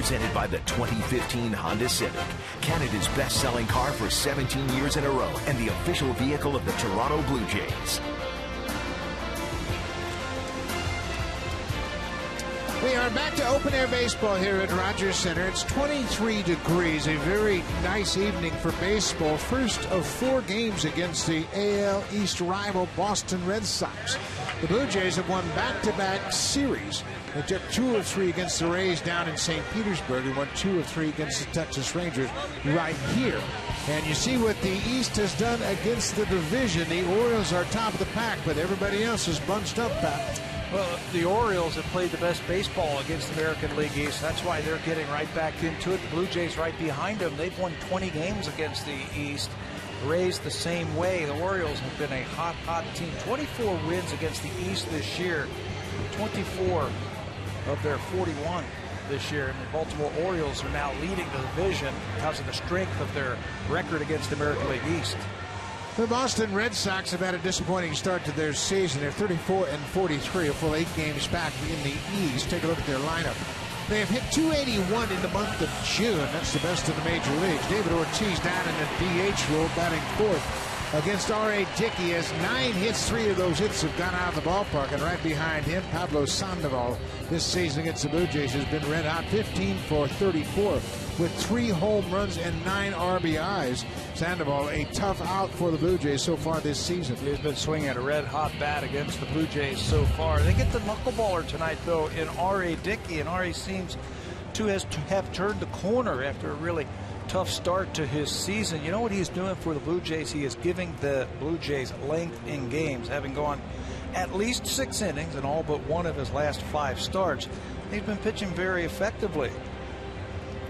presented by the 2015 Honda Civic, Canada's best-selling car for 17 years in a row and the official vehicle of the Toronto Blue Jays. We are back to open-air baseball here at Rogers Center. It's 23 degrees, a very nice evening for baseball. First of 4 games against the AL East rival Boston Red Sox. The Blue Jays have won back-to-back series. They took 2 of 3 against the Rays down in St. Petersburg and won 2 of 3 against the Texas Rangers right here. And you see what the East has done against the division. The Orioles are top of the pack, but everybody else is bunched up back. Well, the Orioles have played the best baseball against the American League East. That's why they're getting right back into it. The Blue Jays right behind them. They've won 20 games against the East. The Rays the same way. The Orioles have been a hot, hot team. 24 wins against the East this year. 24 of their 41 this year. And the Baltimore Orioles are now leading the division because of the strength of their record against the American League East. The Boston Red Sox have had a disappointing start to their season. They're 34-43, a full 8 games back in the East. Take a look at their lineup. They have hit .281 in the month of June. That's the best in the major leagues. David Ortiz down in the DH role, batting 4th. Against R.A. Dickey, has 9 hits. 3 of those hits have gone out of the ballpark. And right behind him, Pablo Sandoval, this season against the Blue Jays, has been red hot, 15 for 34 with 3 home runs and 9 RBIs. Sandoval, a tough out for the Blue Jays so far this season. He's been swinging a red-hot bat against the Blue Jays so far. They get the knuckleballer tonight, though, in R.A. Dickey, and R.A. seems to have turned the corner after a really tough start to his season. You know what he's doing for the Blue Jays? He is giving the Blue Jays length in games, having gone at least 6 innings in all but 1 of his last 5 starts. He's been pitching very effectively.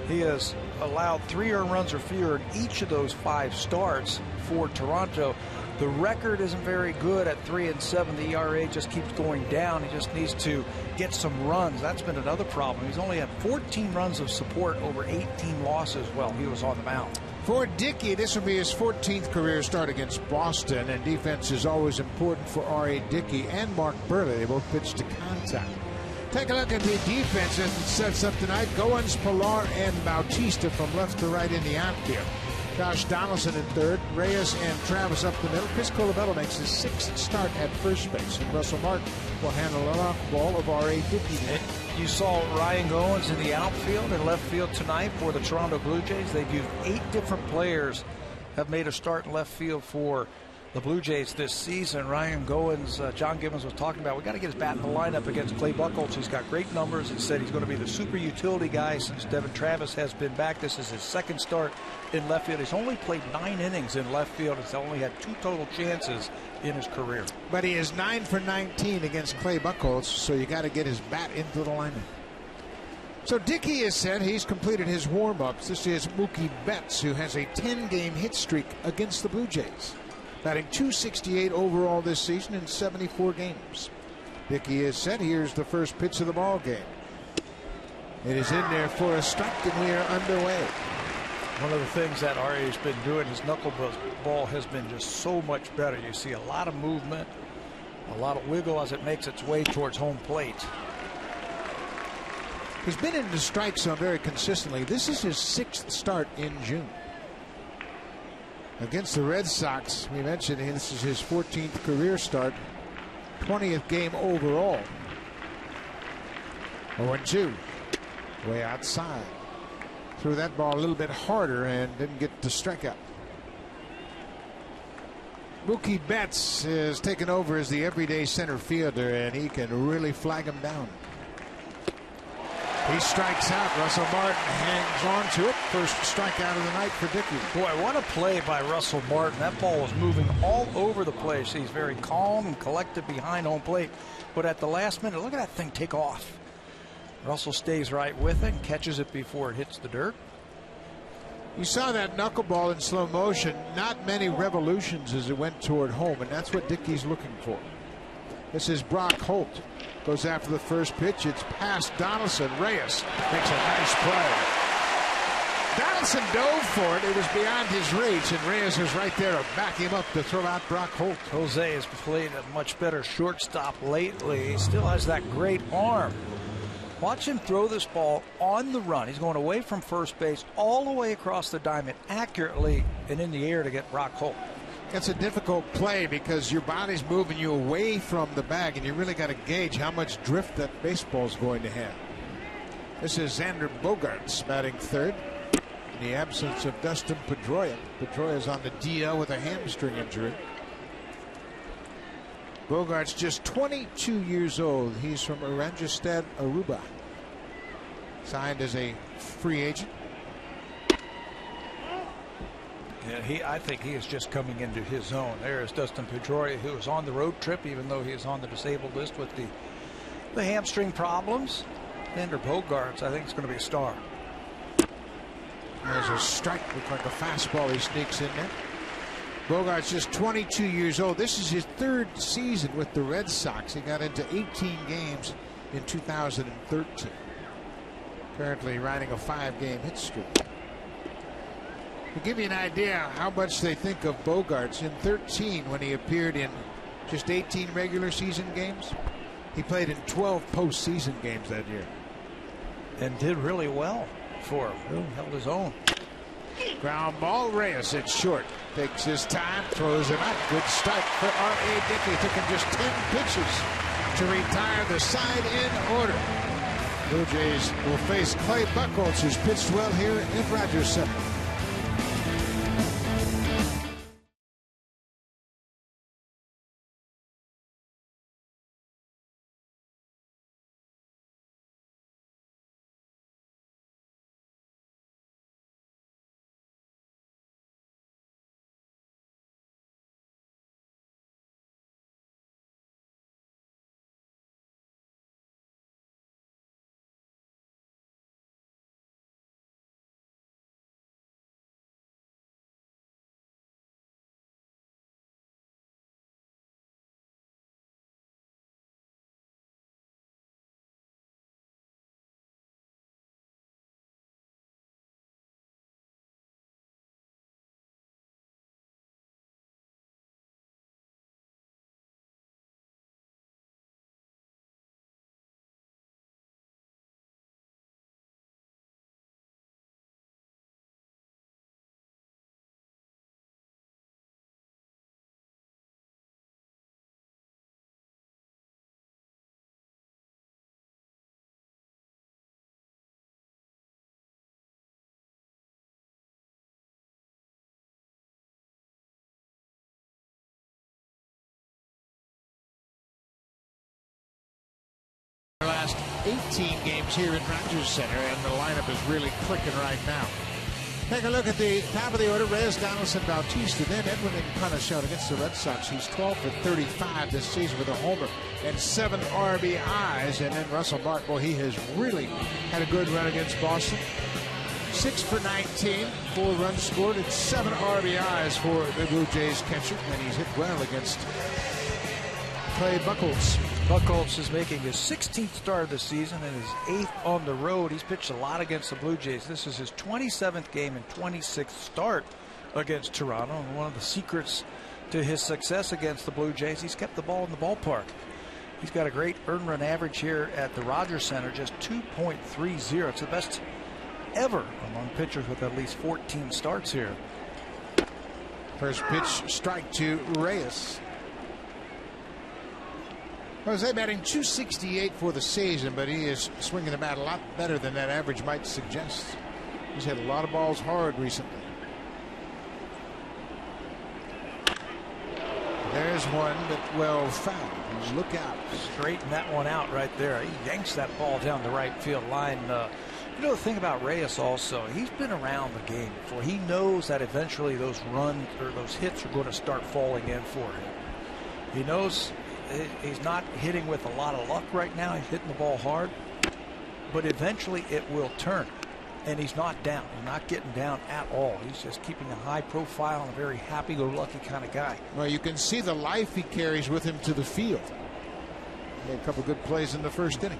He has allowed 3 earned runs or fewer in each of those 5 starts for Toronto. The record isn't very good at 3-7. The ERA just keeps going down. He just needs to get some runs. That's been another problem. He's only had 14 runs of support over 18 losses while he was on the mound. For Dickey, this will be his 14th career start against Boston, and defense is always important for R.A. Dickey and Mark Burley. They both pitched to contact. Take a look at the defense as it sets up tonight. Goins, Pilar, and Bautista from left to right in the outfield. Josh Donaldson in third, Reyes and Travis up the middle. Chris Colabello makes his 6th start at first base, and Russell Martin will handle an off ball of R.A. Dickey. You saw Ryan Goins in the outfield and left field tonight for the Toronto Blue Jays. They've used 8 different players have made a start in left field for the Blue Jays this season. Ryan Goins, John Gibbons was talking about, we got to get his bat in the lineup against Clay Buchholz. He's got great numbers. He said he's going to be the super utility guy since Devin Travis has been back. This is his 2nd start in left field. He's only played 9 innings in left field. He's only had 2 total chances in his career. But he is 9 for 19 against Clay Buchholz, so you got to get his bat into the lineup. So Dickey has said he's completed his warm-ups. This is Mookie Betts, who has a 10-game hit streak against the Blue Jays, batting .268 overall this season in 74 games. Dickey has said here's the first pitch of the ball game. It is in there for a strike, and we are underway. One of the things that R.A.'s been doing, his knuckleball has been just so much better. You see a lot of movement, a lot of wiggle as it makes its way towards home plate. He's been in the strike zone very consistently. This is his 6th start in June. Against the Red Sox, we mentioned this is his 14th career start, 20th game overall. 0-2, way outside. Threw that ball a little bit harder and didn't get the strikeout. Mookie Betts is taken over as the everyday center fielder, and he can really flag him down. He strikes out. Russell Martin hangs on to it. First strikeout of the night for Dickey. Boy, what a play by Russell Martin. That ball was moving all over the place. He's very calm and collected behind home plate. But at the last minute, look at that thing take off. Russell stays right with it and catches it before it hits the dirt. You saw that knuckleball in slow motion. Not many revolutions as it went toward home, and that's what Dickey's looking for. This is Brock Holt. Goes after the first pitch. It's past Donaldson. Reyes makes a nice play. Donaldson dove for it. It was beyond his reach, and Reyes was right there to back him up to throw out Brock Holt. Jose has played a much better shortstop lately. He still has that great arm. Watch him throw this ball on the run. He's going away from first base all the way across the diamond accurately and in the air to get Brock Holt. It's a difficult play because your body's moving you away from the bag, and you really got to gauge how much drift that baseball's going to have. This is Xander Bogaerts batting third in the absence of Dustin Pedroia. Pedroia's on the DL with a hamstring injury. Bogaerts just 22 years old. He's from Oranjestad, Aruba. Signed as a free agent. Yeah, I think he is just coming into his own. There is Dustin Pedroia, who is on the road trip, even though he is on the disabled list with the hamstring problems. Xander Bogaerts, I think, is going to be a star. There's a strike, looks like a fastball. He sneaks in there. Bogaerts just 22 years old. This is his third season with the Red Sox. He got into 18 games in 2013. Currently riding a 5-game hit streak. To give you an idea how much they think of Bogaerts, in 13, when he appeared in just 18 regular season games, he played in 12 postseason games that year. And did really well for him. Really held his own. Ground ball. Reyes at short. Takes his time, throws him out. Good strike for R.A. Dickey. Took him just 10 pitches to retire the side in order. Blue Jays will face Clay Buchholz, who's pitched well here at Rogers Center. Last 18 games here at Rogers Center, and the lineup is really clicking right now. Take a look at the top of the order. Reyes, Donaldson, Bautista, then Edwin Encarnacion against the Red Sox. He's 12 for 35 this season with a homer and 7 RBIs. And then Russell Martin, he has really had a good run against Boston. 6 for 19, 4 runs scored, and 7 RBIs for the Blue Jays catcher. And he's hit well against Clay Buchholz. Buchholz is making his 16th start of the season and his 8th on the road. He's pitched a lot against the Blue Jays. This is his 27th game and 26th start against Toronto. And one of the secrets to his success against the Blue Jays, he's kept the ball in the ballpark. He's got a great earned run average here at the Rogers Center, just 2.30. It's the best ever among pitchers with at least 14 starts here. First pitch, strike to Reyes. Jose batting .268 for the season, but he is swinging the bat a lot better than that average might suggest. He's hit a lot of balls hard recently. There's one, but well fouled. Look out. Straighten that one out right there. He yanks that ball down the right field line. You know the thing about Reyes also, he's been around the game before. He knows that eventually those runs or those hits are going to start falling in for him. He knows he's not hitting with a lot of luck right now. He's hitting the ball hard, but eventually it will turn. And he's not down. He's not getting down at all. He's just keeping a high profile and a very happy-go-lucky kind of guy. Well, you can see the life he carries with him to the field. Made a couple good plays in the first inning.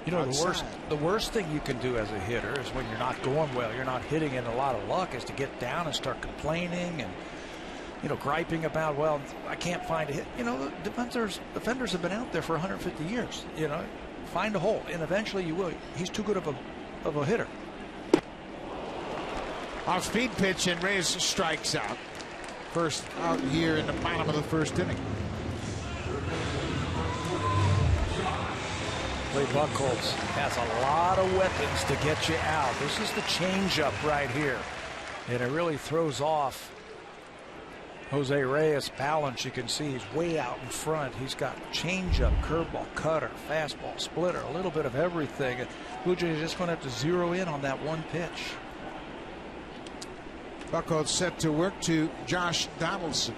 You know, the worst thing you can do as a hitter is when you're not going well, you're not hitting in a lot of luck, is to get down and start complaining and, you know, griping about, well, I can't find a hit. You know, the defenders have been out there for 150 years. You know, find a hole, and eventually you will. He's too good of a hitter. Off speed pitch, and Reyes strikes out. First out here in the bottom of the first inning. Clay Buchholz has a lot of weapons to get you out. This is the changeup right here, and it really throws off Jose Reyes' balance. You can see he's way out in front. He's got changeup, curveball, cutter, fastball, splitter, a little bit of everything. Blue Jays just going to have to zero in on that one pitch. Buchholz set to work to Josh Donaldson.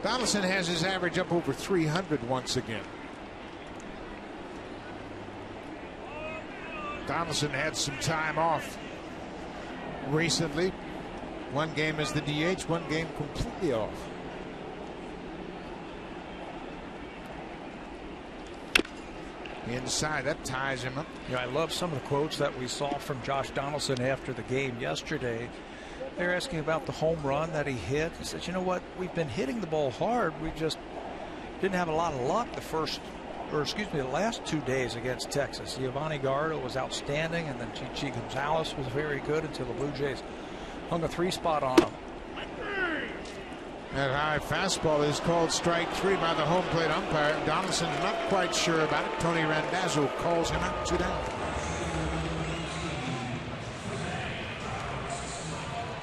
Donaldson has his average up over 300 once again. Donaldson had some time off recently. One game as the DH, one game completely off. Inside, that ties him up. Yeah, I love some of the quotes that we saw from Josh Donaldson after the game yesterday. They're asking about the home run that he hit. He said, you know what, we've been hitting the ball hard. We just didn't have a lot of luck the last 2 days against Texas. Giovanni Gallardo was outstanding, and then Chichi Gonzalez was very good until the Blue Jays hung a 3-spot on him. That high fastball is called strike 3 by the home plate umpire. Donaldson's not quite sure about it. Tony Randazzo calls him out, 2 down.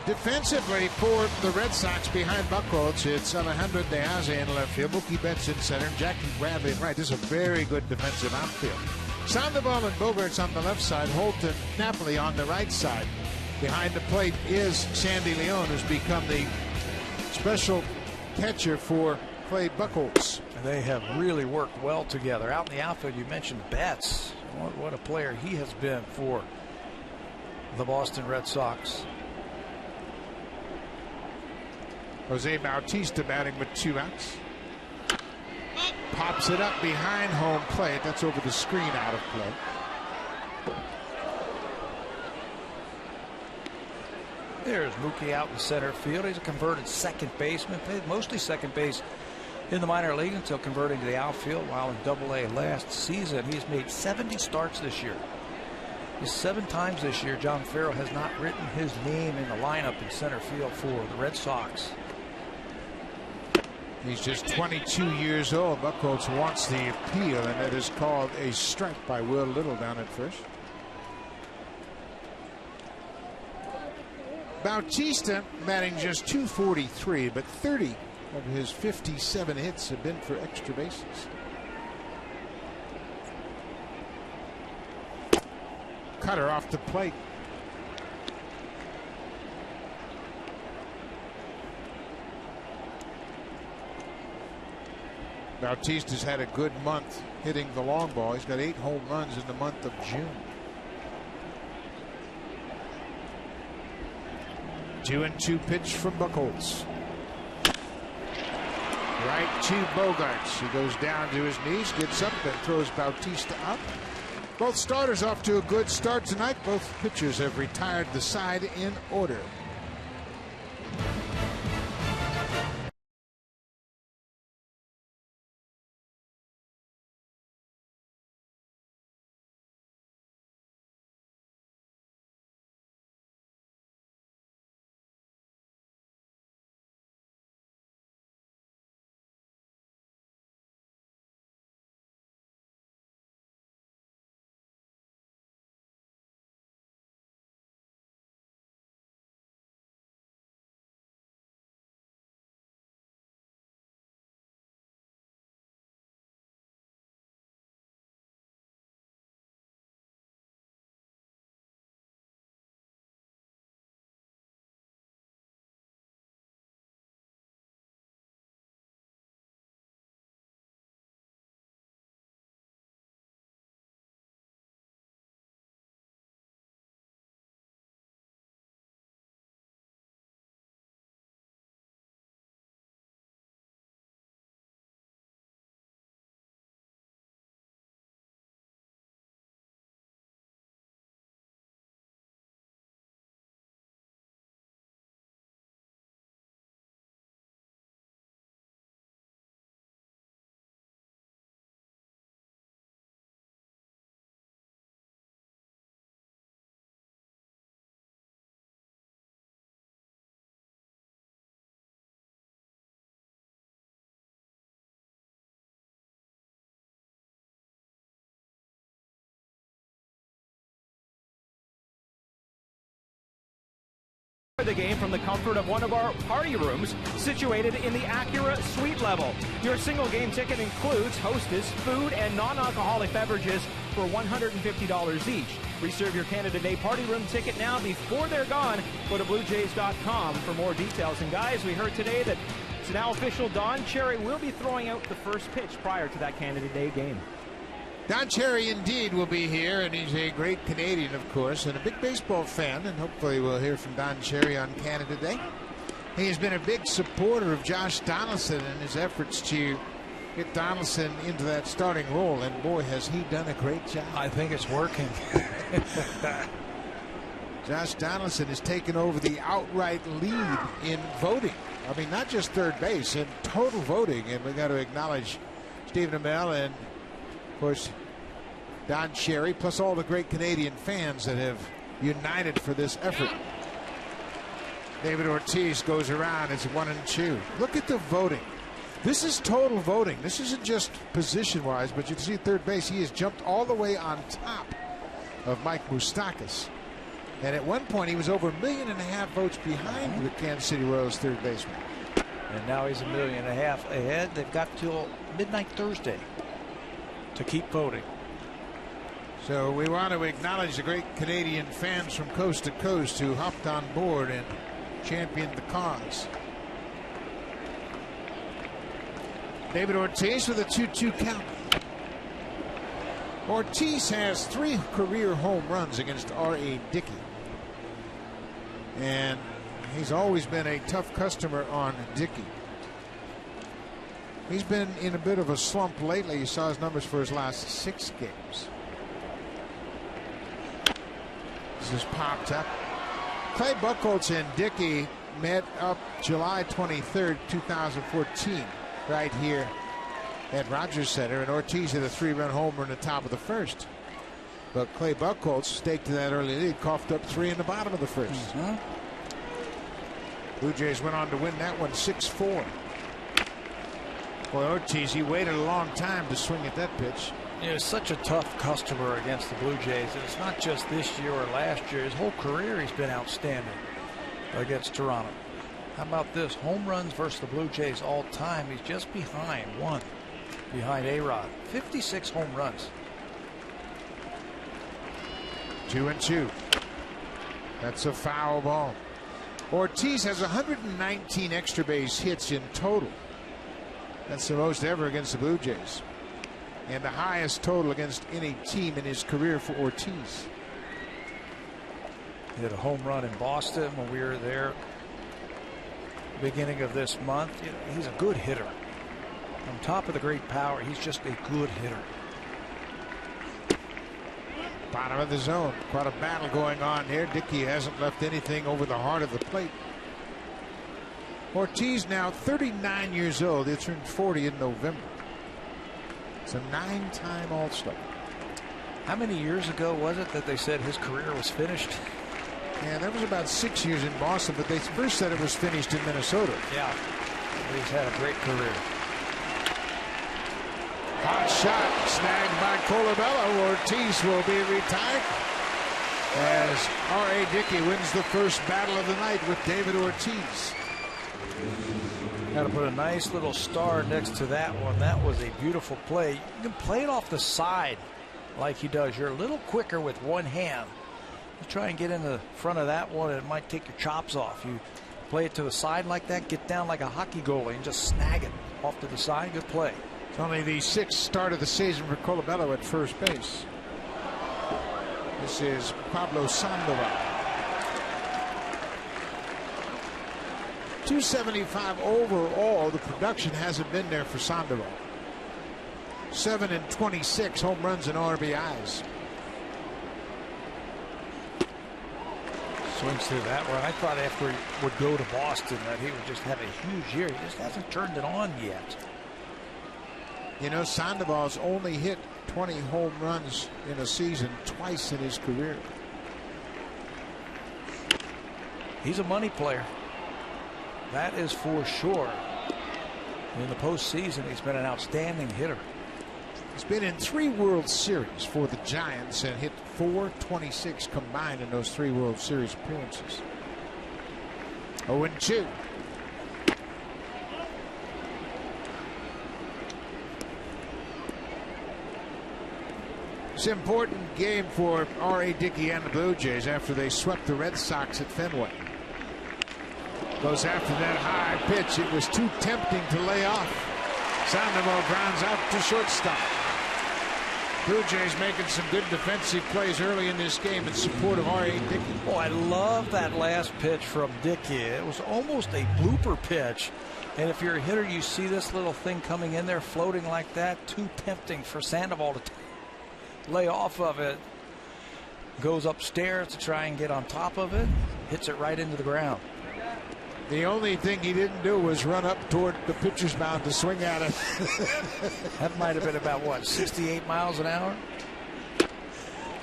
Defensively for the Red Sox behind Buchholz, it's Alejandro De Aze in left field, Mookie Betts in center, Jackie Bradley in right. This is a very good defensive outfield. Sandoval and Bogaerts on the left side, Holt and Napoli on the right side. Behind the plate is Sandy Leon, who's become the special catcher for Clay Buchholz. They have really worked well together. Out in the outfield, you mentioned Betts. What a player he has been for the Boston Red Sox. Jose Bautista batting with 2 outs. Pops it up behind home plate. That's over the screen, out of play. There's Mookie out in center field. He's a converted second baseman. Played mostly second base in the minor league until converting to the outfield while in Double-A last season. He's made 70 starts this year. 7 times this year, John Farrell has not written his name in the lineup in center field for the Red Sox. He's just 22 years old. Buchholz wants the appeal, and that is called a strike by Will Little down at first. Bautista batting just .243, but 30 of his 57 hits have been for extra bases. Cutter off the plate. Bautista's had a good month hitting the long ball. He's got 8 home runs in the month of June. 2-2 pitch from Buchholz. Right to Bogaerts. He goes down to his knees, gets up, and throws Bautista up. Both starters off to a good start tonight. Both pitchers have retired the side in order. The game from the comfort of one of our party rooms situated in the Acura suite level. Your single game ticket includes Hostess, food, and non-alcoholic beverages for $150 each. Reserve your Canada Day party room ticket now before they're gone. Go to BlueJays.com for more details. And guys, we heard today that it's now official. Don Cherry will be throwing out the first pitch prior to that Canada Day game. Don Cherry indeed will be here, and he's a great Canadian, of course, and a big baseball fan, and hopefully we'll hear from Don Cherry on Canada Day. He has been a big supporter of Josh Donaldson in his efforts to get Donaldson into that starting role, and boy, has he done a great job. I think it's working. Josh Donaldson has taken over the outright lead in voting. I mean, not just third base, in total voting, and we got to acknowledge Stephen Amell and, of course, Don Cherry, plus all the great Canadian fans that have united for this effort. David Ortiz goes around. It's 1-2. Look at the voting. This is total voting. This isn't just position-wise, but you can see third base. He has jumped all the way on top of Mike Moustakas. And at one point, he was over 1.5 million votes behind the Kansas City Royals third baseman. And now he's 1.5 million ahead. They've got till midnight Thursday to keep voting. So we want to acknowledge the great Canadian fans from coast to coast who hopped on board and championed the cause. David Ortiz with a 2-2 count. Ortiz has 3 career home runs against R.A. Dickey. And he's always been a tough customer on Dickey. He's been in a bit of a slump lately. You saw his numbers for his last 6 games. This is popped up. Clay Buchholz and Dickey met up July 23rd, 2014, right here at Rogers Center, and Ortiz hit a 3-run homer in the top of the first. But Clay Buchholz staked to that early lead, coughed up 3 in the bottom of the first. Blue Jays went on to win that one 6-4. Boy, Ortiz, he waited a long time to swing at that pitch. You know, such a tough customer against the Blue Jays. And it's not just this year or last year. His whole career he's been outstanding against Toronto. How about this? Home runs versus the Blue Jays all time. He's just behind A-Rod. 56 home runs. 2-2. That's a foul ball. Ortiz has 119 extra base hits in total. That's the most ever against the Blue Jays, and the highest total against any team in his career for Ortiz. He hit a home run in Boston when we were there beginning of this month. You know, he's a good hitter. On top of the great power, he's just a good hitter. Bottom of the zone. Quite a battle going on here. Dickey hasn't left anything over the heart of the plate. Ortiz now 39 years old. He turned 40 in November. It's a 9-time All-Star. How many years ago was it that they said his career was finished? Yeah, that was about 6 years in Boston, but they first said it was finished in Minnesota. Yeah, he's had a great career. Hot shot snagged by Colabello. Ortiz will be retired as R.A. Dickey wins the first battle of the night with David Ortiz. Got to put a nice little star next to that one. That was a beautiful play. You can play it off the side like he does. You're a little quicker with one hand. You try and get in the front of that one, and it might take your chops off. You play it to the side like that, get down like a hockey goalie, and just snag it off to the side. Good play. It's only the 6th start of the season for Colabello at first base. This is Pablo Sandoval. 275 overall. The production hasn't been there for Sandoval. 7 and 26 home runs and RBIs. Swings through that one. I thought after he would go to Boston that he would just have a huge year. He just hasn't turned it on yet. You know, Sandoval's only hit 20 home runs in a season twice in his career. He's a money player. That is for sure. In the postseason, he's been an outstanding hitter. He's been in 3 World Series for the Giants and hit .426 combined in those 3 World Series appearances. 0-2. It's an important game for R.A. Dickey and the Blue Jays after they swept the Red Sox at Fenway. Goes after that high pitch. It was too tempting to lay off. Sandoval grounds out to shortstop. Blue Jays making some good defensive plays early in this game in support of R.A. Dickey. Oh, I love that last pitch from Dickey. It was almost a blooper pitch. And if you're a hitter, you see this little thing coming in there floating like that. Too tempting for Sandoval to lay off of it. Goes upstairs to try and get on top of it. Hits it right into the ground. The only thing he didn't do was run up toward the pitcher's mound to swing at it. That might have been about, what, 68 miles an hour?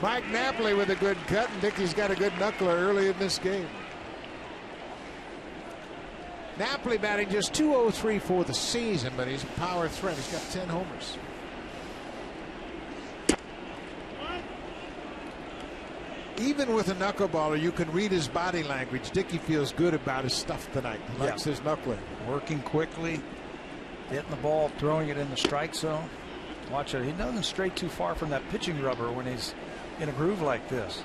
Mike Napoli with a good cut, and Dickey's got a good knuckler early in this game. Napoli batting just .203 for the season, but he's a power threat. He's got 10 homers. Even with a knuckleballer, you can read his body language. Dickey feels good about his stuff tonight. He likes his knuckler. Working quickly, getting the ball, throwing it in the strike zone. Watch it. He doesn't stray too far from that pitching rubber when he's in a groove like this.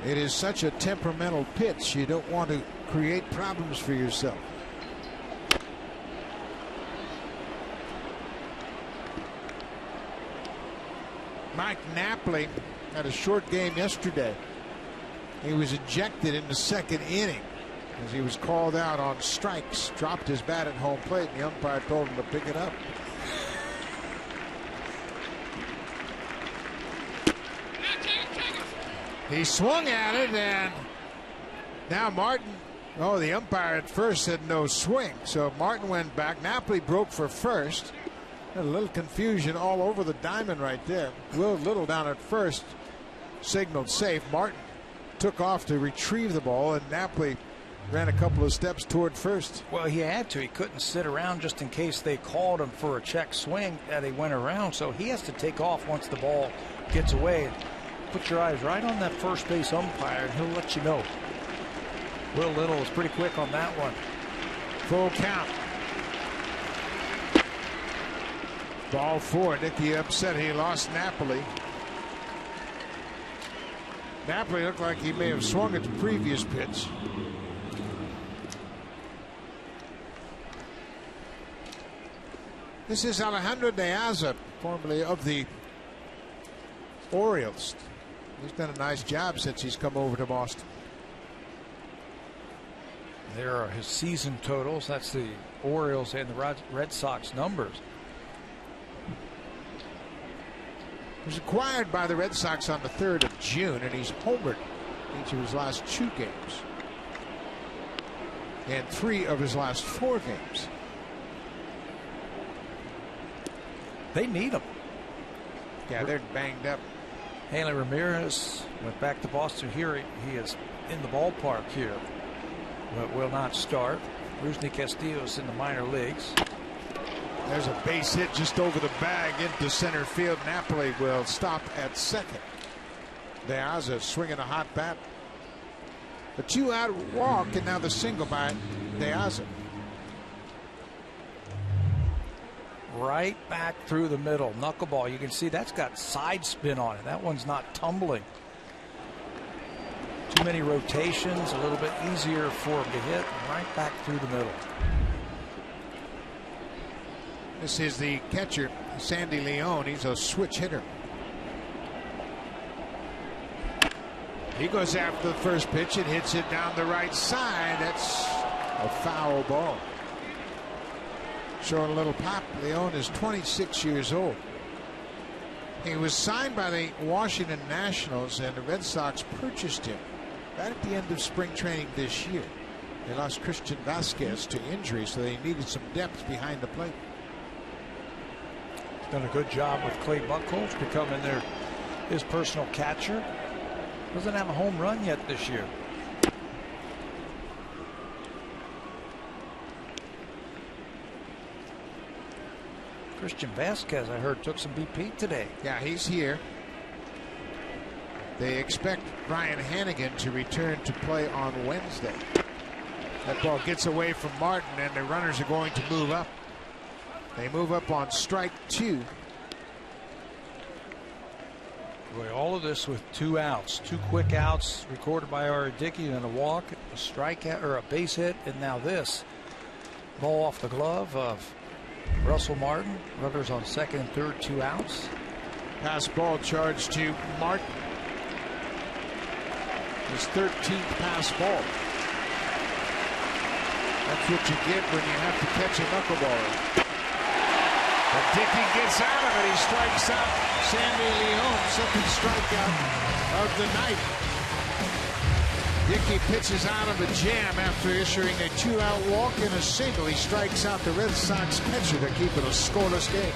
It is such a temperamental pitch. You don't want to create problems for yourself. Mike Napoli had a short game yesterday. He was ejected in the second inning as he was called out on strikes. Dropped his bat at home plate, and the umpire told him to pick it up. He swung at it, and now Martin. Oh, the umpire at first said no swing, so Martin went back. Napoli broke for first. A little confusion all over the diamond right there. Will Little down at first signaled safe. Martin took off to retrieve the ball, and Napoli ran a couple of steps toward first. Well, he had to. He couldn't sit around just in case they called him for a check swing that he went around, so he has to take off once the ball gets away. Put your eyes right on that first base umpire, and he'll let you know. Will Little was pretty quick on that one. Full count. Ball four. Dickey upset he lost Napoli. Napoli looked like he may have swung at the previous pitch. This is Alejandro De Aza, formerly of the Orioles. He's done a nice job since he's come over to Boston. There are his season totals. That's the Orioles and the Red Sox numbers. He was acquired by the Red Sox on the 3rd of June, and he's homered each of his last 2 games and 3 of his last 4 games. They need him. Yeah, they're banged up. Hanley Ramirez went back to Boston. Here he is in the ballpark here, but will not start. Rusney Castillo's in the minor leagues. There's a base hit just over the bag into center field. Napoli will stop at second. De Aza swinging a hot bat. A 2-out walk, and now the single by De Aza. Right back through the middle. Knuckleball. You can see that's got side spin on it. That one's not tumbling. Too many rotations. A little bit easier for him to hit. Right back through the middle. This is the catcher, Sandy Leon. He's a switch hitter. He goes after the first pitch and hits it down the right side. That's a foul ball. Showing a little pop. Leon is 26 years old. He was signed by the Washington Nationals, and the Red Sox purchased him right at the end of spring training this year. They lost Christian Vasquez to injury, so they needed some depth behind the plate. Done a good job with Clay Buchholz becoming his personal catcher. Doesn't have a home run yet this year. Christian Vasquez, I heard, took some BP today. Yeah, he's here. They expect Ryan Hannigan to return to play on Wednesday. That ball gets away from Martin, and the runners are going to move up. They move up on strike 2. Boy, all of this with 2 outs, 2 quick outs recorded by Dickey, and a walk, a strikeout, or a base hit, and now this ball off the glove of Russell Martin. Runners on second and third, 2 outs. Pass ball charged to Martin. His 13th pass ball. That's what you get when you have to catch a knuckleballer. But Dickey gets out of it. He strikes out Sandy Leon. Second strikeout of the night. Dickey pitches out of a jam after issuing a 2-out walk and a single. He strikes out the Red Sox pitcher to keep it a scoreless game.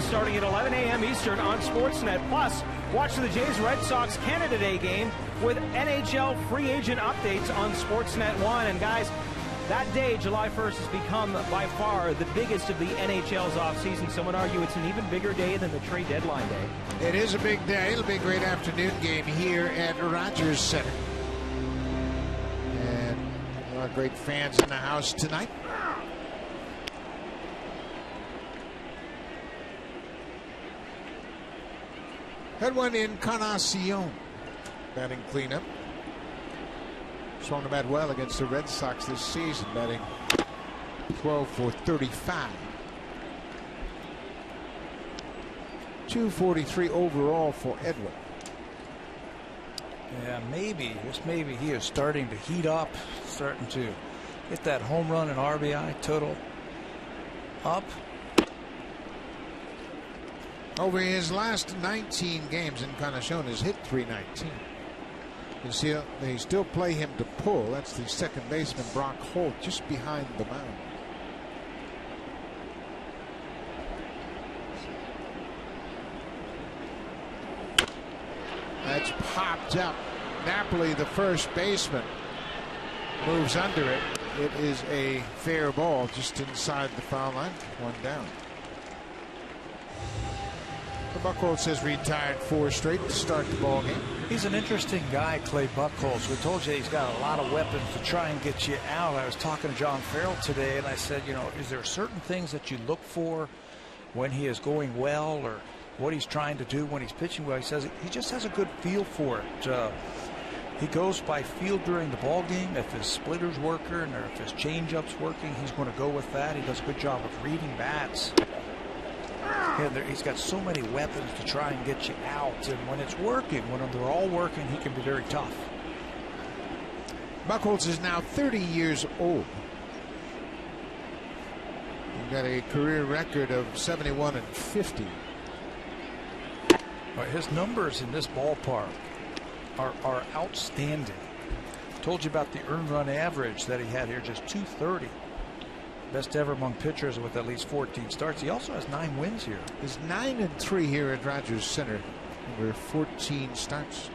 Starting at 11 a.m. Eastern on Sportsnet. Plus, watch the Jays Red Sox Canada Day game with NHL free agent updates on Sportsnet 1. And guys, that day, July 1st, has become by far the biggest of the NHL's offseason. Some would argue it's an even bigger day than the trade deadline day. It is a big day. It'll be a great afternoon game here at Rogers Center. And a lot of great fans in the house tonight. Had one in Encarnacion, batting cleanup. Swung the bat well against the Red Sox this season, batting 12 for 35. 243 overall for Edwin. Yeah, just maybe he is starting to heat up, starting to get that home run and RBI total up. Over his last 19 games, Encarnacion has hit .319. You see, they still play him to pull. That's the second baseman, Brock Holt, just behind the mound. That's popped up. Napoli, the first baseman, moves under it. It is a fair ball just inside the foul line. One down. Buchholz has retired 4 straight to start the ball game. He's an interesting guy, Clay Buchholz. We told you he's got a lot of weapons to try and get you out. I was talking to John Farrell today, and I said, you know, is there certain things that you look for when he is going well, or what he's trying to do when he's pitching well? He says he just has a good feel for it. He goes by feel during the ball game. If his splitter's working or if his changeup's working, he's going to go with that. He does a good job of reading bats. Yeah, he's got so many weapons to try and get you out, and when it's working, when they're all working, he can be very tough. Buchholz is now 30 years old. He's got a career record of 71 and 50. His numbers in this ballpark are outstanding. Told you about the earned run average that he had here, just 230. best ever among pitchers with at least 14 starts. He also has 9 wins here. He's 9-3 here at Rogers Center over 14 starts.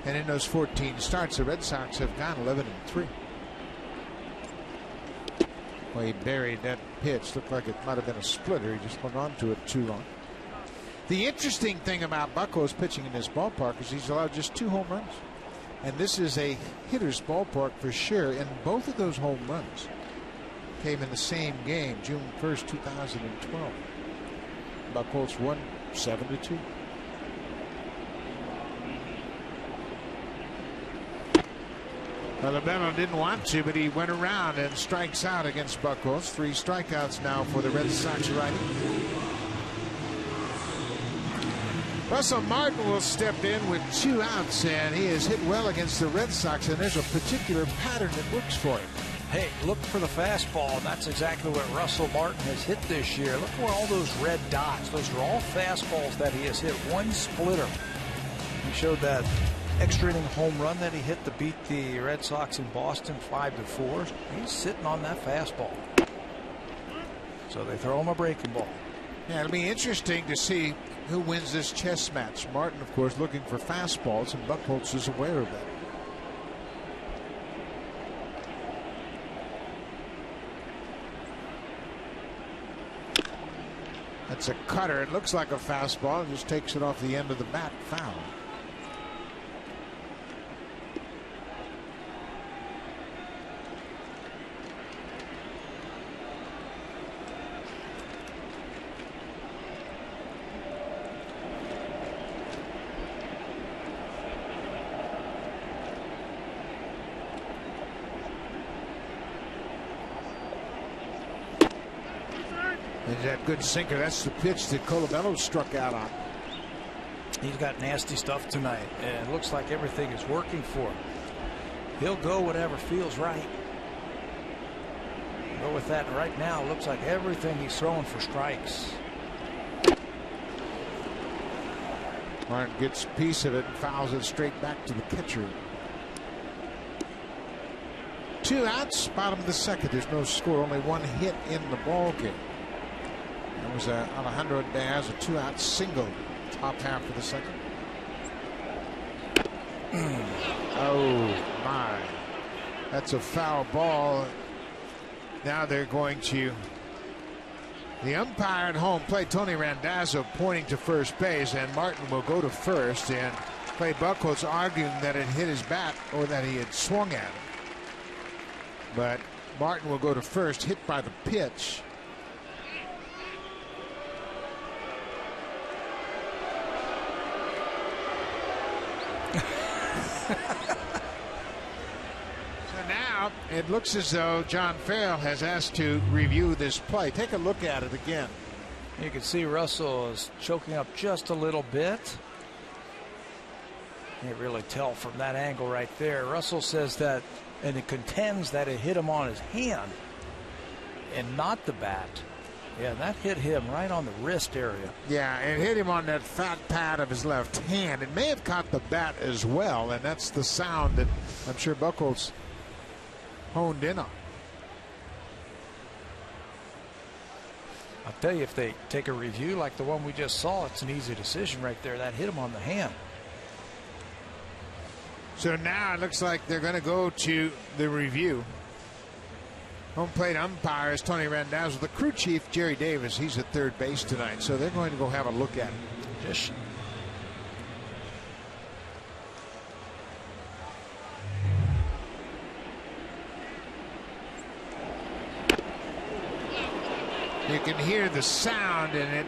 And in those 14 starts, the Red Sox have gone 11-3. Well, he buried that pitch. Looked like it might have been a splitter. He just hung on to it too long. The interesting thing about Buckles pitching in this ballpark is he's allowed just 2 home runs. And this is a hitter's ballpark for sure. And both of those home runs came in the same game, June 1st, 2012. Buckles won 7-2. Well, Labello didn't want to, but he went around and strikes out against Buckles. 3 strikeouts now for the Red Sox righty. Russell Martin will step in with 2 outs, and he has hit well against the Red Sox, and there's a particular pattern that works for him. Hey, look for the fastball, and that's exactly what Russell Martin has hit this year. Look for all those red dots. Those are all fastballs that he has hit. 1 splitter. He showed that extra inning home run that he hit to beat the Red Sox in Boston 5-4. He's sitting on that fastball. So they throw him a breaking ball. Yeah, it'll be interesting to see who wins this chess match. Martin, of course, looking for fastballs, and Buckholz is aware of that. That's a cutter. It looks like a fastball. It just takes it off the end of the bat. Foul. That good sinker. That's the pitch that Colabello struck out on. He's got nasty stuff tonight, and it looks like everything is working for him. He'll go whatever feels right. Go with that. Right now, it looks like everything he's throwing for strikes. Martin gets a piece of it and fouls it straight back to the catcher. 2 outs, bottom of the second. There's no score. Only 1 hit in the ball game. That was Alejandro Diaz, a 2-out single, top half of the second. Oh my, that's a foul ball. Now they're going to, the umpire at home plate, Tony Randazzo, pointing to first base, and Martin will go to first, and Clay Buckholz arguing that it hit his bat or that he had swung at it. But Martin will go to first, hit by the pitch. So now it looks as though John Farrell has asked to review this play. Take a look at it again. You can see Russell is choking up just a little bit. Can't really tell from that angle right there. Russell says that, and it contends that it hit him on his hand and not the bat. Yeah, that hit him right on the wrist area. Yeah, it hit him on that fat pad of his left hand. It may have caught the bat as well, and that's the sound that I'm sure Buckholz honed in on. I'll tell you, if they take a review like the one we just saw, it's an easy decision right there. That hit him on the hand. So now it looks like they're going to go to the review. Home plate umpire is Tony Randazzo. The crew chief, Jerry Davis, he's at third base tonight, so they're going to go have a look at it. Just you can hear the sound, and it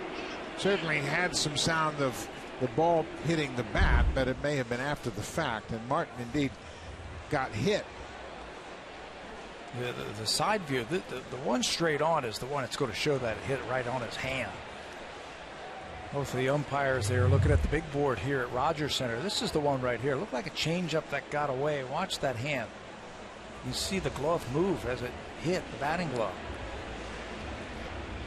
certainly had some sound of the ball hitting the bat, but it may have been after the fact, and Martin indeed got hit. the side view, the one straight on is the one that's going to show that it hit it right on his hand. Both of the umpires, they are looking at the big board here at Rogers Center. This is the one right here. Looked like a changeup that got away. Watch that hand. You see the glove move as it hit the batting glove.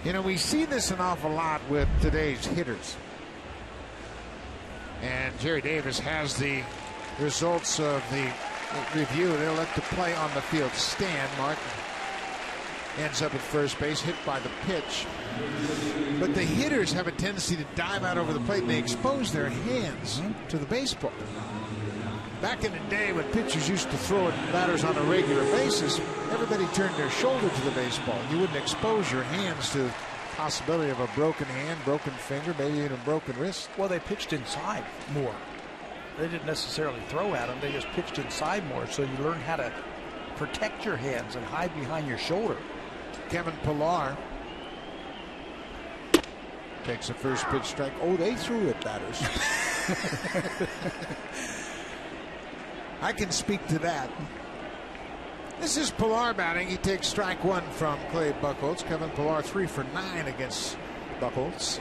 You know, we see this an awful lot with today's hitters. And Jerry Davis has the results of the review. They'll let the play on the field stand. Martin ends up at first base, hit by the pitch. But the hitters have a tendency to dive out over the plate and they expose their hands to the baseball. Back in the day when pitchers used to throw at batters on a regular basis, everybody turned their shoulder to the baseball. You wouldn't expose your hands to the possibility of a broken hand, broken finger, maybe even a broken wrist. Well, they pitched inside more. They didn't necessarily throw at them. They just pitched inside more, so you learn how to protect your hands and hide behind your shoulder. Kevin Pillar takes a first pitch strike. Oh, they threw at batters. I can speak to that. This is Pillar batting. He takes strike one from Clay Buchholz. Kevin Pillar 3 for 9 against Buchholz.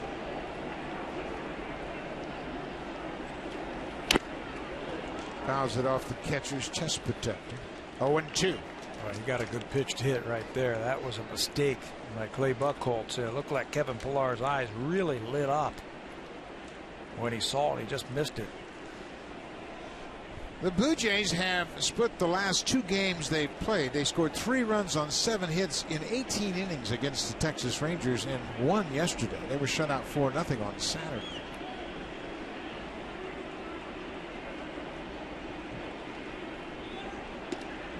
Fouls it off the catcher's chest protector. 0-2. Well, he got a good pitch to hit right there. That was a mistake by Clay Buchholz. It looked like Kevin Pillar's eyes really lit up when he saw it. He just missed it. The Blue Jays have split the last 2 games they've played. They scored 3 runs on 7 hits in 18 innings against the Texas Rangers and won yesterday. They were shut out 4-0 on Saturday.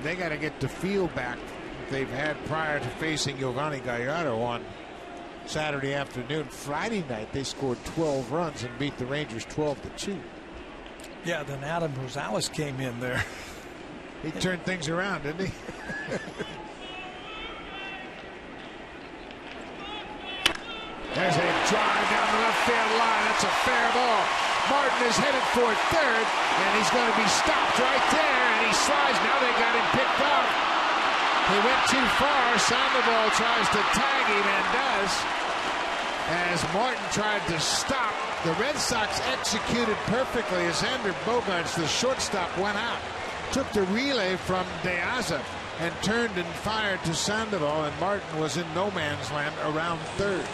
They got to get the feel back they've had prior to facing Giovanni Gallardo on Saturday afternoon. Friday night they scored 12 runs and beat the Rangers 12-2. Yeah, then Adam Rosales came in there. He turned things around, didn't he? There's a drive down the left field line. That's a fair ball. Martin is headed for third, and he's going to be stopped right there, and he slides. Now they got him picked off. He went too far. Sandoval tries to tag him and does. As Martin tried to stop, the Red Sox executed perfectly as Xander Bogaerts, the shortstop, went out. Took the relay from De Aza and turned and fired to Sandoval, and Martin was in no man's land around third.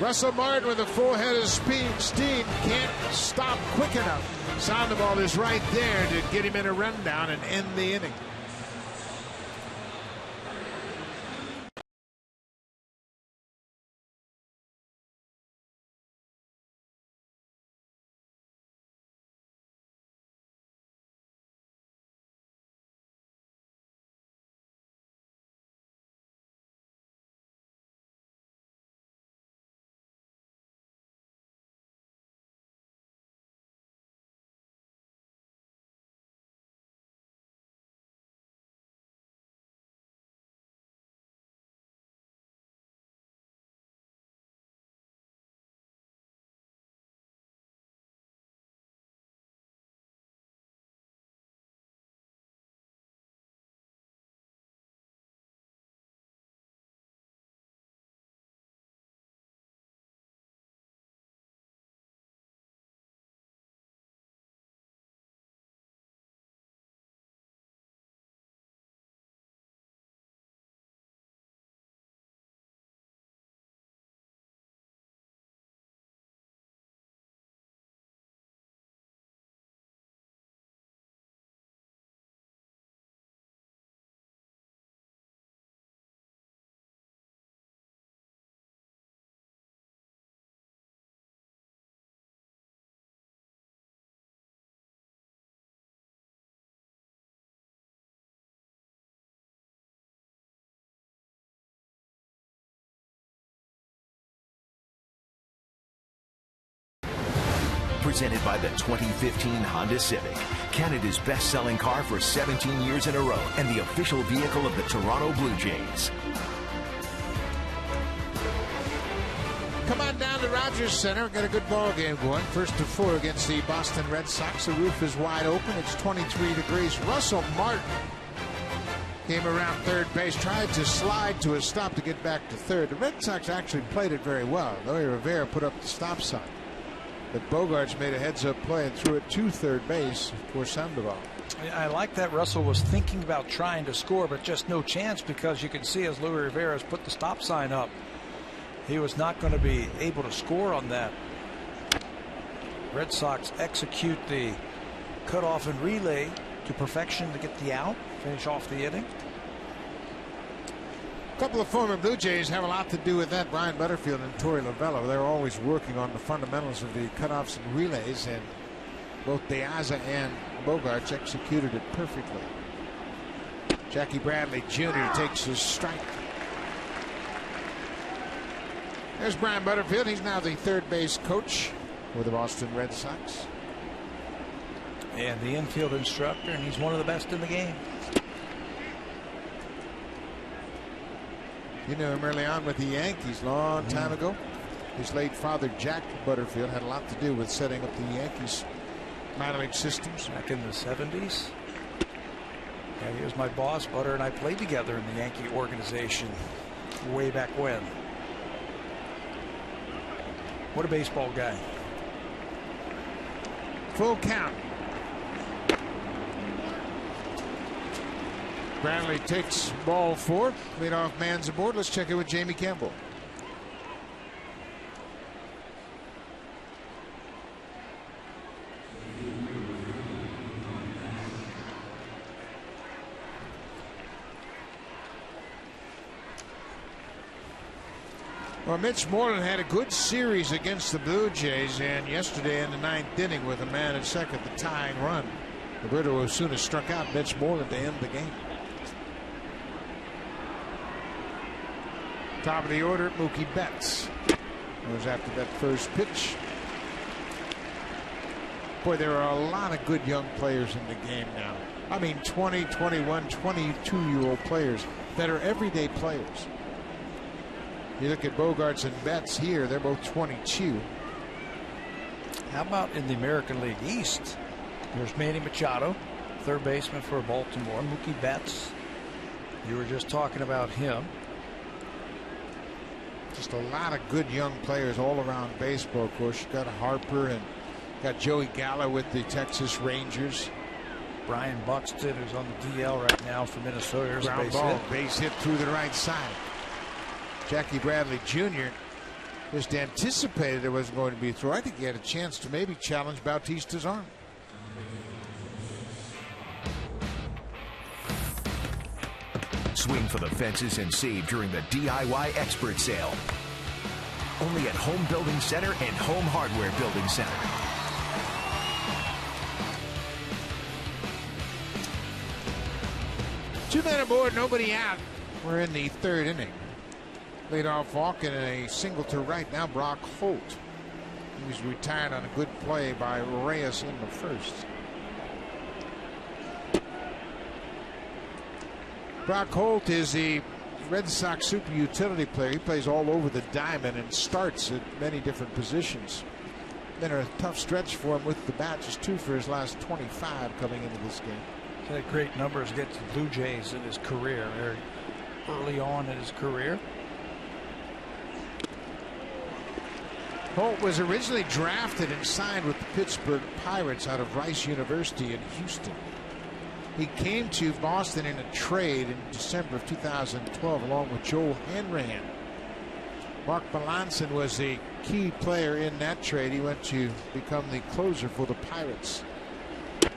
Russell Martin with a full head of steam can't stop quick enough. Sandoval is right there to get him in a rundown and end the inning. Presented by the 2015 Honda Civic, Canada's best-selling car for 17 years in a row and the official vehicle of the Toronto Blue Jays. Come on down to Rogers Center. Got a good ball game going. 1-4 against the Boston Red Sox. The roof is wide open. It's 23 degrees. Russell Martin came around third base, tried to slide to a stop to get back to third. The Red Sox actually played it very well. Louis Rivera put up the stop sign. But Bogaerts made a heads-up play and threw it to third base for Sandoval. I like that Russell was thinking about trying to score, but just no chance, because you can see as Louis Rivera has put the stop sign up, he was not going to be able to score on that. Red Sox execute the cutoff and relay to perfection to get the out, finish off the inning. A couple of former Blue Jays have a lot to do with that. Brian Butterfield and Torey Lovullo. They're always working on the fundamentals of the cutoffs and relays, and both Piazza and Bogaerts executed it perfectly. Jackie Bradley Jr. takes his strike. There's Brian Butterfield. He's now the third base coach for the Boston Red Sox. And the infield instructor, and he's one of the best in the game. You knew him early on with the Yankees long time ago. His late father, Jack Butterfield, had a lot to do with setting up the Yankees minor league systems. Back in the 70s. Yeah, he was my boss. Butter and I played together in the Yankee organization way back when. What a baseball guy. Full count. Bradley takes ball 4. Leadoff man's aboard. Let's check it with Jamie Campbell. Well, Mitch Moreland had a good series against the Blue Jays, and yesterday in the 9th inning with a man at second, the tying run. Roberto Osuna struck out Mitch Moreland to end the game. Top of the order, Mookie Betts was after that first pitch. Boy, there are a lot of good young players in the game now. I mean, 20, 21, 22-year-old players that are everyday players. You look at Bogaerts and Betts here, they're both 22. How about in the American League East? There's Manny Machado, third baseman for Baltimore. Mookie Betts, you were just talking about him. Just a lot of good young players all around baseball. Of course, you got Harper and got Joey Gallo with the Texas Rangers. Brian Buxton, who's on the DL right now for Minnesota. Ground ball, base hit through the right side. Jackie Bradley Jr. just anticipated it wasn't going to be a throw. I think he had a chance to maybe challenge Bautista's arm. Swing for the fences and save during the DIY Expert Sale. Only at Home Building Center and Home Hardware Building Center. Two men aboard, nobody out. We're in the 3rd inning. Leadoff walk and a single to right. Now Brock Holt. He was retired on a good play by Reyes in the 1st. Brock Holt is the Red Sox super utility player. He plays all over the diamond and starts at many different positions. Been a tough stretch for him with the bat. Just 2 for his last 25 coming into this game. He had great numbers against the Blue Jays in his career, very early on in his career. Holt was originally drafted and signed with the Pittsburgh Pirates out of Rice University in Houston. He came to Boston in a trade in December of 2012 along with Joel Hanrahan. Mark Melanson was the key player in that trade. He went to become the closer for the Pirates. I'll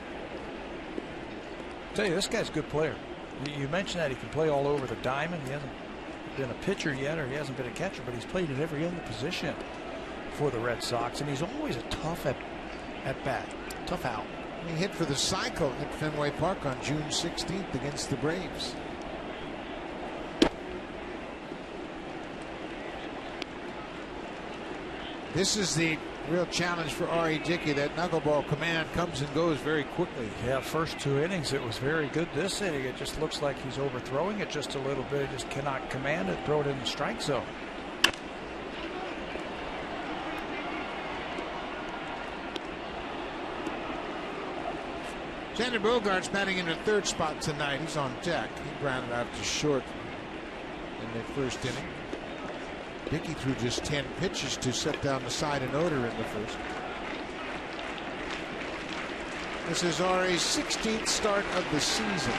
tell you, this guy's a good player. You mentioned that he can play all over the diamond. He hasn't been a pitcher yet, or he hasn't been a catcher, but he's played in every other position for the Red Sox, and he's always a tough at bat, tough out. He hit for the cycle at Fenway Park on June 16th against the Braves. This is the real challenge for R.A. Dickey. That knuckleball command comes and goes very quickly. Yeah, first 2 innings it was very good. This inning it just looks like he's overthrowing it just a little bit. He just cannot command it, throw it in the strike zone. Xander Bogaerts batting in the 3rd spot tonight. He's on deck. He grounded out to short in the 1st inning. Dickey threw just 10 pitches to set down the side and order in the 1st. This is R.A.'s 16th start of the season.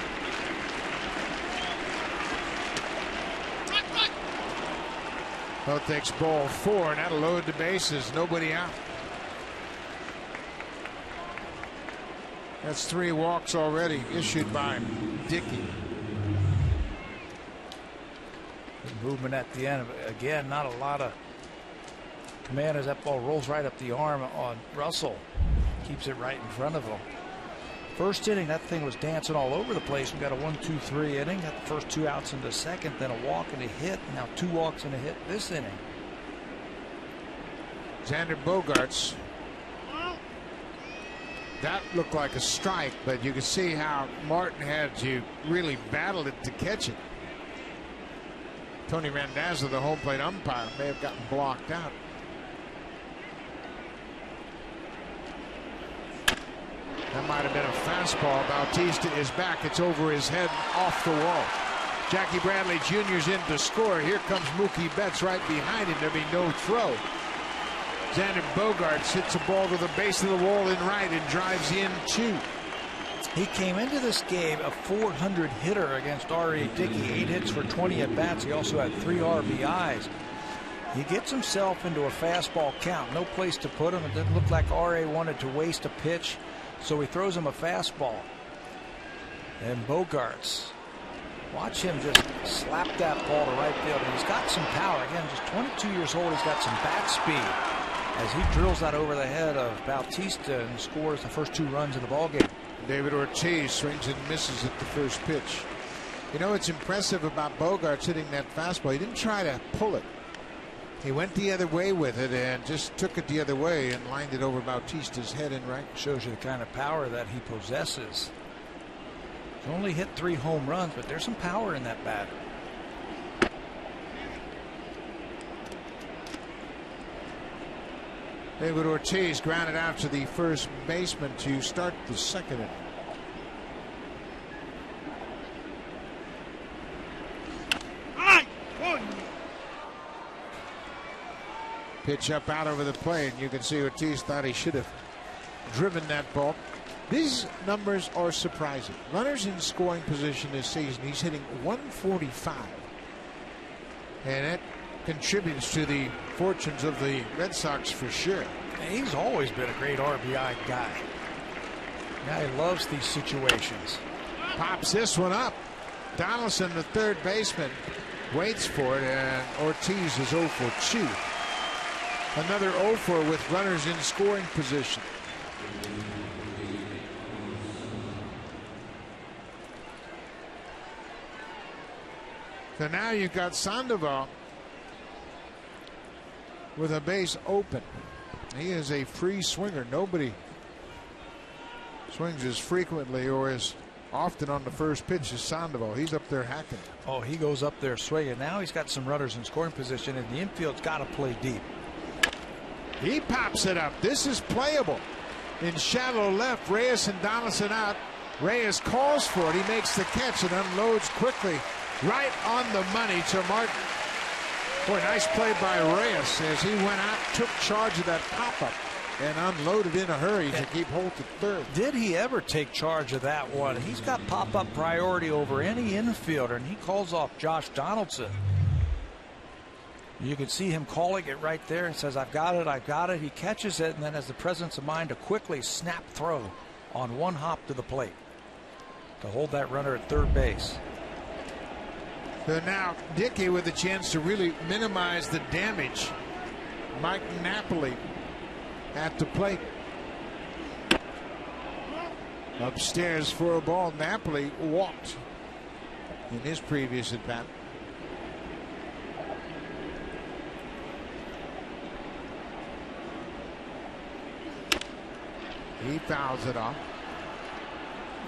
Well, takes ball 4, and that'll load the bases. Nobody out. That's 3 walks already issued by Dickey. Movement at the end. Again, not a lot of command as that ball rolls right up the arm on Russell. Keeps it right in front of him. First inning, that thing was dancing all over the place. We got a 1-2-3 inning. Got the first 2 outs in the second, then a walk and a hit. Now 2 walks and a hit this inning. Xander Bogaerts. That looked like a strike, but you can see how Martin had to really battle it to catch it. Tony Randazzo, the home plate umpire, may have gotten blocked out. That might have been a fastball. Bautista is back. It's over his head, off the wall. Jackie Bradley Jr.'s in to score. Here comes Mookie Betts right behind him. There'll be no throw. Xander Bogaerts hits a ball to the base of the wall in right and drives in 2. He came into this game a .400 hitter against R.A. Dickey. 8 hits for 20 at bats. He also had 3 RBIs. He gets himself into a fastball count. No place to put him. It didn't look like R.A. wanted to waste a pitch, so he throws him a fastball. And Bogaerts, watch him just slap that ball to right field. And he's got some power. Again, just 22 years old. He's got some bat speed as he drills that over the head of Bautista and scores the first 2 runs of the ballgame. David Ortiz swings and misses at the first pitch. You know what's impressive about Bogaerts hitting that fastball? He didn't try to pull it. He went the other way with it and just took it the other way and lined it over Bautista's head and right. Shows you the kind of power that he possesses. He's only hit 3 home runs, but there's some power in that bat. David Ortiz grounded out to the first baseman to start the second inning. Pitch up out over the plate. You can see Ortiz thought he should have driven that ball. These numbers are surprising. Runners in scoring position this season, he's hitting 145. And that contributes to the fortunes of the Red Sox for sure. He's always been a great RBI guy. Guy loves these situations. Pops this one up. Donaldson, the third baseman, waits for it, and Ortiz is 0 for 2. Another 0 for with runners in scoring position. So now you've got Sandoval with a base open. He is a free swinger. Nobody swings as frequently or as often on the first pitch as Sandoval. He's up there hacking. Oh, he goes up there swinging. Now he's got some runners in scoring position, and the infield's got to play deep. He pops it up. This is playable. In shallow left, Reyes and Donaldson out. Reyes calls for it. He makes the catch and unloads quickly. Right on the money to Martin. Boy, nice play by Reyes as he went out, took charge of that pop-up, and unloaded in a hurry to keep Holt at third. Did he ever take charge of that one? He's got pop-up priority over any infielder, and he calls off Josh Donaldson. You can see him calling it right there and says, I've got it, I've got it. He catches it and then has the presence of mind to quickly snap throw on one hop to the plate to hold that runner at third base. So now Dickey with a chance to really minimize the damage. Mike Napoli at the plate. Upstairs for a ball. Napoli walked in his previous at bat. He fouls it off.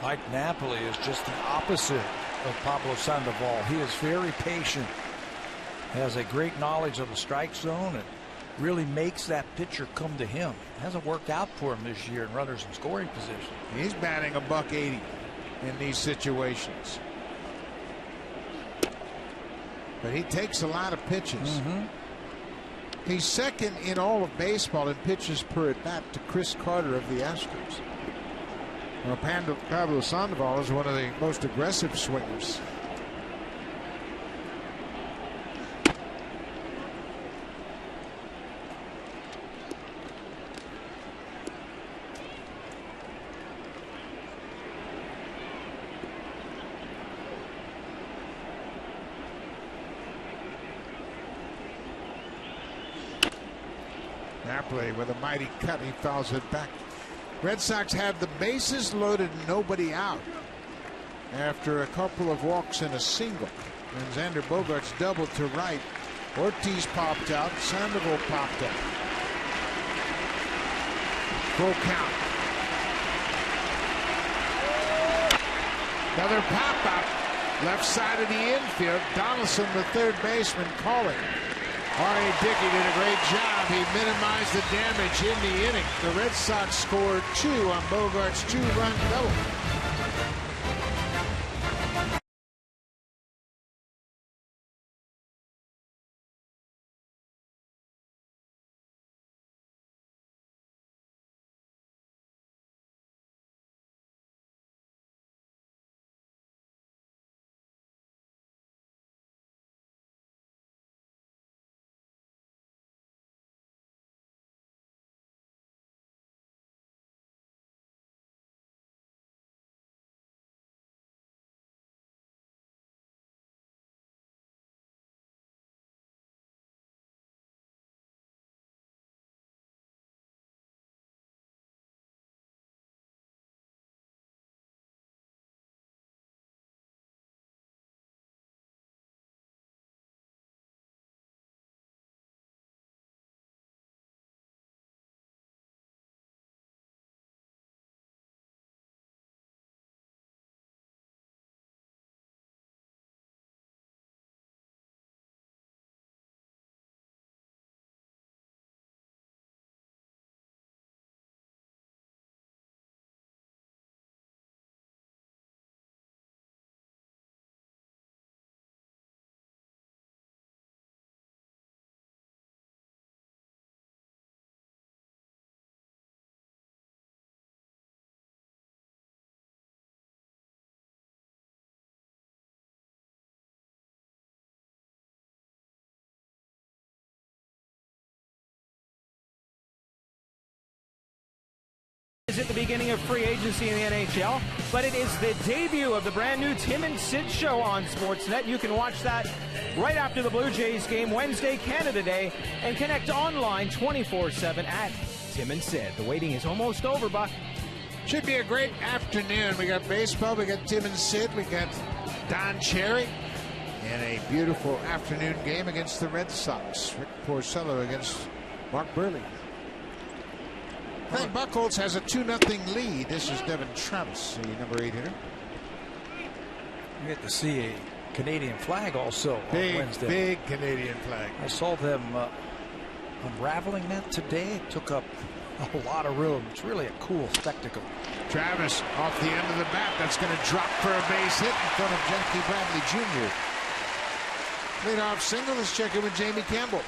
Mike Napoli is just the opposite of Pablo Sandoval. He is very patient, has a great knowledge of the strike zone, and really makes that pitcher come to him. It hasn't worked out for him this year in runners in scoring position. He's batting $180 in these situations. But he takes a lot of pitches. He's second in all of baseball in pitches per at bat to Chris Carter of the Astros. Well, Pablo Sandoval is one of the most aggressive swingers. Napoli with a mighty cut. He fouls it back. Red Sox have the bases loaded, nobody out after a couple of walks and a single. And Xander Bogaerts doubled to right. Ortiz popped out. Sandoval popped out. Full count. Another pop up. Left side of the infield. Donaldson, the third baseman, calling. R.A. Dickey did a great job. He minimized the damage in the inning. The Red Sox scored 2 on Bogaerts' 2-run double. Is at the beginning of free agency in the NHL, but it is the debut of the brand new Tim and Sid show on Sportsnet. You can watch that right after the Blue Jays game Wednesday, Canada Day, and connect online 24/7 at Tim and Sid. The waiting is almost over, Buck. Should be a great afternoon. We got baseball, we got Tim and Sid, we got Don Cherry, and a beautiful afternoon game against the Red Sox. Rick Porcello against Mark Burley. I think Buchholz has a 2-0 lead. This is Devin Travis, the number 8 hitter. You get to see a Canadian flag also on Wednesday. Big Canadian flag. I saw them unraveling that today. It took up a lot of room. It's really a cool spectacle. Travis off the end of the bat. That's going to drop for a base hit in front of Jackie Bradley Jr. Leadoff single. Let's check in with Jamie Campbell.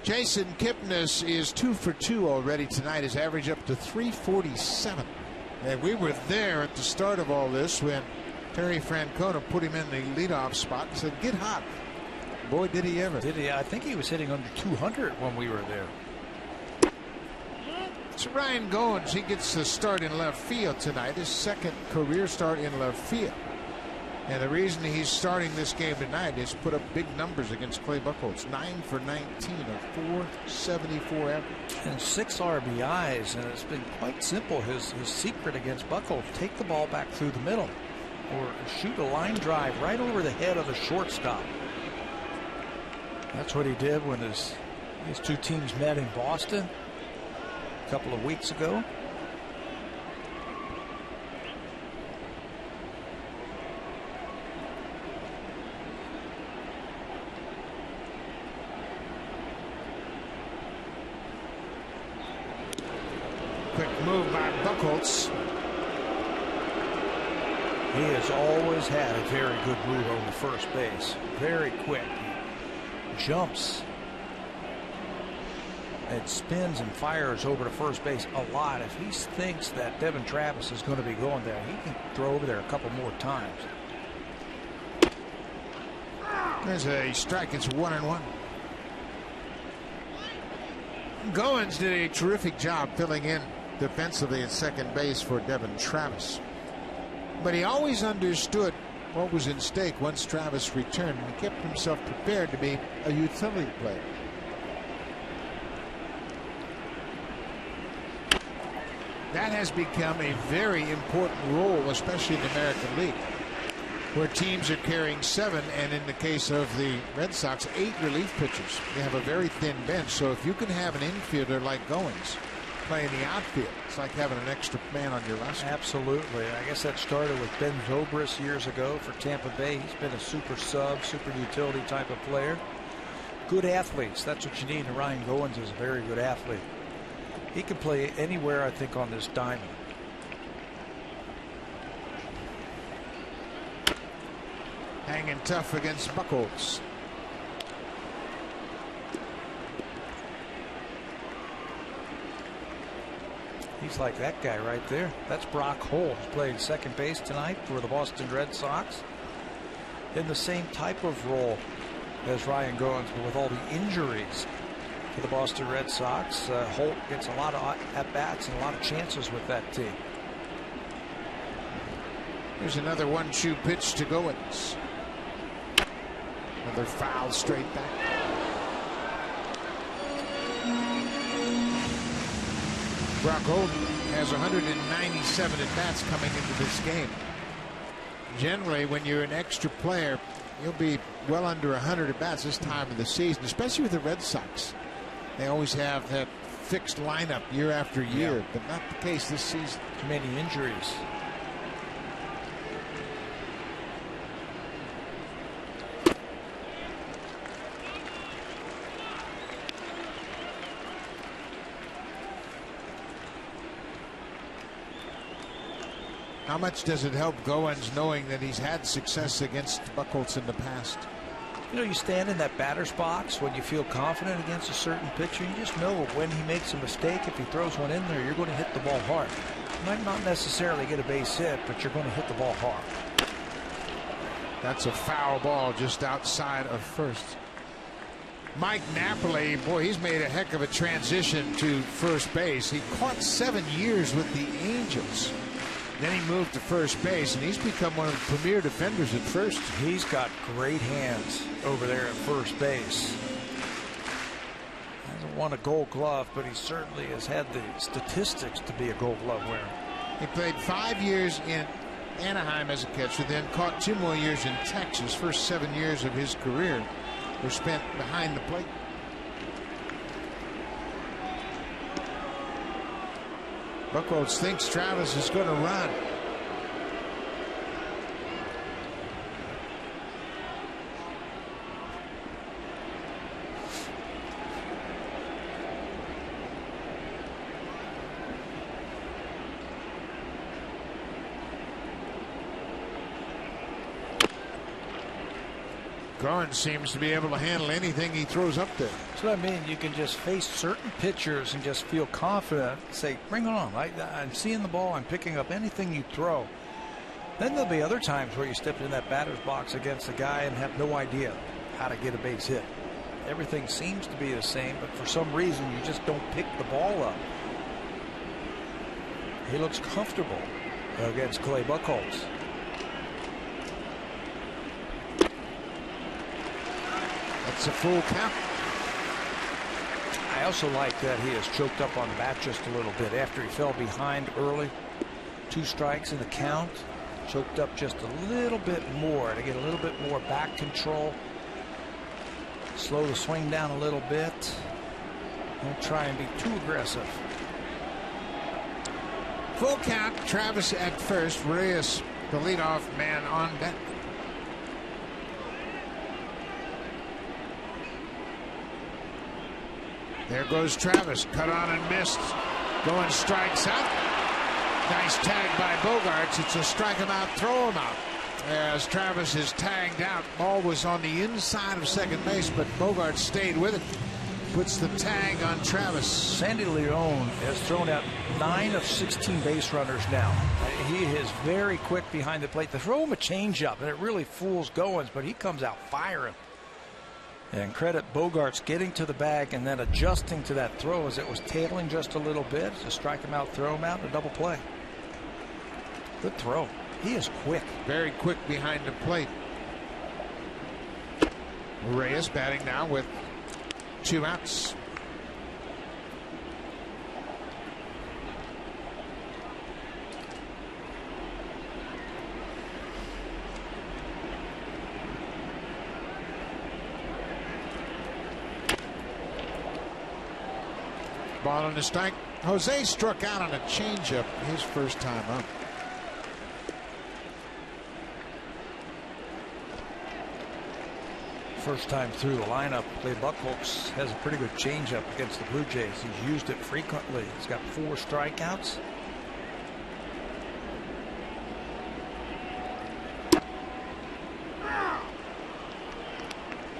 Jason Kipnis is 2 for 2 already tonight. His average up to 347. And we were there at the start of all this when Terry Francona put him in the leadoff spot and said, "Get hot." Boy, did he ever. Did he? I think he was hitting under 200 when we were there. So Ryan Goins, he gets the start in left field tonight. His second career start in left field. And the reason he's starting this game tonight is put up big numbers against Clay Buchholz. 9 for 19, a 474 average. And 6 RBIs, and it's been quite simple. His secret against Buchholz, take the ball back through the middle or shoot a line drive right over the head of the shortstop. That's what he did when his two teams met in Boston a couple of weeks ago. Quick move by Buchholz. He has always had a very good move over first base. Very quick. He jumps. It spins and fires over to first base a lot. If he thinks that Devin Travis is going to be going there, he can throw over there a couple more times. There's a strike. It's 1-1. Goins did a terrific job filling in defensively at second base for Devin Travis. But he always understood what was at stake once Travis returned, and he kept himself prepared to be a utility player. That has become a very important role, especially in the American League, where teams are carrying 7, and in the case of the Red Sox, 8 relief pitchers. They have a very thin bench, so if you can have an infielder like Goins playing the outfield, it's like having an extra man on your roster. Absolutely. I guess that started with Ben Zobrist years ago for Tampa Bay. He's been a super sub, super utility type of player. Good athletes. That's what you need. And Ryan Goins is a very good athlete. He can play anywhere, I think, on this diamond. Hanging tough against Buchholz. He's like that guy right there. That's Brock Holt. He's playing second base tonight for the Boston Red Sox. In the same type of role as Ryan Goins, but with all the injuries for the Boston Red Sox. Holt gets a lot of at-bats and a lot of chances with that team. Here's another 1-2 pitch to Goins. Another foul straight back. Brock Holt has 197 at-bats coming into this game. Generally, when you're an extra player, you'll be well under 100 at-bats this time of the season, especially with the Red Sox. They always have that fixed lineup year after year, but not the case this season. Too many injuries. How much does it help Goins knowing that he's had success against Buchholz in the past? You know, you stand in that batter's box when you feel confident against a certain pitcher. You just know when he makes a mistake, if he throws one in there, you're going to hit the ball hard. You might not necessarily get a base hit, but you're going to hit the ball hard. That's a foul ball just outside of first. Mike Napoli, boy, he's made a heck of a transition to first base. He caught 7 years with the Angels. Then he moved to first base, and he's become one of the premier defenders at first. He's got great hands over there at first base. Hasn't won a Gold Glove, but he certainly has had the statistics to be a Gold Glove winner. He played 5 years in Anaheim as a catcher, then caught 2 more years in Texas. First 7 years of his career were spent behind the plate. Buchholz thinks Travis is going to run. Goins seems to be able to handle anything he throws up there. That's what I mean. You can just face certain pitchers and just feel confident. Say, bring it on. I'm seeing the ball. I'm picking up anything you throw. Then there'll be other times where you step in that batter's box against a guy and have no idea how to get a base hit. Everything seems to be the same, but for some reason you just don't pick the ball up. He looks comfortable against Clay Buchholz. It's a full count. I also like that he has choked up on the bat just a little bit after he fell behind early. 2 strikes in the count. Choked up just a little bit more to get a little bit more back control. Slow the swing down a little bit. Don't try and be too aggressive. Full count. Travis at first. Reyes, the leadoff man, on deck. There goes Travis, cut on and missed. Goins strikes out. Nice tag by Bogaerts. It's a strike him out, throw him out. As Travis is tagged out, ball was on the inside of second base, but Bogaerts stayed with it. Puts the tag on Travis. Sandy Leon has thrown out 9 of 16 base runners now. He is very quick behind the plate. They throw him a changeup, and it really fools Goins, but he comes out firing. And credit Bogarts getting to the bag and then adjusting to that throw as it was tailing just a little bit to strike him out, throw him out, and a double play. Good throw. He is quick. Very quick behind the plate. Reyes batting now with 2 outs. Ball on the strike. Jose struck out on a changeup his first time up. First time through the lineup, Clay Buchholz has a pretty good changeup against the Blue Jays. He's used it frequently. He's got 4 strikeouts.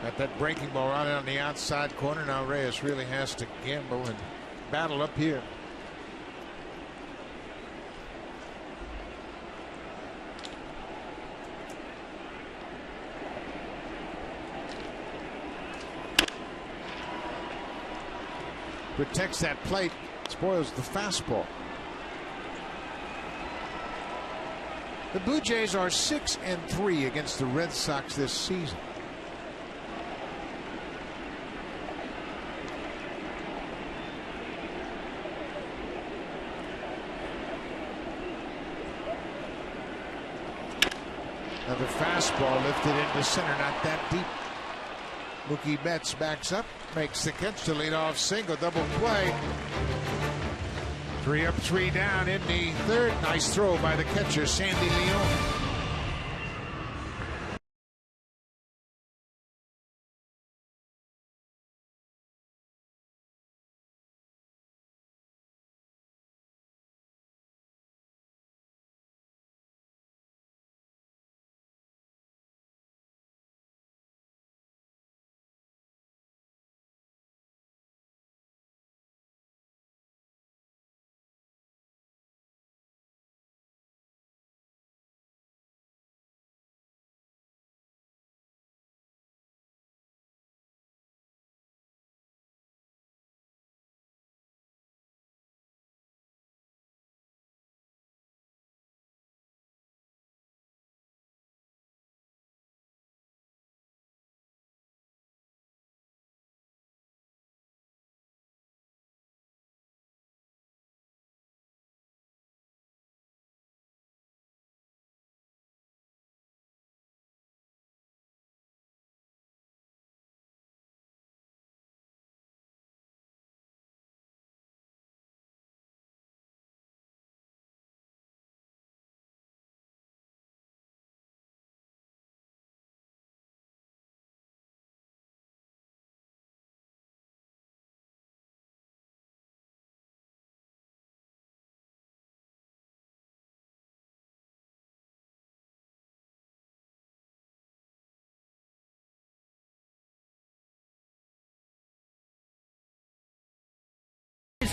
Got that breaking ball right on the outside corner. Now Reyes really has to gamble and battle up here. Protects that plate, spoils the fastball. The Blue Jays are 6-3 against the Red Sox this season. Another fastball lifted into center, not that deep. Mookie Betts backs up, makes the catch to lead off single, double play. 3 up, 3 down in the third. Nice throw by the catcher, Sandy Leon.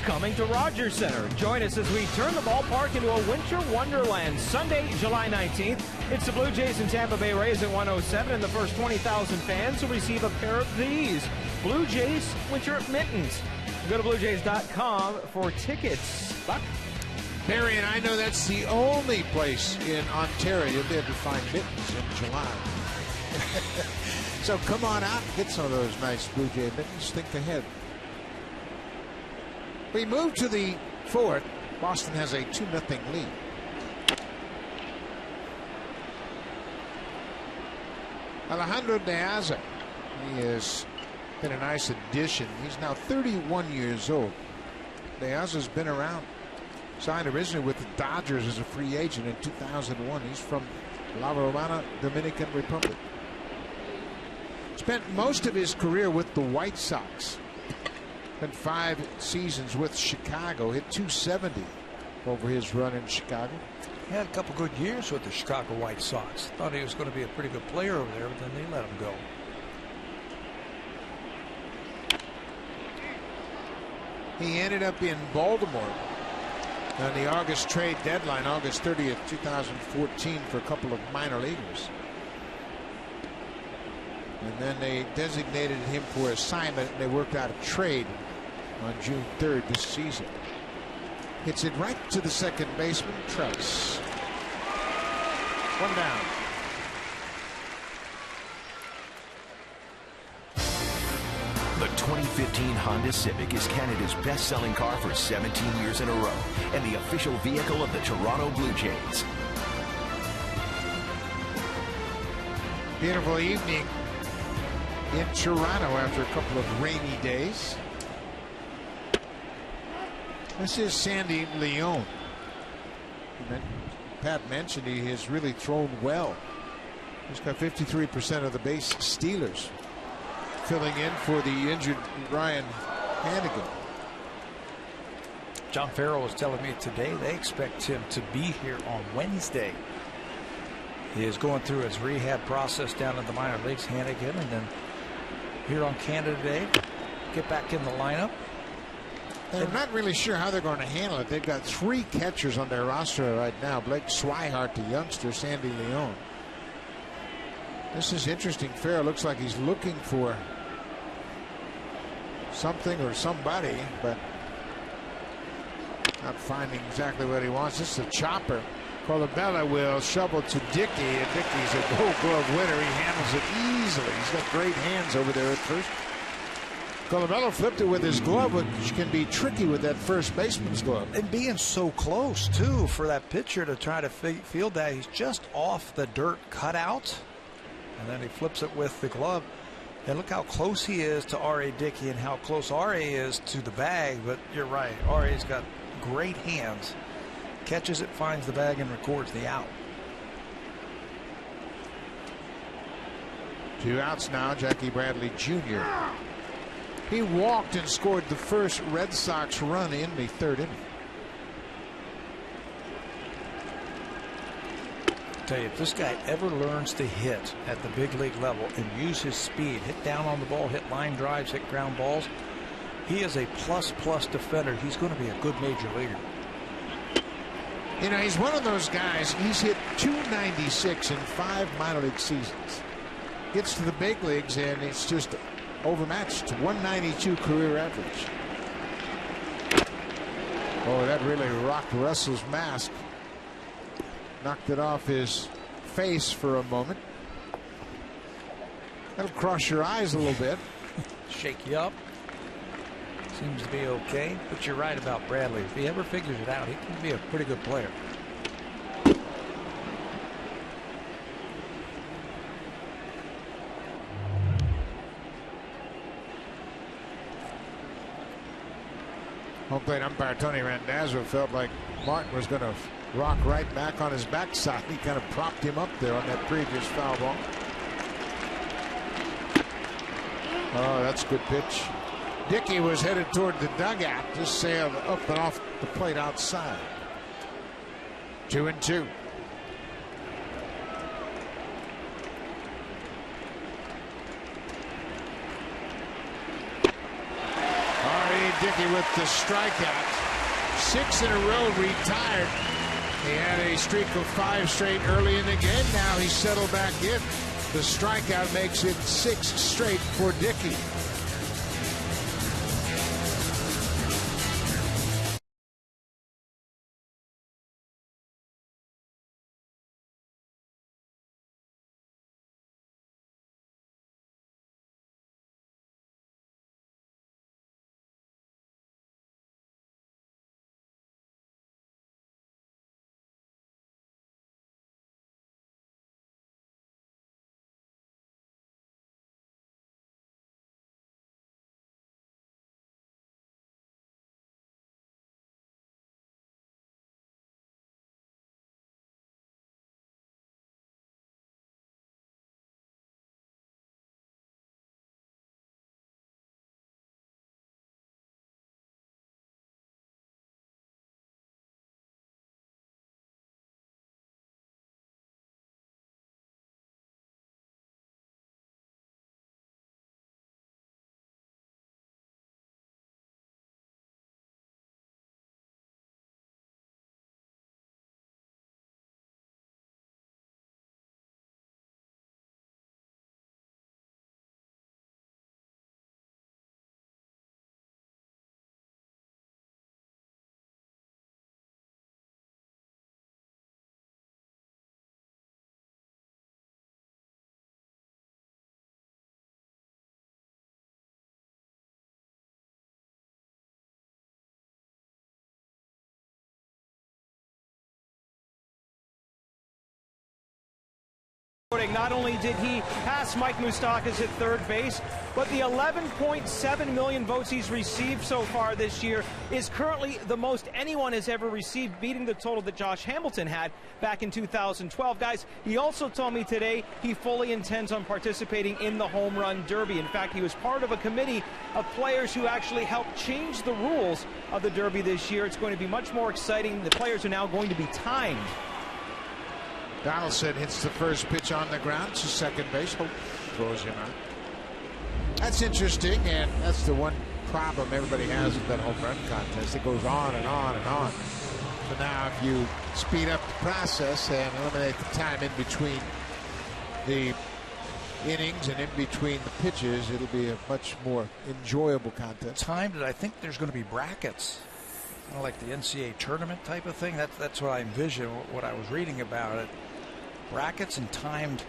Coming to Rogers Center. Join us as we turn the ballpark into a winter wonderland. Sunday, July 19th. It's the Blue Jays and Tampa Bay Rays at 107, and the first 20,000 fans will receive a pair of these Blue Jays winter mittens. Go to BlueJays.com for tickets. Buck? Barry, and I know that's the only place in Ontario you'll be able to find mittens in July. So come on out and get some of those nice Blue Jay mittens. Think ahead. We move to the fourth. Boston has a 2-0 lead. Alejandro De Aza. He has been a nice addition. He's now 31 years old. De Aza's been around. Signed originally with the Dodgers as a free agent in 2001. He's from La Romana, Dominican Republic. Spent most of his career with the White Sox. Spent 5 seasons with Chicago. Hit .270 over his run in Chicago. He had a couple good years with the Chicago White Sox. Thought he was going to be a pretty good player over there, but then they let him go. He ended up in Baltimore on the August trade deadline, August 30th, 2014, for a couple of minor leaguers. And then they designated him for assignment, and they worked out a trade on June 3rd this season. Hits it right to the second baseman, Trout. One down. The 2015 Honda Civic is Canada's best-selling car for 17 years in a row and the official vehicle of the Toronto Blue Jays. Beautiful evening in Toronto after a couple of rainy days. This is Sandy Leon. Pat mentioned he has really thrown well. He's got 53% of the base stealers, filling in for the injured Ryan Hannigan. John Farrell was telling me today they expect him to be here on Wednesday. He is going through his rehab process down in the minor leagues, Hannigan, and then here on Canada Day, get back in the lineup. They're not really sure how they're going to handle it. They've got 3 catchers on their roster right now. Blake Swihart, the youngster, Sandy Leon. This is interesting. Farrell looks like he's looking for something or somebody, but not finding exactly what he wants. This is a chopper. Colabella will shovel to Dickey, and Dickey's a Gold Glove winner. He handles it easily. He's got great hands over there at first. Colabella flipped it with his glove, which can be tricky with that first baseman's glove. And being so close, too, for that pitcher to try to field that. He's just off the dirt cutout, and then he flips it with the glove. And look how close he is to R.A. Dickey and how close R.A. is to the bag. But you're right, R.A.'s got great hands. Catches it, finds the bag, and records the out. 2 outs now. Jackie Bradley Jr. He walked and scored the first Red Sox run in the 3rd inning. Tell you, if this guy ever learns to hit at the big league level and use his speed, hit down on the ball, hit line drives, hit ground balls, he is a plus defender. He's going to be a good major leaguer. You know, he's one of those guys. He's hit .296 in 5 minor league seasons. Gets to the big leagues and it's just overmatched. 192 career average. Oh, that really rocked Russell's mask. Knocked it off his face for a moment. That'll cross your eyes a little bit. Shake you up. Seems to be okay, but you're right about Bradley. If he ever figures it out, he can be a pretty good player. Home plate umpire Tony Randazzo felt like Martin was going to rock right back on his backside. He kind of propped him up there on that previous foul ball. Oh, that's a good pitch. Dickey was headed toward the dugout, just sailed up and off the plate outside. 2-2. Dickey with the strikeout. 6 in a row, retired. He had a streak of 5 straight early in the game. Now he's settled back in. The strikeout makes it 6 straight for Dickey. Not only did he pass Mike Moustakas at third base, but the 11.7 million votes he's received so far this year is currently the most anyone has ever received, beating the total that Josh Hamilton had back in 2012. Guys, he also told me today he fully intends on participating in the Home Run Derby. In fact, he was part of a committee of players who actually helped change the rules of the Derby this year. It's going to be much more exciting. The players are now going to be timed. Donaldson hits the first pitch on the ground to second base. Hope throws him out. That's interesting, and that's the one problem everybody has with that home run contest. It goes on and on and on. So now if you speed up the process and eliminate the time in between the innings and in between the pitches, it'll be a much more enjoyable contest. Timed it, I think there's going to be brackets. Kind of like the NCAA tournament type of thing. That's what I envision, what I was reading about it. Brackets and timed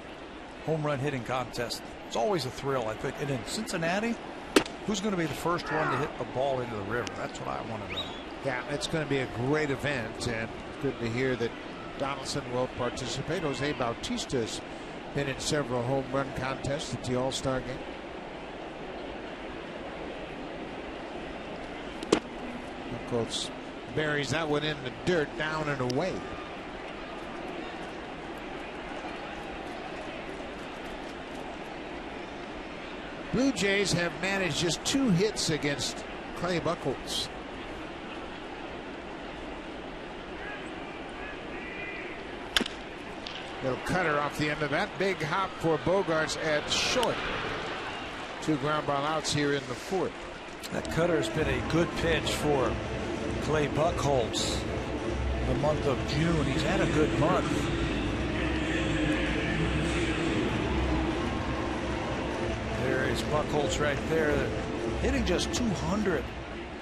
home run hitting contest. It's always a thrill, I think. And in Cincinnati, who's going to be the first one to hit a ball into the river? That's what I want to know. Yeah, it's going to be a great event, and good to hear that Donaldson will participate. Jose Bautista's been in several home run contests at the All-Star game. Buchholz buries that one in the dirt, down and away. Blue Jays have managed just 2 hits against Clay Buchholz. Little cutter off the end of that. Big hop for Bogaerts at short. 2 ground ball outs here in the 4th. That cutter has been a good pitch for Clay Buchholz. The month of June, he's had a good month. There is Buchholz right there, hitting just 200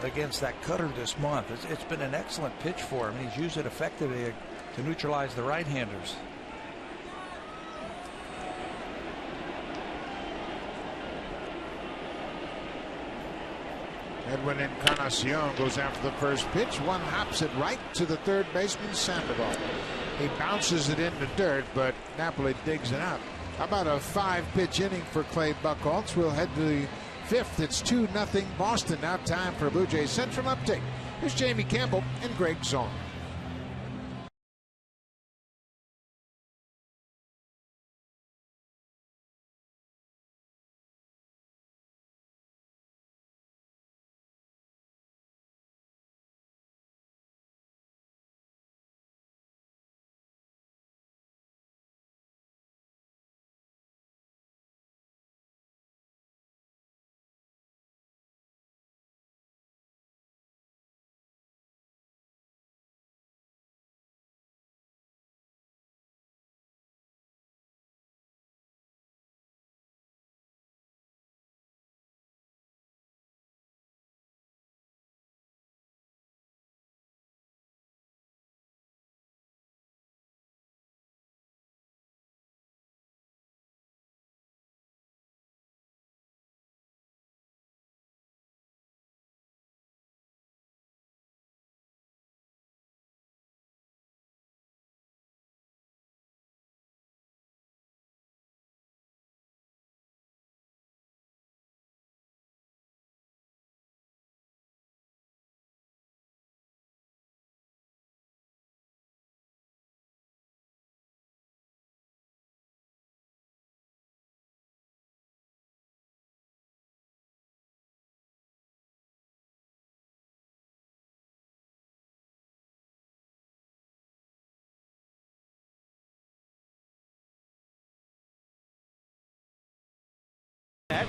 against that cutter this month. It's been an excellent pitch for him. He's used it effectively to neutralize the right-handers. Edwin Encarnacion goes after the first pitch. One hops it right to the third baseman, Sandoval. He bounces it into dirt, but Napoli digs it out. How about a 5-pitch inning for Clay Buchholz? We'll head to the 5th. It's 2-0 Boston. Now time for a Blue Jays Central update. Here's Jamie Campbell and Greg Zong.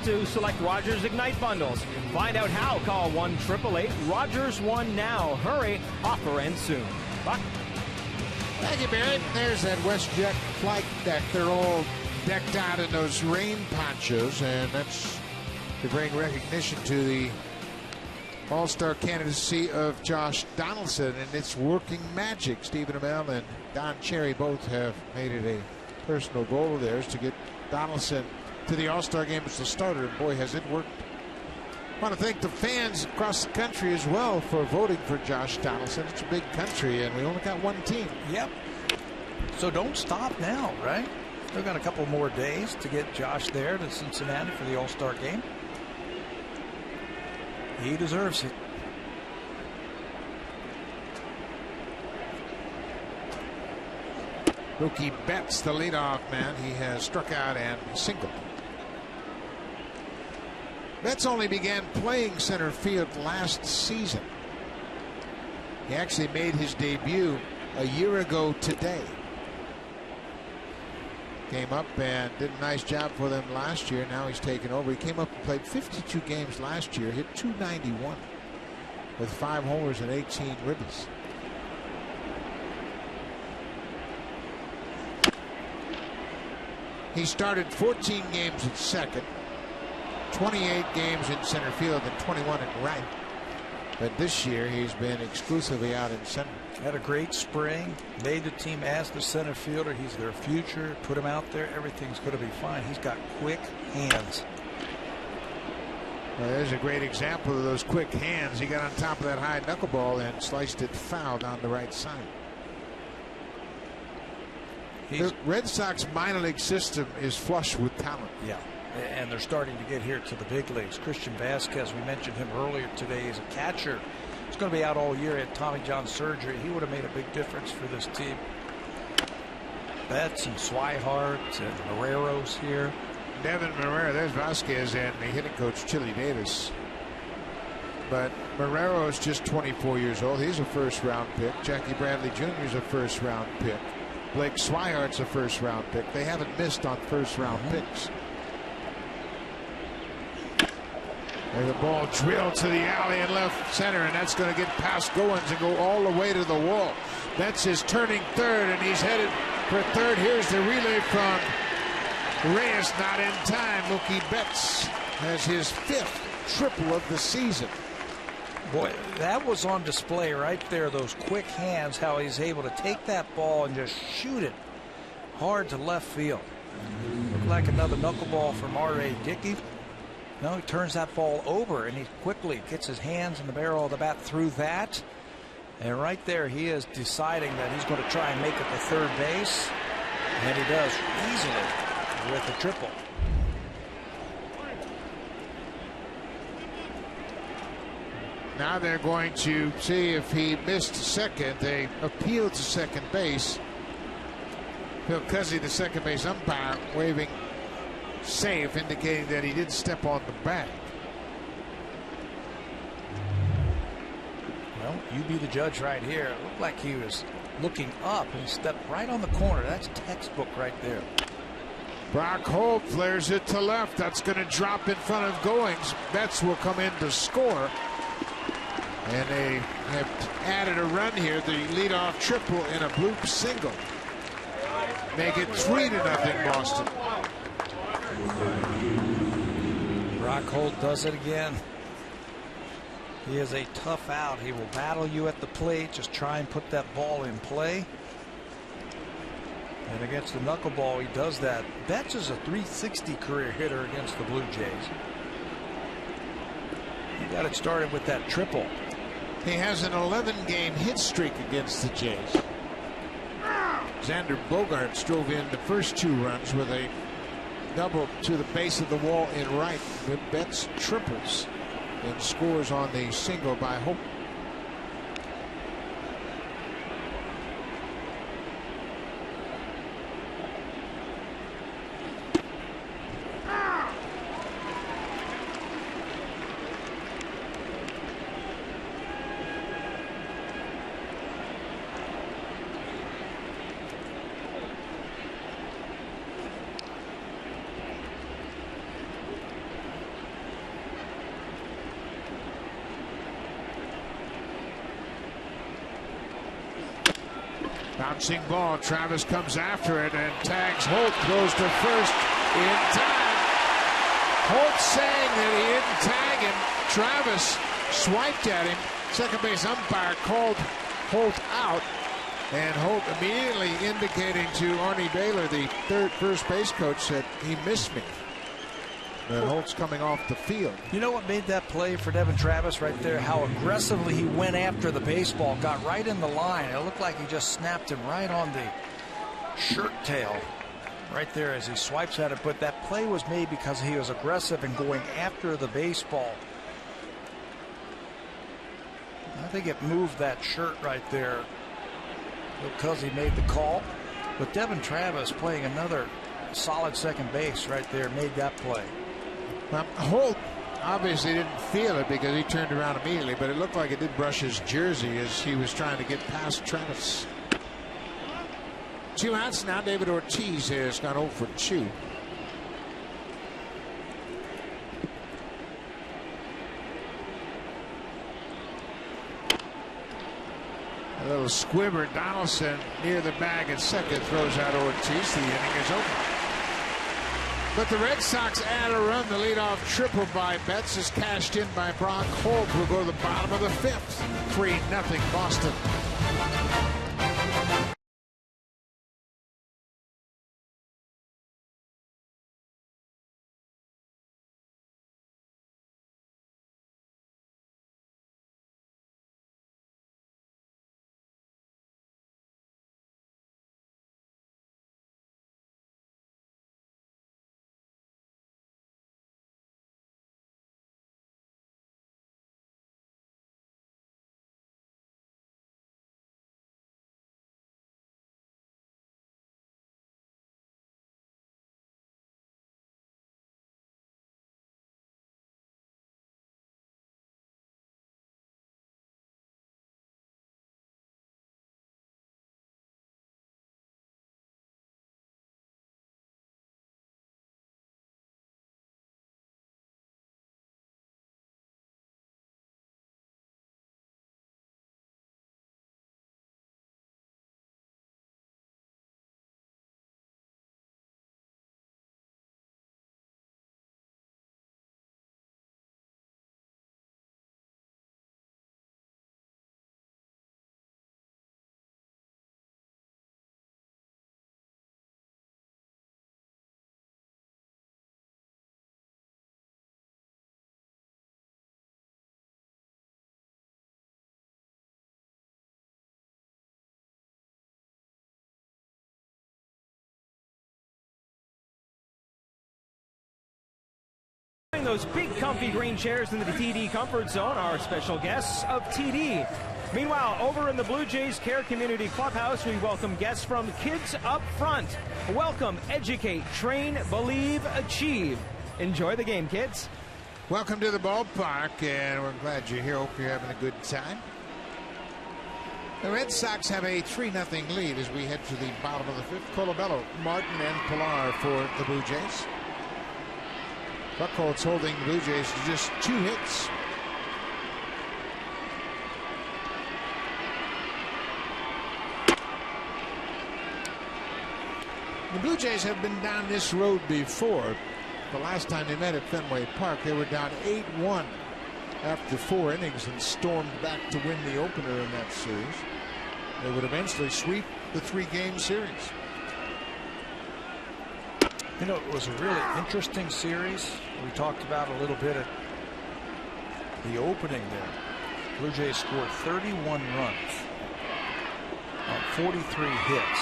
To select Rogers Ignite bundles. Find out how. Call 1-888-ROGERS-1 now. Hurry. Offer ends soon. Buck. Thank you, Barry. There's that WestJet flight deck. They're all decked out in those rain ponchos, and that's to bring recognition to the All-Star candidacy of Josh Donaldson, and it's working magic. Stephen Amell and Don Cherry both have made it a personal goal of theirs to get Donaldson to the All-Star game as the starter, and boy, has it worked. I want to thank the fans across the country as well for voting for Josh Donaldson. It's a big country, and we only got one team. Yep. So don't stop now, right? Still got a couple more days to get Josh there to Cincinnati for the All-Star game. He deserves it. Mookie Betts, the leadoff man. He has struck out and singled. Betts only began playing center field last season. He actually made his debut a year ago today. Came up and did a nice job for them last year. Now he's taken over. He came up and played 52 games last year, hit .291 with 5 homers and 18 ribbies. He started 14 games at second, 28 games in center field, and 21 in right. But this year he's been exclusively out in center. Had a great spring, made the team as the center fielder. He's their future. Put him out there, everything's going to be fine. He's got quick hands. Well, there's a great example of those quick hands. He got on top of that high knuckleball and sliced it foul down the right side. The Red Sox minor league system is flush with talent. Yeah, and they're starting to get here to the big leagues. Christian Vasquez, we mentioned him earlier today, is a catcher. He's going to be out all year at Tommy John surgery. He would have made a big difference for this team. Betts and Swihart and Marrero's here. Devin Marrero, there's Vasquez and the hitting coach Chili Davis. But Marrero's just 24 years old. He's a first-round pick. Jackie Bradley Jr. is a first-round pick. Blake Swihart's a first-round pick. They haven't missed on first-round picks. There's a ball drilled to the alley in left center, and that's going to get past Goins and go all the way to the wall. That's his turning third, and he's headed for third. Here's the relay from Reyes, not in time. Mookie Betts has his 5th triple of the season. Boy, that was on display right there. Those quick hands, how he's able to take that ball and just shoot it hard to left field. Looked like another knuckleball from R.A. Dickey. No, he turns that ball over and he quickly gets his hands in the barrel of the bat through that. And right there, he is deciding that he's going to try and make it to third base. And he does easily with the triple. Now they're going to see if he missed second. They appealed to second base. Phil Cuzzy, the second base umpire, waving safe, indicating that he did step on the bag. Well, you be the judge right here. It looked like he was looking up and he stepped right on the corner. That's textbook right there. Brock Holt flares it to left. That's going to drop in front of Goins. Betts will come in to score. And they have added a run here. The leadoff triple and a bloop single. Make it 3-0 Boston. Brock Holt does it again. He is a tough out. He will battle you at the plate. Just try and put that ball in play. And against the knuckleball, he does that. Betts is a .360 career hitter against the Blue Jays. He got it started with that triple. He has an 11-game hit streak against the Jays. Xander Bogaerts drove in the first 2 runs with a double to the base of the wall in right. Betts triples and scores on the single by Hope. Bouncing ball. Travis comes after it and tags Holt. Throws to first in time. Holt saying that he didn't tag him. Travis swiped at him. Second base umpire called Holt out. And Holt immediately indicating to Arnie Baylor, the first base coach, that he missed me. But Holt's coming off the field. You know what made that play for Devin Travis right there? How aggressively he went after the baseball, got right in the line. It looked like he just snapped him right on the shirt tail right there as he swipes at it, but that play was made because he was aggressive and going after the baseball. I think it moved that shirt right there because he made the call. But Devin Travis, playing another solid second base right there, made that play. Well, Holt obviously didn't feel it because he turned around immediately, but it looked like it did brush his jersey as he was trying to get past Travis. 2 outs now. David Ortiz has gone 0 for 2. A little squibber. Donaldson near the bag at second, throws out Ortiz. The inning is over. But the Red Sox add a run. The leadoff triple by Betts is cashed in by Brock Holt, who will go to the bottom of the 5th. 3-0 Boston. Those big comfy green chairs into the TD Comfort Zone, our special guests of TD. Meanwhile, over in the Blue Jays Care Community Clubhouse, we welcome guests from Kids Up Front. Welcome, educate, train, believe, achieve. Enjoy the game, kids. Welcome to the ballpark, and we're glad you're here. Hope you're having a good time. The Red Sox have a 3-0 lead as we head to the bottom of the 5th. Colabello, Martin, and Pilar for the Blue Jays. Buchholz holding the Blue Jays to just 2 hits. The Blue Jays have been down this road before. The last time they met at Fenway Park, they were down 8-1 after 4 innings and stormed back to win the opener in that series. They would eventually sweep the 3-game series. You know, it was a really interesting series. We talked about a little bit at the opening there. Blue Jays scored 31 runs on 43 hits.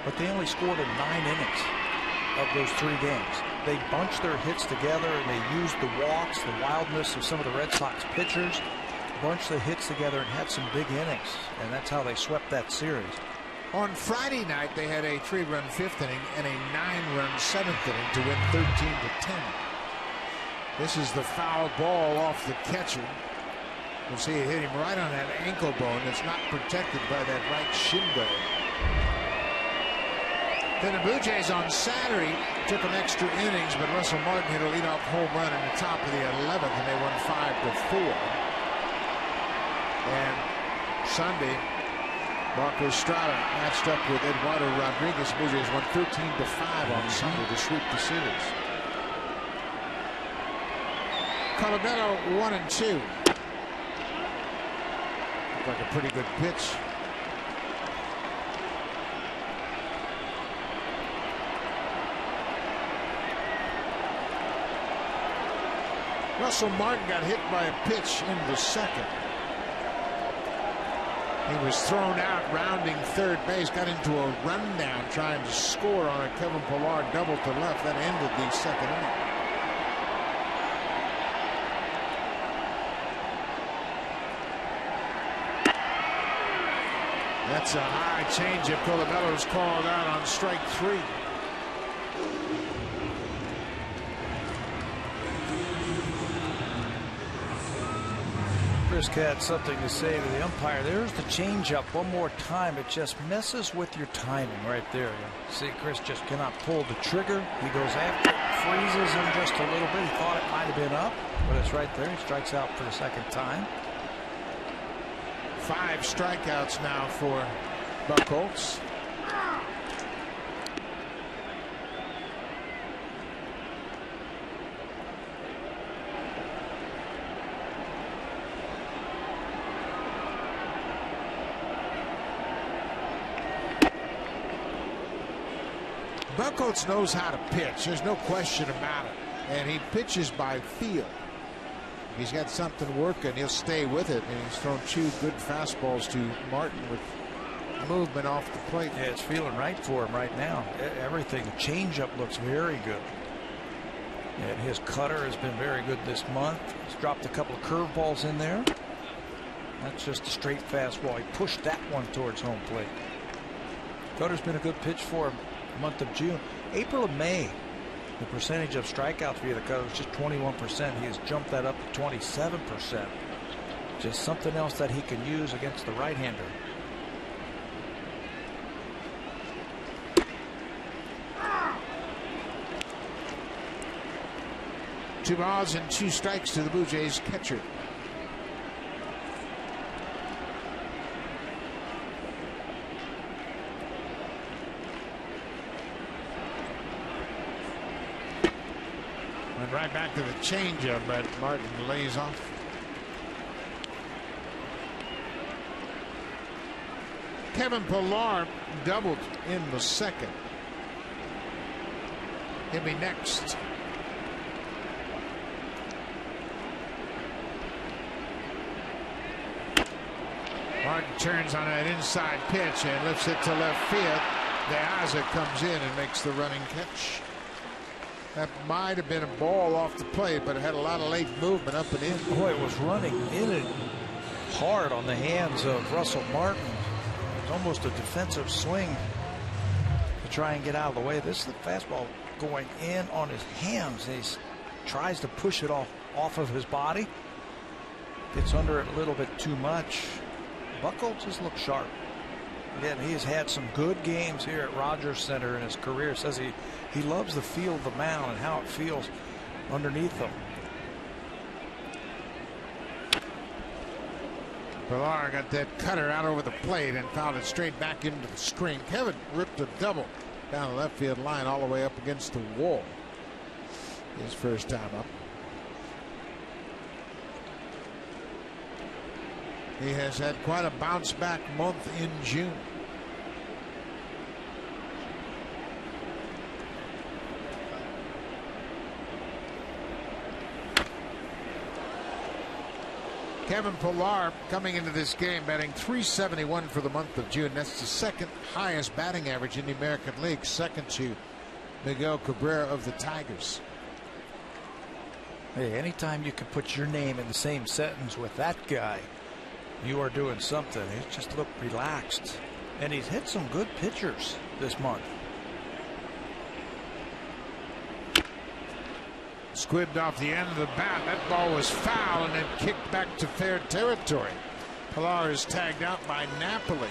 But they only scored in 9 innings of those 3 games. They bunched their hits together and they used the walks, the wildness of some of the Red Sox pitchers, bunched the hits together and had some big innings. And that's how they swept that series. On Friday night, they had a 3-run 5th inning and a 9-run 7th inning to win 13-10. This is the foul ball off the catcher. You'll see it hit him right on that ankle bone that's not protected by that right shin guard. Then the Blue Jays on Saturday took them extra innings, but Russell Martin hit a leadoff home run in the top of the 11th, and they won 5-4. And Sunday, Marco Estrada matched up with Eduardo Rodriguez. Blue Jays won 13-5 on Sunday to sweep the series. Colabello 1-2. Looked like a pretty good pitch. Russell Martin got hit by a pitch in the 2nd. He was thrown out rounding third base, got into a rundown trying to score on a Kevin Pillar double to left. That ended the second inning. That's a high changeup. Colabello's called out on strike 3. Chris had something to say to the umpire. There's the changeup one more time. It just messes with your timing right there. See, Chris just cannot pull the trigger. He goes after it, freezes him just a little bit. He thought it might have been up, but it's right there. He strikes out for the second time. 5 strikeouts now for Buchholz. Buchholz knows how to pitch. There's no question about it. And he pitches by feel. He's got something working. He'll stay with it. And he's thrown 2 good fastballs to Martin with movement off the plate. Yeah, it's feeling right for him right now. Everything. The changeup looks very good. And his cutter has been very good this month. He's dropped a couple of curveballs in there. That's just a straight fastball. He pushed that one towards home plate. Cutter's been a good pitch for him the month of June. April and May, the percentage of strikeouts via the cutter was just 21%. He has jumped that up to 27%. Just something else that he can use against the right-hander. Two balls and 2 strikes to the Blue Jays catcher. Went right back to the changeup, but Martin lays off. Kevin Pillar doubled in the second. He'll be next. Martin turns on that inside pitch and lifts it to left field. De Aza comes in and makes the running catch. That might have been a ball off the plate, but it had a lot of late movement up and in. Boy, it was running in it hard on the hands of Russell Martin. It was almost a defensive swing to try and get out of the way. This is the fastball going in on his hands. He tries to push it off of his body. Gets under it a little bit too much. Buchholz just looks sharp. Again, he has had some good games here at Rogers Center in his career. Says he loves the feel of the mound and how it feels underneath him. Pillar got that cutter out over the plate and fouled it straight back into the screen. Kevin ripped a double down the left field line all the way up against the wall. His first time up. He has had quite a bounce back month in June. Kevin Pillar coming into this game batting .371 for the month of June. That's the second highest batting average in the American League, second to Miguel Cabrera of the Tigers. Hey, anytime you can put your name in the same sentence with that guy, you are doing something. He just looked relaxed. And he's hit some good pitchers this month. Squibbed off the end of the bat. That ball was foul and then kicked back to fair territory. Pillar is tagged out by Napoli.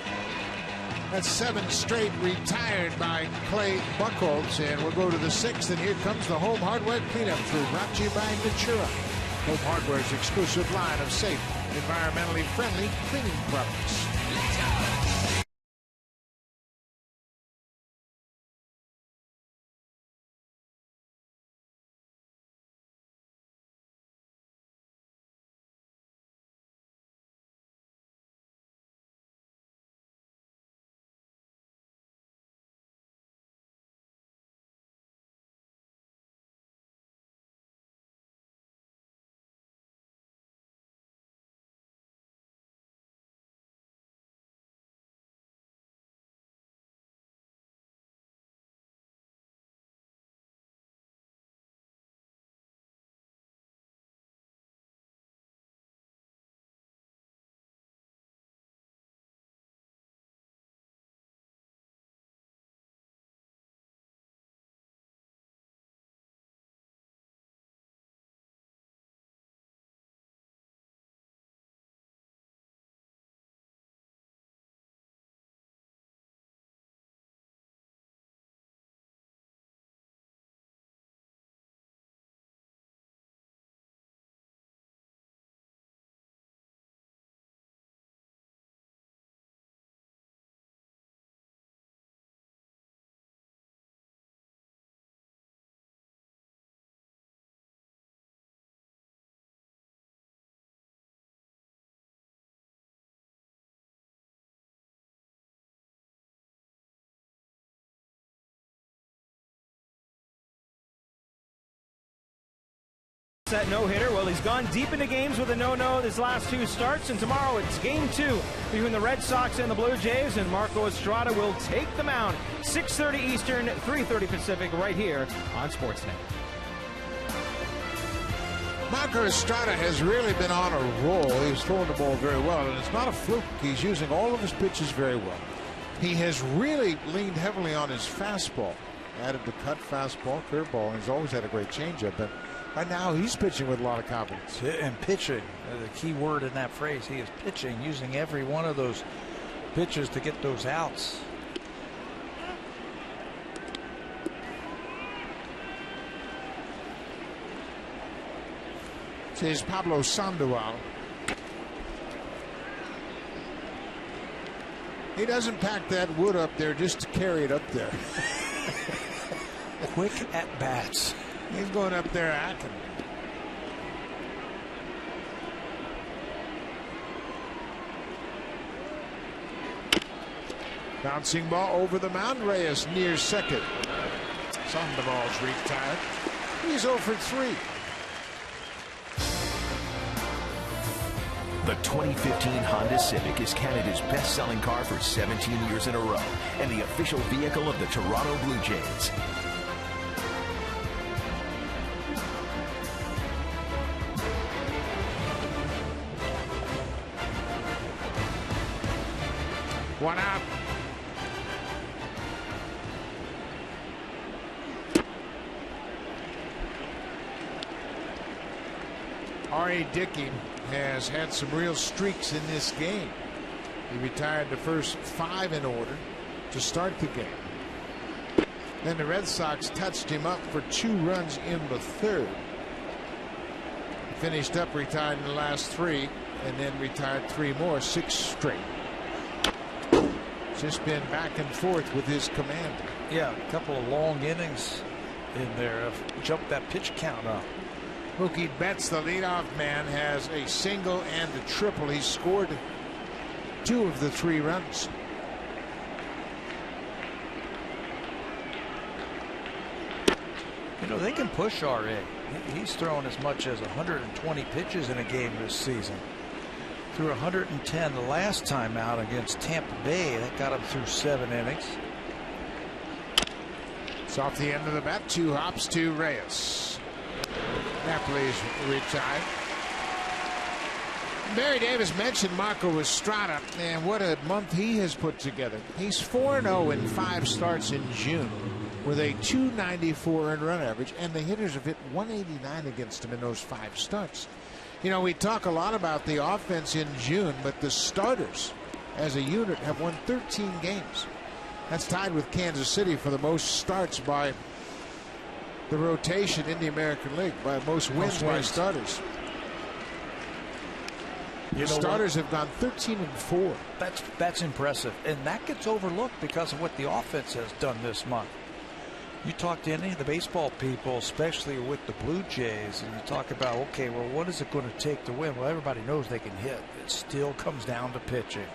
That's 7 straight retired by Clay Buchholz. And we'll go to the 6th. And here comes the Home Hardware cleanup crew, brought to you by Natura. Home Hardware's exclusive line of safe, environmentally friendly cleaning products. that no-hitter. Well, he's gone deep into games with a no-no his last 2 starts, and tomorrow it's Game 2 between the Red Sox and the Blue Jays, and Marco Estrada will take the mound. 6:30 Eastern, 3:30 Pacific, right here on Sportsnet. Marco Estrada has really been on a roll. He's throwing the ball very well, and it's not a fluke. He's using all of his pitches very well. He has really leaned heavily on his fastball. Added the cut fastball, curveball, and he's always had a great changeup. But right now, he's pitching with a lot of confidence. And pitching, the key word in that phrase, he is pitching, using every one of those pitches to get those outs. This is Pablo Sandoval. He doesn't pack that wood up there just to carry it up there. Quick at bats. He's going up there acting. Bouncing ball over the mound. Reyes near second. Sandoval's retired. He's 0 for 3. The 2015 Honda Civic is Canada's best-selling car for 17 years in a row and the official vehicle of the Toronto Blue Jays. One out. R.A. Dickey has had some real streaks in this game. He retired the first 5 in order to start the game. Then the Red Sox touched him up for 2 runs in the 3rd. He finished up, retired in the last 3, and then retired 3 more, 6 straight. Just been back and forth with his command. Yeah, a couple of long innings in there have jumped that pitch count up. Mookie Betts, the leadoff man, has a single and a triple. He scored 2 of the 3 runs. You know, they can push R.A. He's thrown as much as 120 pitches in a game this season. Through 110 the last time out against Tampa Bay. That got him through 7 innings. It's off the end of the bat. 2 hops to Reyes. Napoli's retired. Barry Davis mentioned Marco Estrada, and what a month he has put together. He's 4-0 in 5 starts in June with a .294 earned run average, and the hitters have hit .189 against him in those 5 starts. You know, we talk a lot about the offense in June, but the starters as a unit have won 13 games. That's tied with Kansas City for the most starts by the rotation in the American League, by most wins by starters. The starters have gone 13-4. That's impressive, and that gets overlooked because of what the offense has done this month. You talk to any of the baseball people, especially with the Blue Jays, and you talk about, okay, well, what is it going to take to win? Well, everybody knows they can hit. It still comes down to pitching.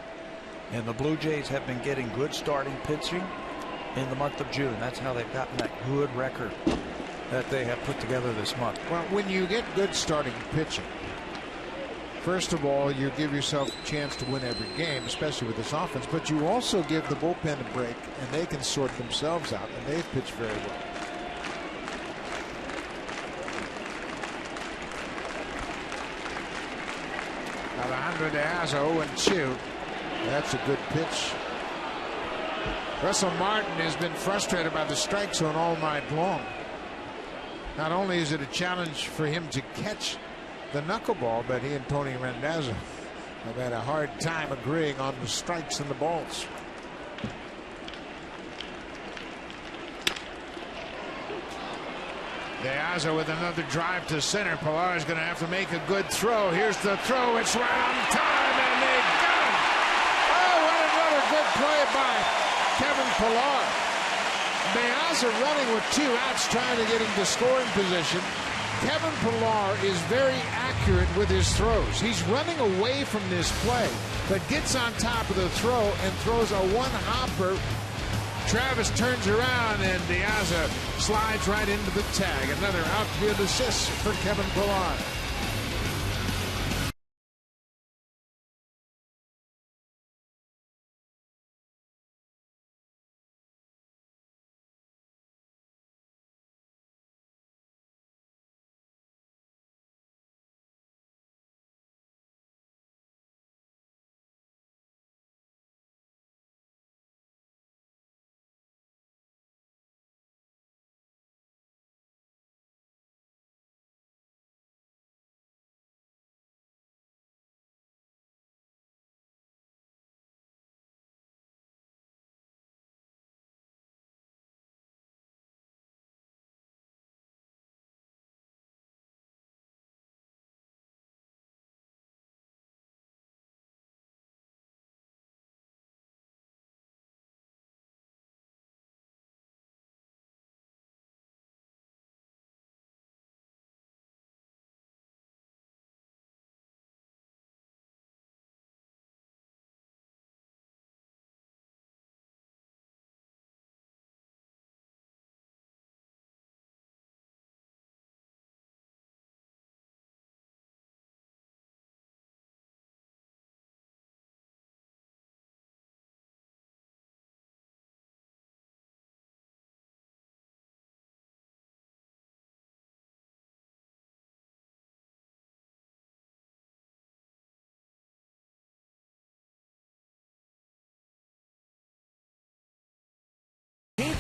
And the Blue Jays have been getting good starting pitching in the month of June. That's how they've gotten that good record that they have put together this month. Well, when you get good starting pitching, first of all, you give yourself a chance to win every game, especially with this offense, but you also give the bullpen a break, and they can sort themselves out, and they've pitched very well. Alejandro De Aza 0-2. That's a good pitch. Russell Martin has been frustrated by the strike zone all night long. Not only is it a challenge for him to catch the knuckleball, but he and Tony Randazzo have had a hard time agreeing on the strikes and the balls. De Aza with another drive to center. Pilar is going to have to make a good throw. Here's the throw. It's right on time, and they got him. Oh, what another good play by Kevin Pilar. De Aza running with 2 outs, trying to get him to scoring position. Kevin Pilar is very accurate with his throws. He's running away from this play, but gets on top of the throw and throws a 1-hopper Travis turns around and Diaz slides right into the tag. Another outfield assist for Kevin Pillar.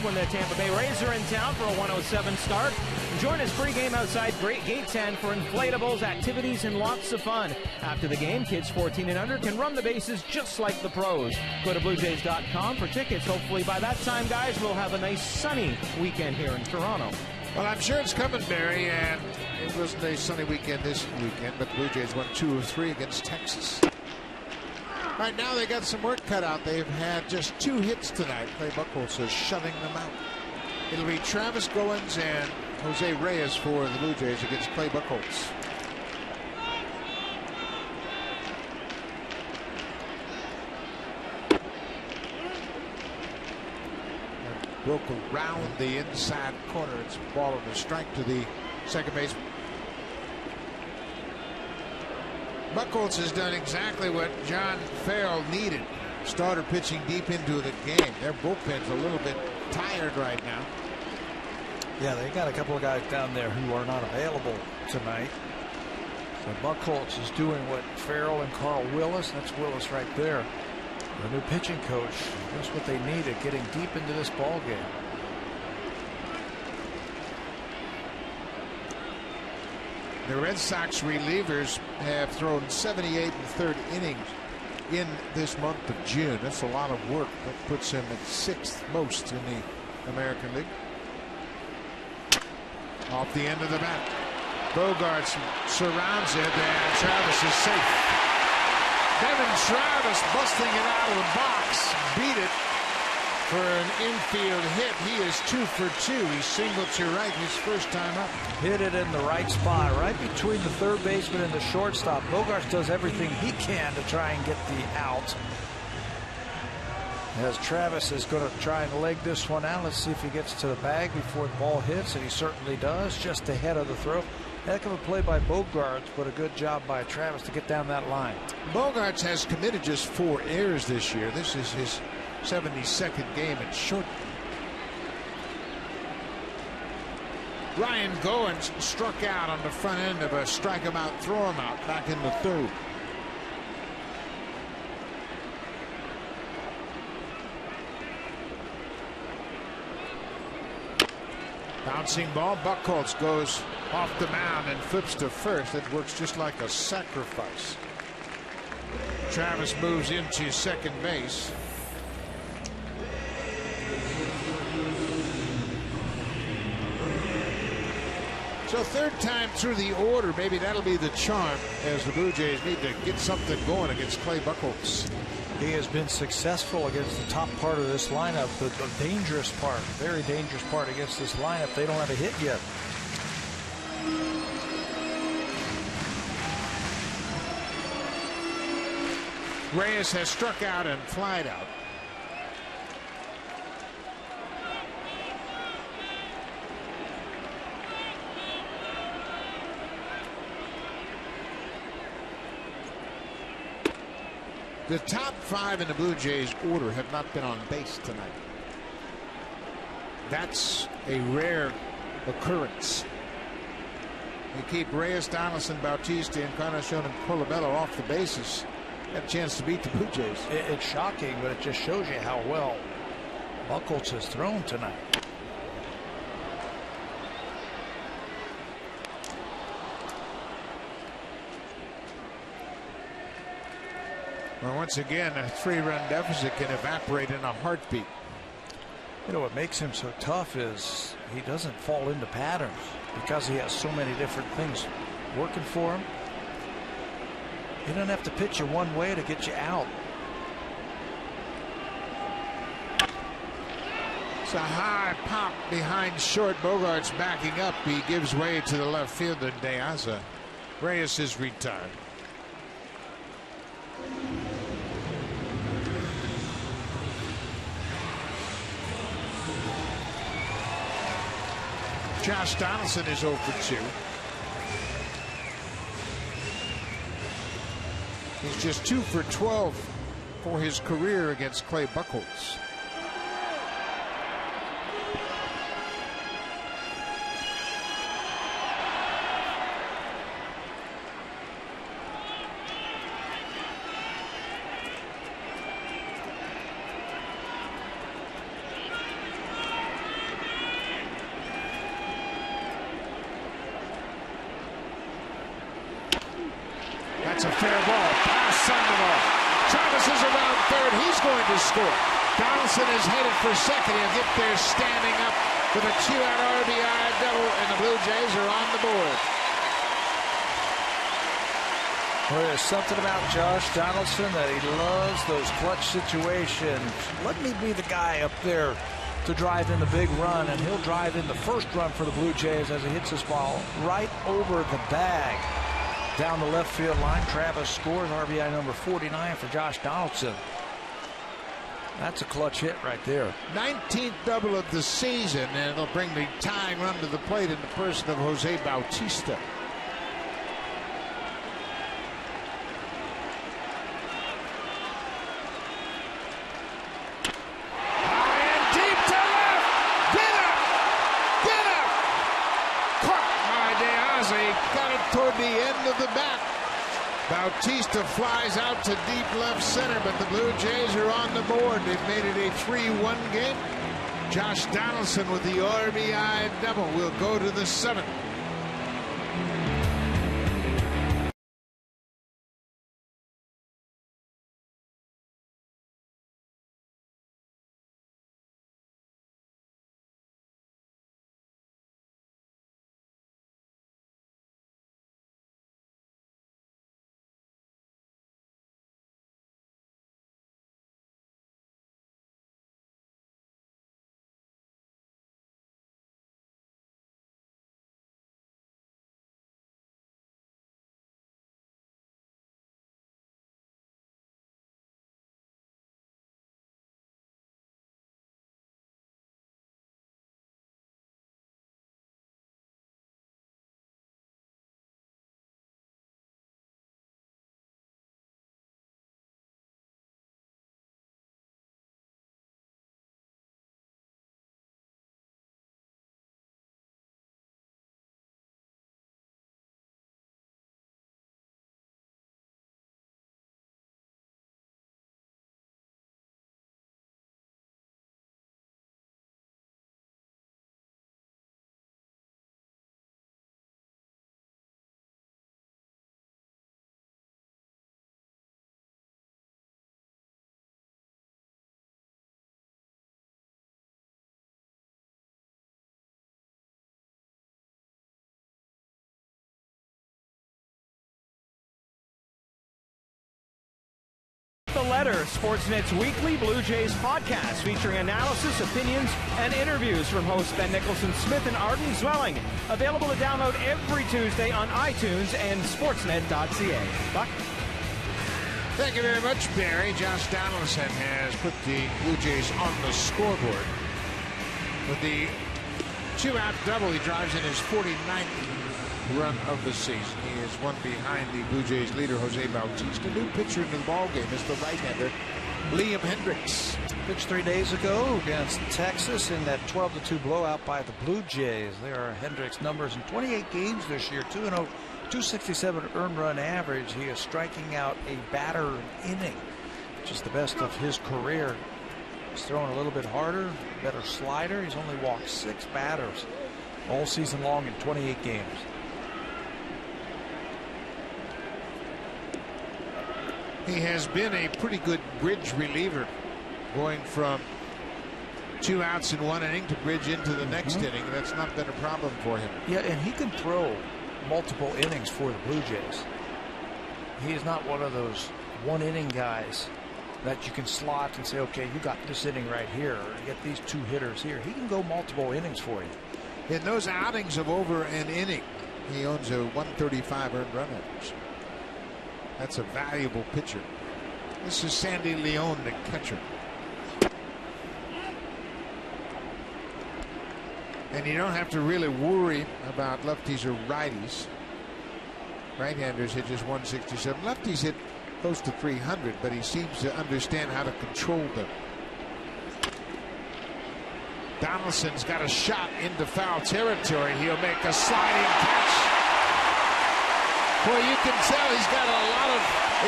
When the Tampa Bay Rays are in town for a 107 start. Join us pregame outside Gate 10 for inflatables, activities, and lots of fun. After the game, kids 14 and under can run the bases just like the pros. Go to BlueJays.com for tickets. Hopefully by that time, guys, we'll have a nice sunny weekend here in Toronto. Well, I'm sure it's coming, Barry, and it wasn't a sunny weekend this weekend, but the Blue Jays won 2 of 3 against Texas. Right now, they got some work cut out. They've had just 2 hits tonight. Clay Buchholz is shutting them out. It'll be Travis Goins and Jose Reyes for the Blue Jays against Clay Buchholz. Broke around the inside corner. It's a ball of a strike to the second baseman. Buchholz has done exactly what John Farrell needed. Starter pitching deep into the game. Their bullpen's a little bit tired right now. Yeah, they got a couple of guys down there who are not available tonight. So Buchholz is doing what Farrell and Carl Willis, that's Willis right there, the new pitching coach, that's what they needed, getting deep into this ball game. The Red Sox relievers have thrown 78 and third innings in this month of June. That's a lot of work. That puts him at 6th most in the American League. Off the end of the bat. Bogarts surrounds it, and Travis is safe. Devin Travis busting it out of the box. Beat it for an infield hit. He is 2 for 2. He singled to right his first time up. Hit it in the right spot, right between the third baseman and the shortstop. Bogarts does everything he can to try and get the out. As Travis is going to try and leg this one out. Let's see if he gets to the bag before the ball hits, and he certainly does, just ahead of the throw. Heck of a play by Bogarts, but a good job by Travis to get down that line. Bogarts has committed just 4 errors this year. This is his 72nd game at short. Ryan Goins struck out on the front end of a strike him out, throw him out back in the third. Bouncing ball. Buchholz goes off the mound and flips to first. It works just like a sacrifice. Travis moves into second base. So third time through the order, maybe that'll be the charm as the Blue Jays need to get something going against Clay Buchholz. He has been successful against the top part of this lineup, the dangerous part, very dangerous part against this lineup. They don't have a hit yet. Reyes has struck out and flied out. The top 5 in the Blue Jays order have not been on base tonight. That's a rare occurrence. You keep Reyes, Donaldson, Bautista, Encarnacion, and Colabello off the bases. Got a chance to beat the Blue Jays. It's shocking, but it just shows you how well Buchholz has thrown tonight. Well, once again, a 3-run deficit can evaporate in a heartbeat. You know what makes him so tough is he doesn't fall into patterns because he has so many different things working for him. He doesn't have to pitch you one way to get you out. It's a high pop behind short. Bogart's backing up. He gives way to the left fielder, De Aza. Reyes is retired. Josh Donaldson is 0 for 2. He's just 2 for 12 for his career against Clay Buchholz. That's a fair ball. Pass Sandoval. Travis is around third. He's going to score. Donaldson is headed for second. He'll get there standing up with a 2-out RBI double, and the Blue Jays are on the board. Well, there's something about Josh Donaldson that he loves those clutch situations. Let me be the guy up there to drive in the big run, and he'll drive in the first run for the Blue Jays as he hits this ball right over the bag. Down the left field line, Travis scores RBI number 49 for Josh Donaldson. That's a clutch hit right there. 19th double of the season, and it'll bring the tying run to the plate in the person of Jose Bautista. High and deep to left. Get up! Caught by De Aza. He got it toward the end of the bat. Bautista flies out to deep left center, but the Blue Jays are on the board. They've made it a 3-1 game. Josh Donaldson with the RBI double will go to the 7th. The Letter, Sportsnet's weekly Blue Jays podcast featuring analysis, opinions, and interviews from hosts Ben Nicholson, Smith, and Arden Zwelling. Available to download every Tuesday on iTunes and sportsnet.ca. Buck? Thank you very much, Barry. Josh Donaldson has put the Blue Jays on the scoreboard. With the 2-out double, he drives in his 49th run of the season. He is one behind the Blue Jays leader, Jose Bautista. New pitcher into the ballgame is the right-hander, Liam Hendriks. Pitched 3 days ago against Texas in that 12-2 blowout by the Blue Jays. There are Hendriks' numbers in 28 games this year. 2-0, 267 earned run average. He is striking out a batter an inning, which is the best of his career. He's throwing a little bit harder, better slider. He's only walked 6 batters all season long in 28 games. He has been a pretty good bridge reliever, going from 2 outs in 1 inning to bridge into the next inning. That's not been a problem for him. Yeah, and he can throw multiple innings for the Blue Jays. He is not one of those 1 inning guys that you can slot and say, okay, you got this inning right here, or you get these 2 hitters here. He can go multiple innings for you. In those outings of over an inning, he owns a 135 earned run average. That's a valuable pitcher. This is Sandy Leon, the catcher. And you don't have to really worry about lefties or righties. Right-handers hit just 167. Lefties hit close to 300, but he seems to understand how to control them. Donaldson's got a shot into foul territory. He'll make a sliding catch. Boy, you can tell he's got a lot of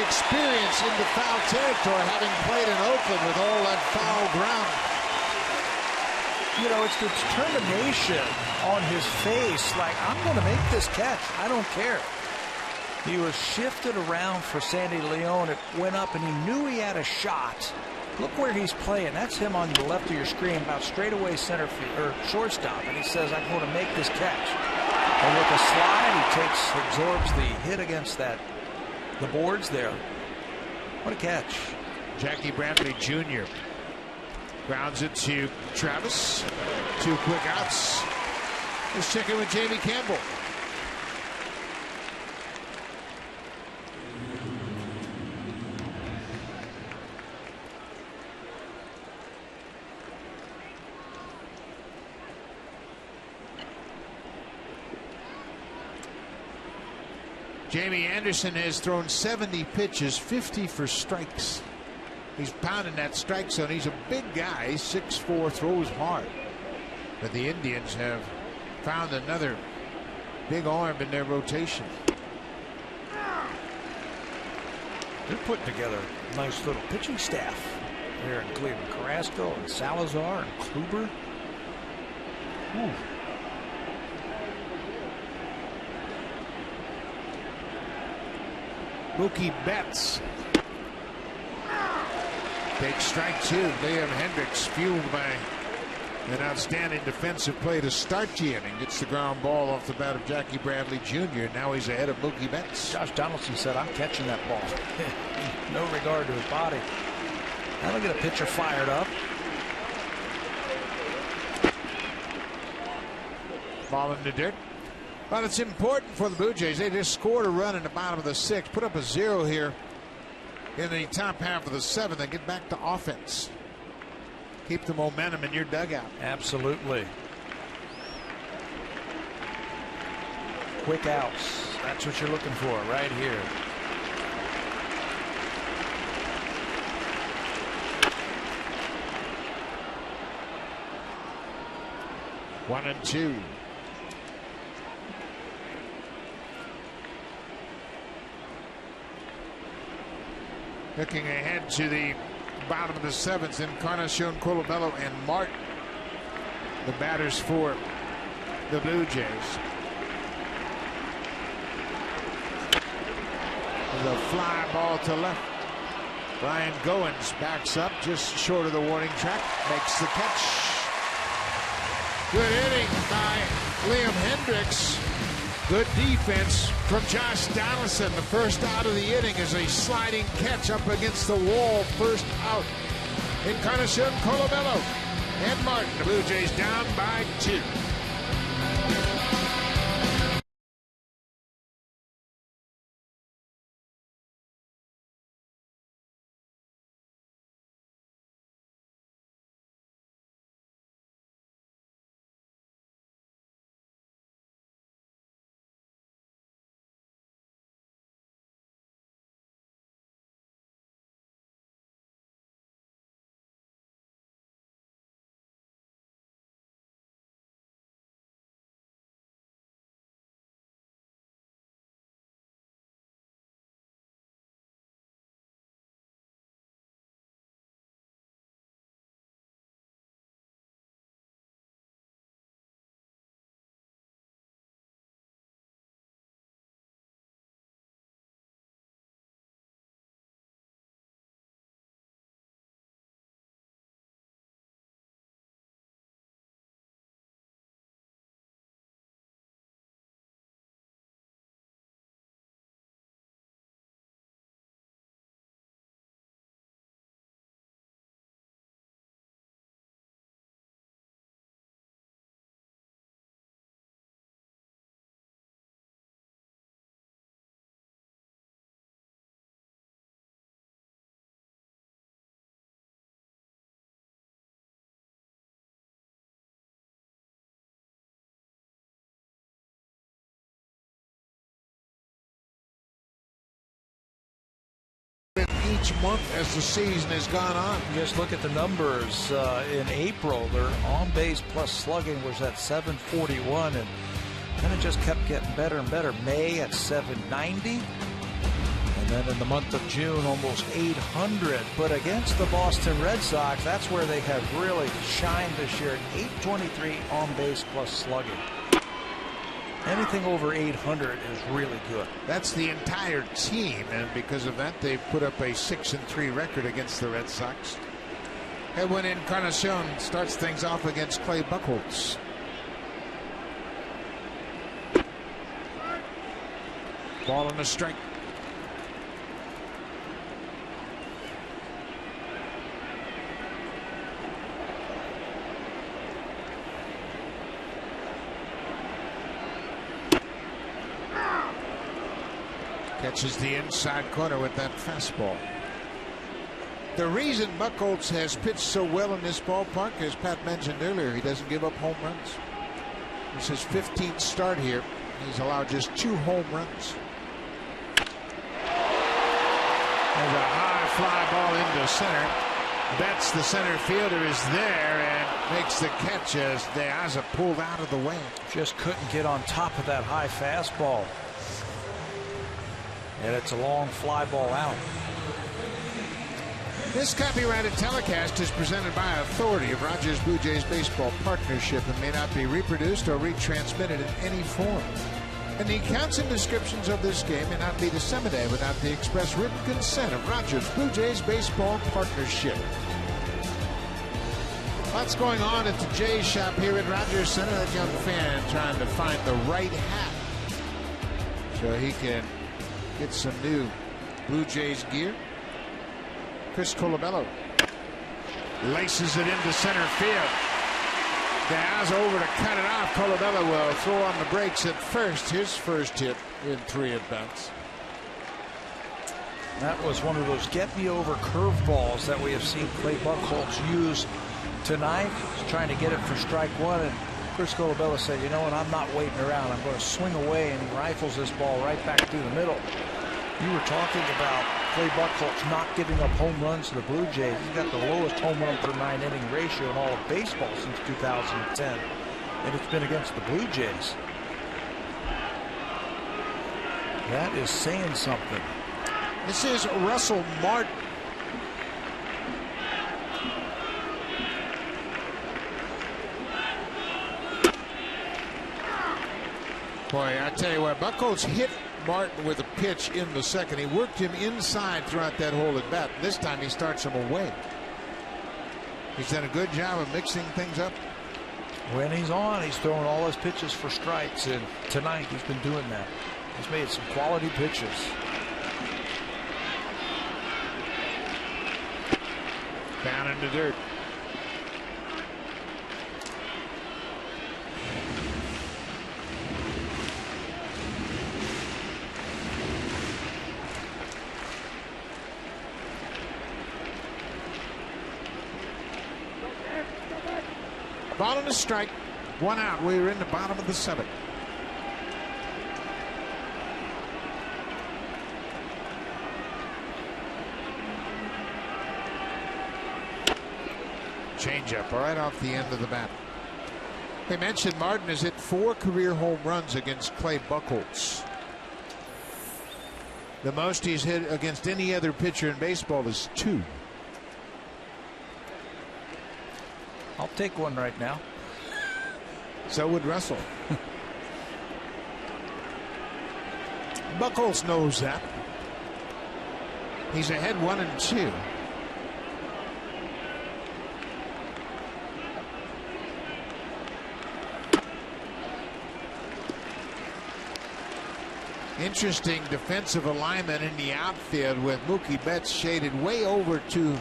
experience in the foul territory, having played in Oakland with all that foul ground. You know, it's the determination on his face, like, I'm going to make this catch. I don't care. He was shifted around for Sandy Leon. It went up, and he knew he had a shot. Look where he's playing. That's him on the left of your screen, about straightaway center field or shortstop, and he says, I'm going to make this catch. And with a slide, he absorbs the hit against the boards there. What a catch. Jackie Bradley Jr. grounds it to Travis. 2 quick outs. Let's check in with Jamie Campbell. Jamie Anderson has thrown 70 pitches, 50 for strikes. He's pounding that strike zone. He's a big guy, 6'4", throws hard. But the Indians have found another big arm in their rotation. They're putting together a nice little pitching staff here in Cleveland. Carrasco and Salazar and Kluber. Ooh. Mookie Betts. Big strike 2. Liam Hendriks, fueled by an outstanding defensive play to start the inning. Gets the ground ball off the bat of Jackie Bradley Jr. Now he's ahead of Mookie Betts. Josh Donaldson said, I'm catching that ball. No regard to his body. That'll get a pitcher fired up. Ball in the dirt. But it's important for the Blue Jays. They just scored a run in the bottom of the 6th. Put up a 0 here in the top half of the 7th and get back to offense. Keep the momentum in your dugout. Absolutely. Quick outs. That's what you're looking for right here. One and 2. Looking ahead to the bottom of the 7th, Encarnacion, Colabello, and Martin, the batters for the Blue Jays. The fly ball to left. Brian Goins backs up just short of the warning track, makes the catch. Good inning by Liam Hendriks. Good defense from Josh Donaldson. The first out of the inning is a sliding catch up against the wall. First out. Encarnacion, Colabello, and Martin. The Blue Jays down by 2. each month as the season has gone on. Just look at the numbers. In April, their on-base plus slugging was at 741, and then it just kept getting better and better. May at 790. And then in the month of June, almost 800. But against the Boston Red Sox, that's where they have really shined this year. 823 on base plus slugging. Anything over 800 is really good. That's the entire team, and because of that, they've put up a 6-3 record against the Red Sox. Edwin Encarnacion starts things off against Clay Buchholz. Ball on a strike. Catches the inside corner with that fastball. The reason Buchholz has pitched so well in this ballpark, as Pat mentioned earlier, he doesn't give up home runs. This is his 15th start here. He's allowed just 2 home runs. There's a high fly ball into center. Betts, the center fielder, is there and makes the catch as De Aza pulled out of the way. Just couldn't get on top of that high fastball. And it's a long fly ball out. This copyrighted telecast is presented by authority of Rogers Blue Jays Baseball Partnership and may not be reproduced or retransmitted in any form. And the accounts and descriptions of this game may not be disseminated without the express written consent of Rogers Blue Jays Baseball Partnership. Lots going on at the Jays shop here at Rogers Center. That young fan trying to find the right hat so he can get some new Blue Jays gear. Chris Colabello laces it into center field. Diaz over to cut it off. Colabello will throw on the brakes at first. His first hit in 3 at-bats. That was one of those get-me-over curveballs that we have seen Clay Buchholz use tonight. He's trying to get it for strike 1, and Chris Colabello said, you know what, I'm not waiting around. I'm going to swing away, and he rifles this ball right back through the middle. You were talking about Clay Buchholz not giving up home runs to the Blue Jays. He's got the lowest home run per 9-inning ratio in all of baseball since 2010. And it's been against the Blue Jays. That is saying something. This is Russell Martin. Boy, I tell you what, Buchholz hit Martin with a pitch in the second. He worked him inside throughout that whole at bat. This time he starts him away. He's done a good job of mixing things up. When he's on, he's throwing all his pitches for strikes, and tonight he's been doing that. He's made some quality pitches. Down in the dirt. Ball and a strike. 1 out. We were in the bottom of the 7th. Changeup right off the end of the bat. They mentioned Martin has hit 4 career home runs against Clay Buchholz. The most he's hit against any other pitcher in baseball is 2. I'll take one right now. So would Russell. Buchholz knows that. He's ahead 1-2. Interesting defensive alignment in the outfield with Mookie Betts shaded way over to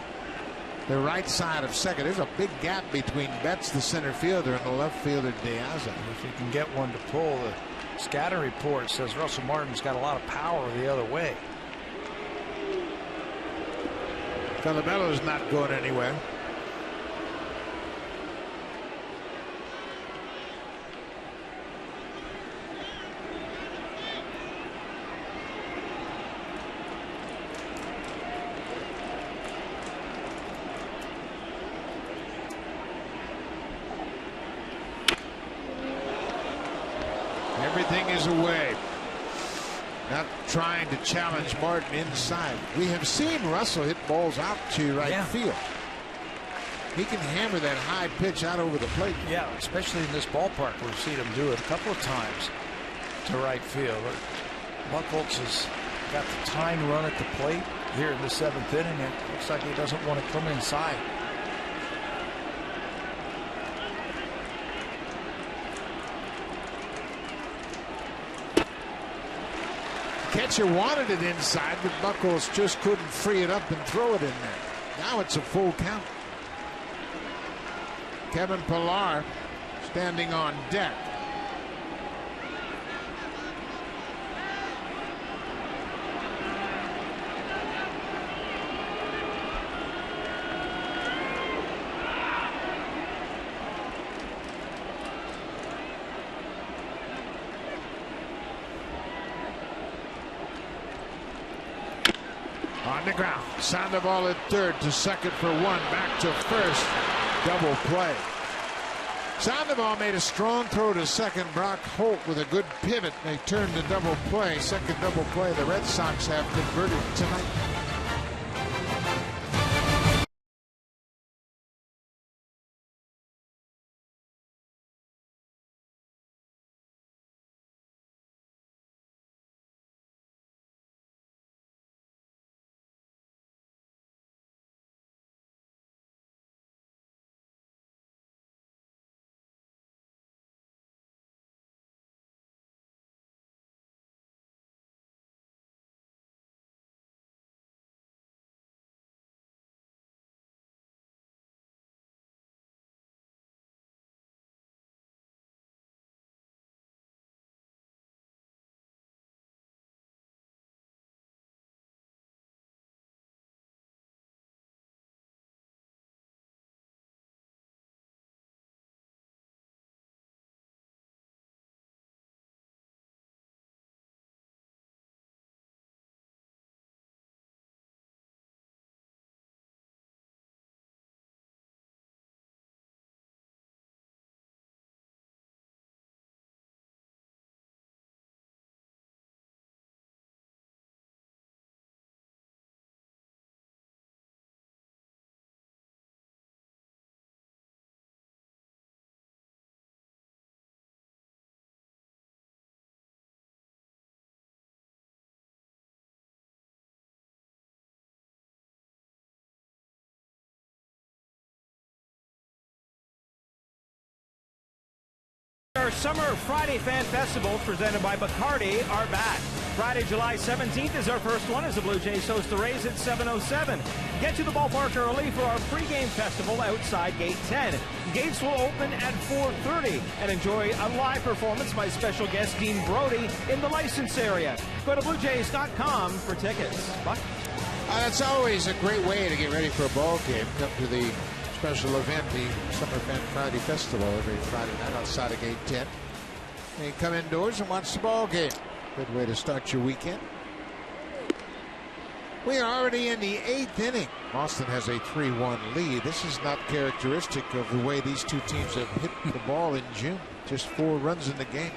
the right side of second. There's a big gap between Betts, the center fielder, and the left fielder, De Aza. If you can get one to pull, the scatter report says Russell Martin's got a lot of power the other way. Colabello's not going anywhere. is away. Not trying to challenge Martin inside. We have seen Russell hit balls out to right field. He can hammer that high pitch out over the plate. Yeah, especially in this ballpark. We've seen him do it a couple of times to right field. Buchholz has got the tying run at the plate here in the 7th inning. It looks like he doesn't want to come inside. Catcher wanted it inside, but Buchholz just couldn't free it up and throw it in there. Now it's a full count. Kevin Pillar standing on deck. On the ground. Sandoval at third, to second for one, back to first. Double play. Sandoval made a strong throw to second. Brock Holt with a good pivot. They turned to double play. Second double play the Red Sox have converted tonight. Our Summer Friday Fan Festivals presented by Bacardi are back. Friday, July 17th is our first one as the Blue Jays host the Rays at 7:07. Get to the ballpark early for our pregame festival outside Gate 10. Gates will open at 4:30 and enjoy a live performance by special guest Dean Brody in the license area. Go to BlueJays.com for tickets. Buck? That's always a great way to get ready for a ball game. Come to the special event, the Summer Fan Friday Festival, every Friday night outside of Gate 10. And you come indoors and watch the ball game. Good way to start your weekend. We are already in the 8th inning. Boston has a 3-1 lead. This is not characteristic of the way these two teams have hit the ball in June. Just 4 runs in the game.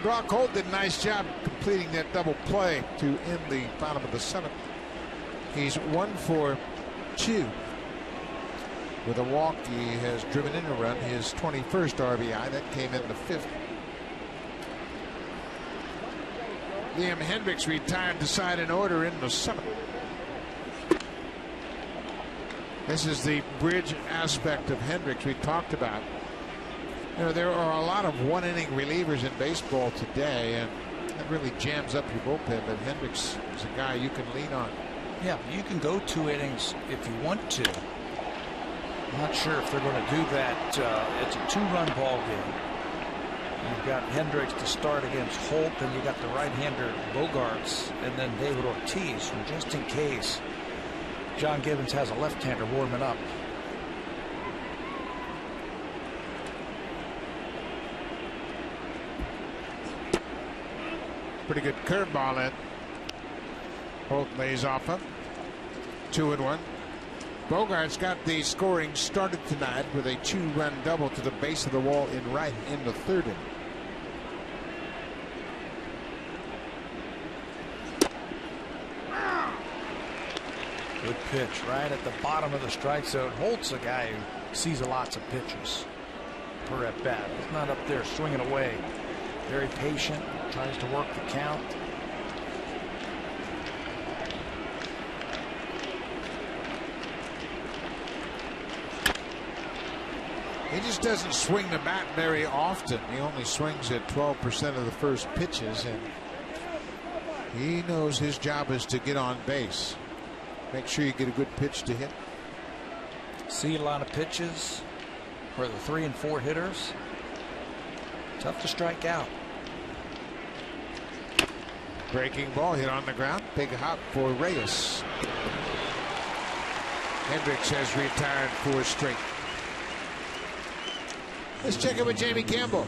Brock Holt did a nice job completing that double play to end the bottom of the 7th. He's 1 for 2 with a walk. He has driven in a run, his 21st RBI. That came in the 5th. Liam Hendricks retired to side in order in the 7th. This is the bridge aspect of Hendricks we talked about. You know, there are a lot of one-inning relievers in baseball today, and that really jams up your bullpen, but Hendricks is a guy you can lean on. Yeah, you can go 2 innings if you want to. I'm not sure if they're going to do that. It's a 2-run ball game. You've got Hendricks to start against Holt, and you've got the right-hander Bogarts, and then David Ortiz. And just in case John Gibbons has a left-hander warming up. Pretty good curveball in. Holt lays off him. 2-1. Bogart's got the scoring started tonight with a 2-run double to the base of the wall in right in the third inning. Good pitch right at the bottom of the strike zone. Holt's a guy who sees lots of pitches per at bat. He's not up there swinging away. Very patient, tries to work the count. He just doesn't swing the bat very often. He only swings at 12% of the first pitches, and he knows his job is to get on base. Make sure you get a good pitch to hit. See a lot of pitches for the 3 and 4 hitters. Tough to strike out. Breaking ball hit on the ground. Big hop for Reyes. Hendricks has retired 4 straight. Let's check in with Jamie Campbell.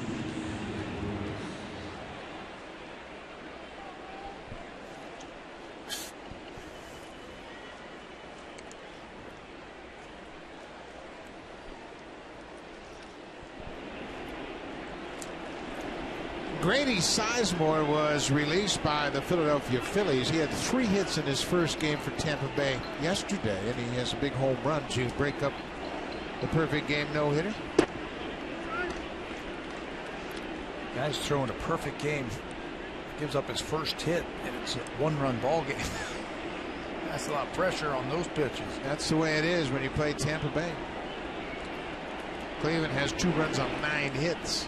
Grady Sizemore was released by the Philadelphia Phillies. He had 3 hits in his first game for Tampa Bay yesterday, and he has a big home run to break up the perfect game no-hitter. Guy's throwing a perfect game. Gives up his first hit, and it's a 1-run ball game. That's a lot of pressure on those pitches. That's the way it is when you play Tampa Bay. Cleveland has 2 runs on 9 hits.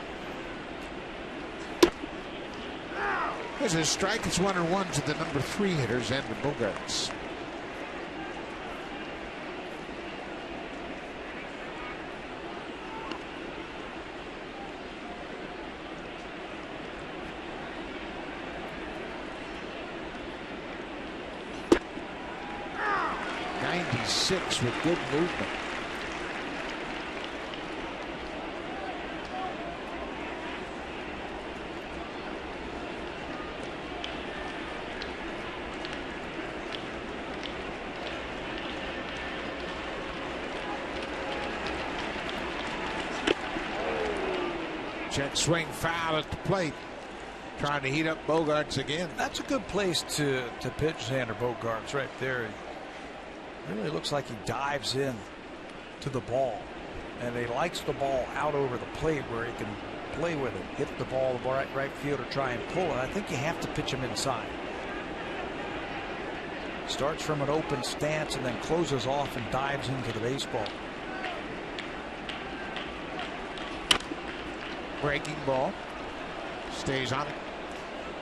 There's a strike. It's 1-1 to the number 3 hitters and the Bogarts. '96 with good movement. Check swing foul at the plate. Trying to heat up Bogarts again. That's a good place to pitch Xander Bogaerts right there. It really looks like he dives in to the ball, and he likes the ball out over the plate where he can play with it, hit the ball the right field, or try and pull it. I think you have to pitch him inside. Starts from an open stance and then closes off and dives into the baseball. Breaking ball. Stays on it.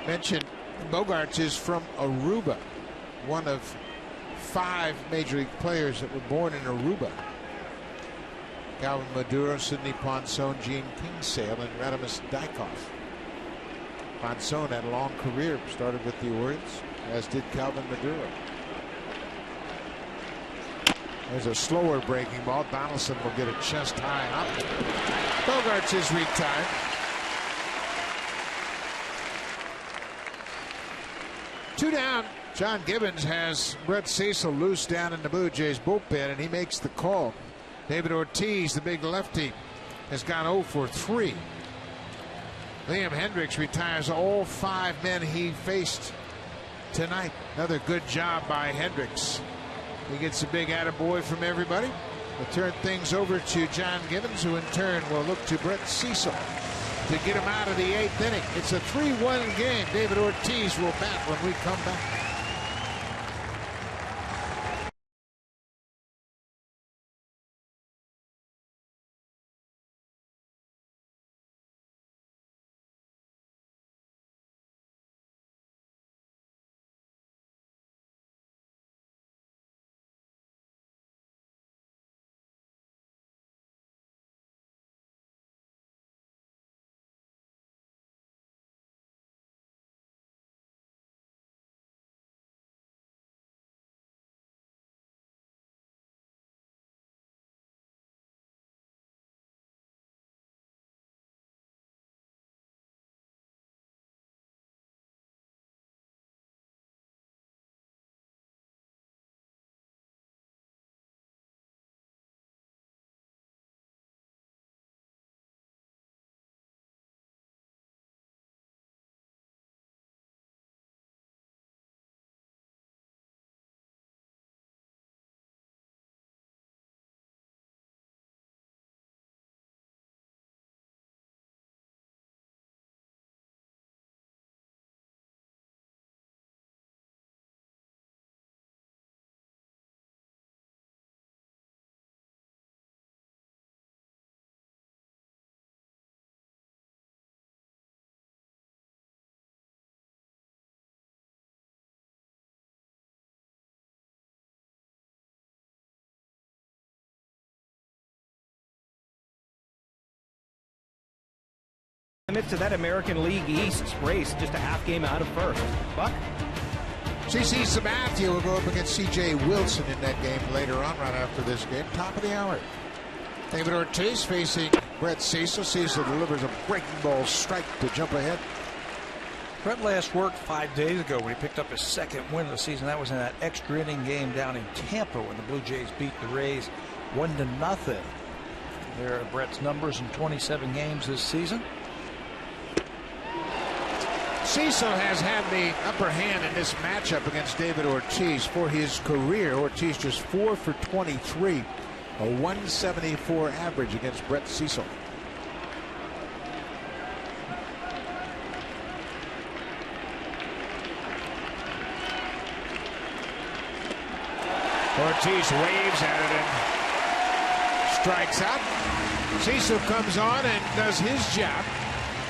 Mentioned Bogarts is from Aruba. One of 5 major league players that were born in Aruba. Calvin Maduro, Sidney Ponson, Gene Kingsale, and Radimus Dykhoff. Ponson had a long career. Started with the Orioles, as did Calvin Maduro. There's a slower breaking ball. Donaldson will get a chest high up. Bogarts is retired. Two down. John Gibbons has Brett Cecil loose down in the Blue Jays bullpen, and he makes the call. David Ortiz, the big lefty, has gone 0 for 3. Liam Hendricks retires all 5 men he faced tonight. Another good job by Hendricks. He gets a big attaboy from everybody. We'll turn things over to John Gibbons, who in turn will look to Brett Cecil to get him out of the 8th inning. It's a 3-1 game. David Ortiz will bat when we come back. midst of that American League East race, just a half game out of first. Buck? CC Sabathia will go up against C.J. Wilson in that game later on, right after this game. Top of the hour. David Ortiz facing Brett Cecil. Cecil delivers a breaking ball strike to jump ahead. Brett last worked 5 days ago when he picked up his second win of the season. That was in that extra inning game down in Tampa when the Blue Jays beat the Rays 1-0. There are Brett's numbers in 27 games this season. Cecil has had the upper hand in this matchup against David Ortiz for his career. Ortiz just 4 for 23, a 174 average against Brett Cecil. Ortiz waves at it and strikes out. Cecil comes on and does his job.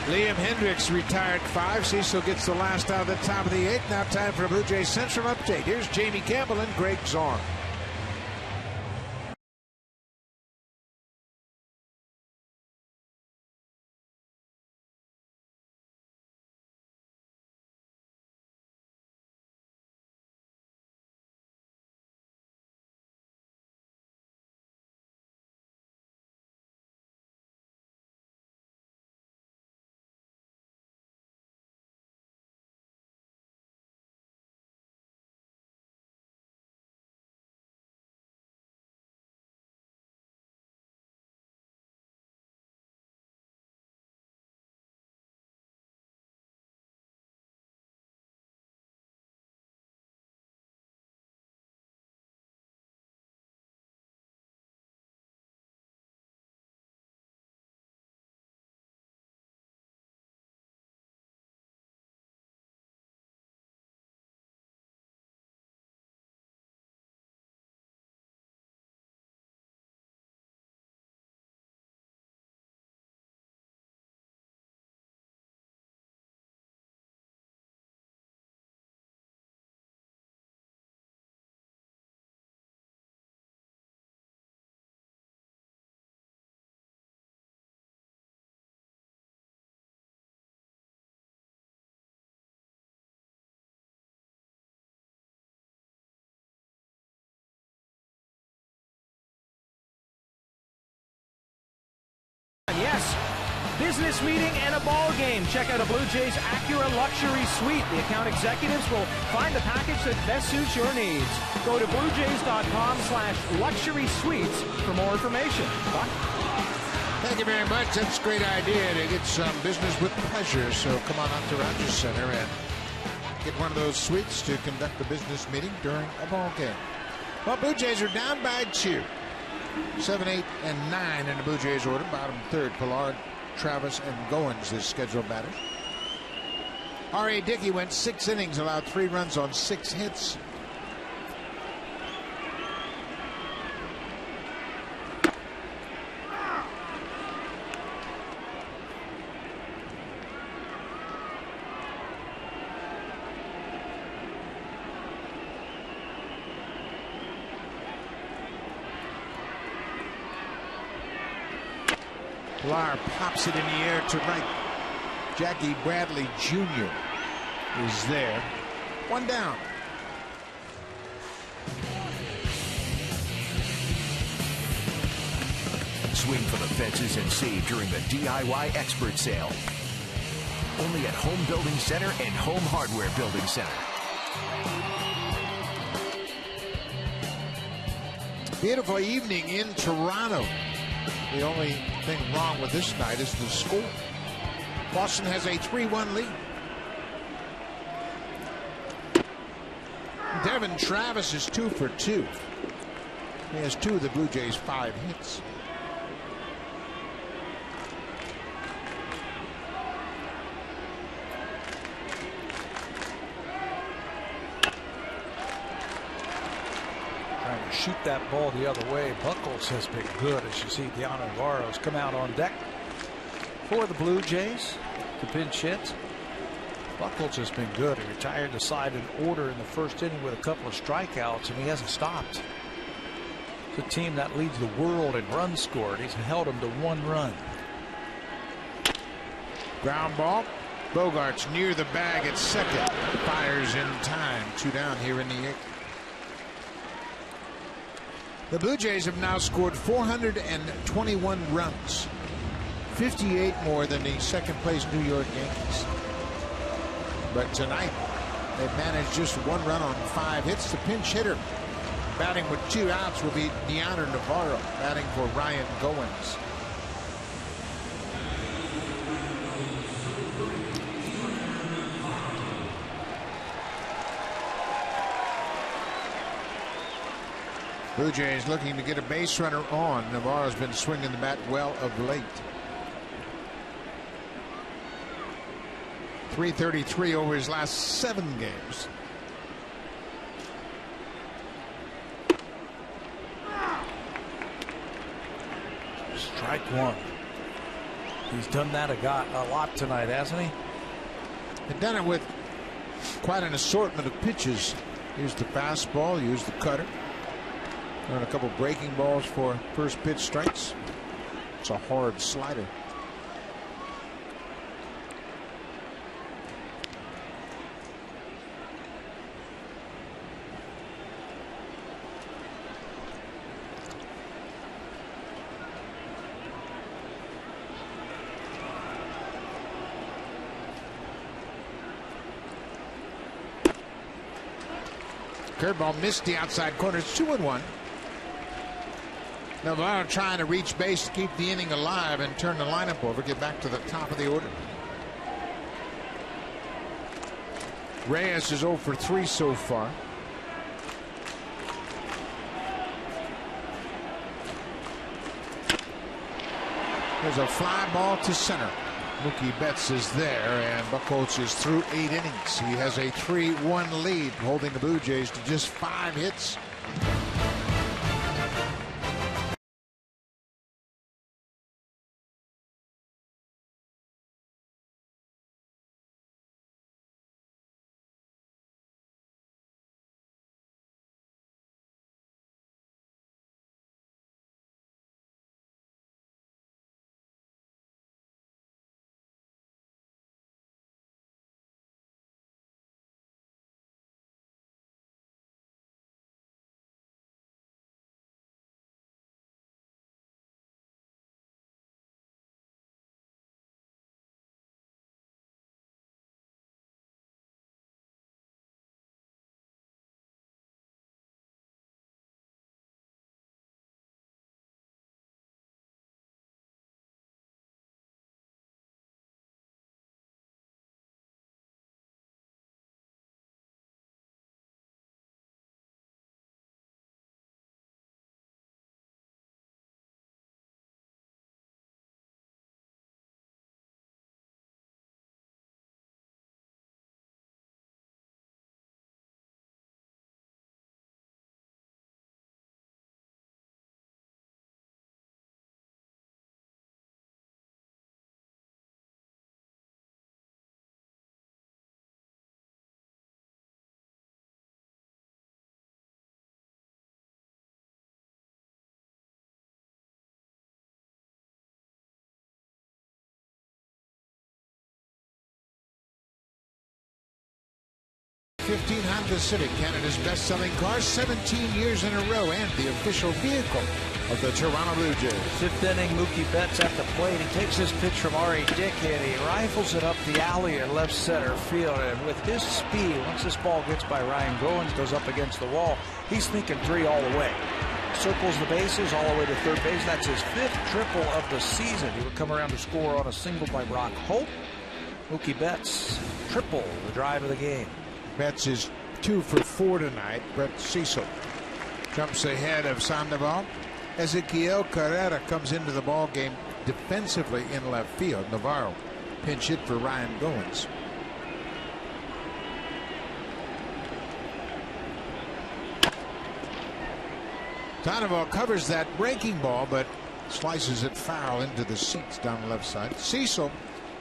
Liam Hendricks retired 5. Cecil gets the last out of the top of the 8th. Now time for a Blue Jays Central update. Here's Jamie Campbell and Greg Zorn. Yes, business meeting and a ball game. Check out a Blue Jays Acura Luxury Suite. The account executives will find the package that best suits your needs. Go to bluejays.com/luxury suites for more information. Buck? Thank you very much. That's a great idea to get some business with pleasure. So come on out to Rogers Center and get one of those suites to conduct the business meeting during a ball game. Well, Blue Jays are down by 2. 7, 8, and 9 in the Blue Jays order. Bottom third, Pollard, Travis, and Goins, the scheduled batters. R.A. Dickey went 6 innings, allowed 3 runs on 6 hits. Pilar pops it in the air to right. Jackie Bradley Jr. is there. 1 down. Swing for the fences and save during the DIY Expert Sale. Only at Home Building Center and Home Hardware Building Center. Beautiful evening in Toronto. The only thing wrong with this night is the score. Boston has a 3-1 lead. Devin Travis is 2 for 2. He has 2 of the Blue Jays' 5 hits. Shoot that ball the other way. Buckles has been good, as you see Diana Navarro's come out on deck for the Blue Jays to pinch hit. Buckles has been good. He retired the side in order in the first inning with a couple of strikeouts, and he hasn't stopped. It's a team that leads the world in runs scored. He's held them to 1 run. Ground ball. Bogart's near the bag at second. Fires in time. 2 down here in the 8th. The Blue Jays have now scored 421 runs. 58 more than the second place New York Yankees. But tonight they've managed just 1 run on 5 hits. The pinch hitter batting with 2 outs will be Deoner Navarro, batting for Ryan Goins. Blue Jays looking to get a base runner on. Navarro's been swinging the bat well of late. .333 over his last 7 games. Strike 1. He's done that a lot tonight, hasn't he? He's done it with quite an assortment of pitches. Used the fastball, used the cutter. And a couple breaking balls for first pitch strikes. It's a hard slider. Curveball missed the outside corner. It's 2-1. Navarro trying to reach base to keep the inning alive and turn the lineup over, get back to the top of the order. Reyes is 0 for 3 so far. There's a fly ball to center. Mookie Betts is there, and Buchholz is through 8 innings. He has a 3-1 lead, holding the Blue Jays to just 5 hits. '15 Honda Civic, Canada's best-selling car 17 years in a row, and the official vehicle of the Toronto Blue Jays. 5th inning, Mookie Betts at the plate. He takes his pitch from R.A. Dick and he rifles it up the alley at left center field. And with his speed, once this ball gets by Ryan Goins, goes up against the wall, he's thinking 3 all the way. Circles the bases all the way to third base. That's his 5th triple of the season. He would come around to score on a single by Brock Holt. Mookie Betts triple the drive of the game. Betts is 2 for 4 tonight. Brett Cecil jumps ahead of Sandoval. Ezequiel Carrera comes into the ball game defensively in left field. Navarro pinch hit for Ryan Goins. Sandoval covers that breaking ball, but slices it foul into the seats down the left side. Cecil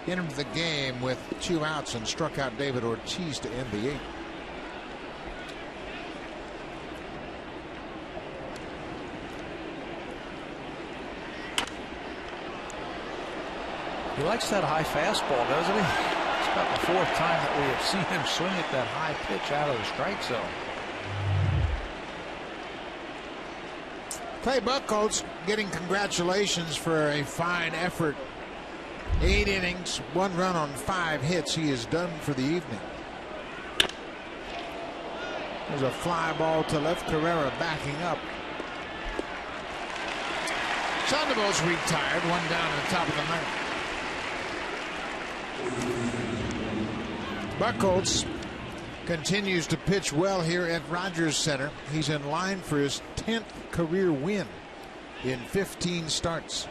entered the game with 2 outs and struck out David Ortiz to end the 8th. He likes that high fastball, doesn't he? It's about the 4th time that we have seen him swing at that high pitch out of the strike zone. Clay Buchholz getting congratulations for a fine effort. 8 innings, 1 run on 5 hits. He is done for the evening. There's a fly ball to left. Carrera backing up. Sandoval's retired. 1 down at the top of the 9th. Buchholz continues to pitch well here at Rogers Center. He's in line for his 10th career win in 15 starts.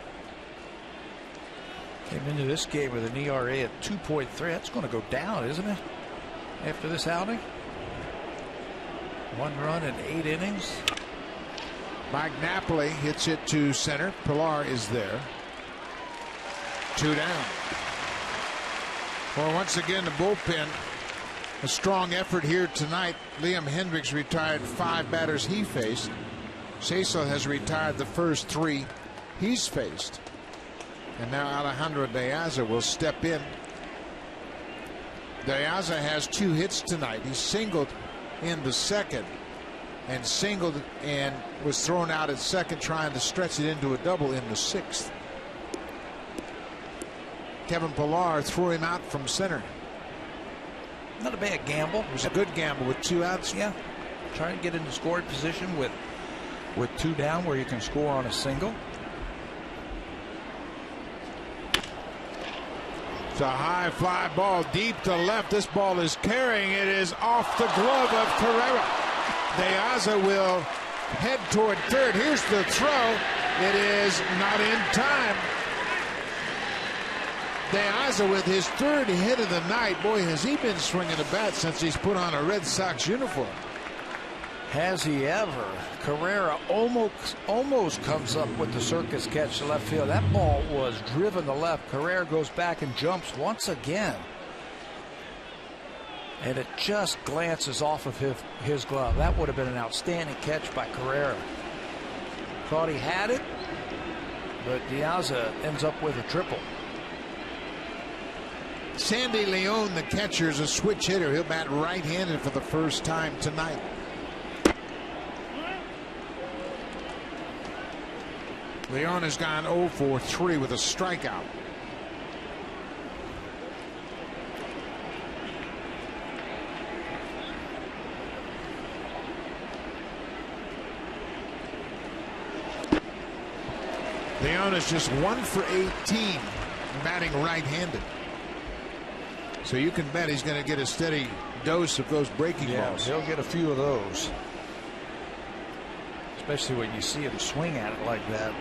Came into this game with an ERA at 2.3. That's going to go down, isn't it? After this outing. 1 run in 8 innings. Mike Napoli hits it to center. Pilar is there. 2 down. Well, once again, the bullpen, a strong effort here tonight. Liam Hendricks retired 5 batters he faced. Cecil has retired the first 3 he's faced. And now Alejandro De Aza will step in. De Aza has 2 hits tonight. He singled in the 2nd and singled and was thrown out at 2nd, trying to stretch it into a double in the 6th. Kevin Pillar threw him out from center. Not a bad gamble. It was a good gamble with 2 outs. Yeah. Trying to get into scoring position with 2 down where you can score on a single. It's a high fly ball deep to left. This ball is carrying. It is off the glove of Carrera. De Aza will head toward 3rd. Here's the throw. It is not in time. De Aza with his 3rd hit of the night. Boy, has he been swinging the bat since he's put on a Red Sox uniform. Has he ever? Carrera almost comes up with the circus catch to left field. That ball was driven to left. Carrera goes back and jumps once again. And it just glances off of his glove. That would have been an outstanding catch by Carrera. Thought he had it, but De Aza ends up with a triple. Sandy Leon, the catcher, is a switch hitter. He'll bat right-handed for the first time tonight. Leon has gone 0 for 3 with a strikeout. Leon is just 1 for 18 batting right-handed. So you can bet he's going to get a steady dose of those breaking balls. He'll get a few of those. Especially when you see him swing at it like that.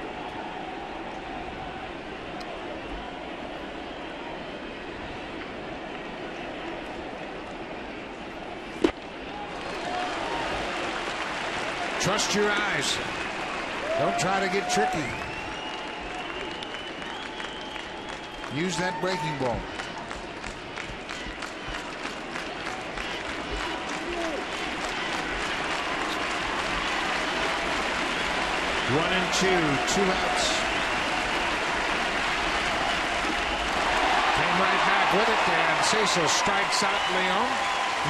Trust your eyes. Don't try to get tricky. Use that breaking ball. One and 2 outs. Came right back with it there, and Cecil strikes out Leon.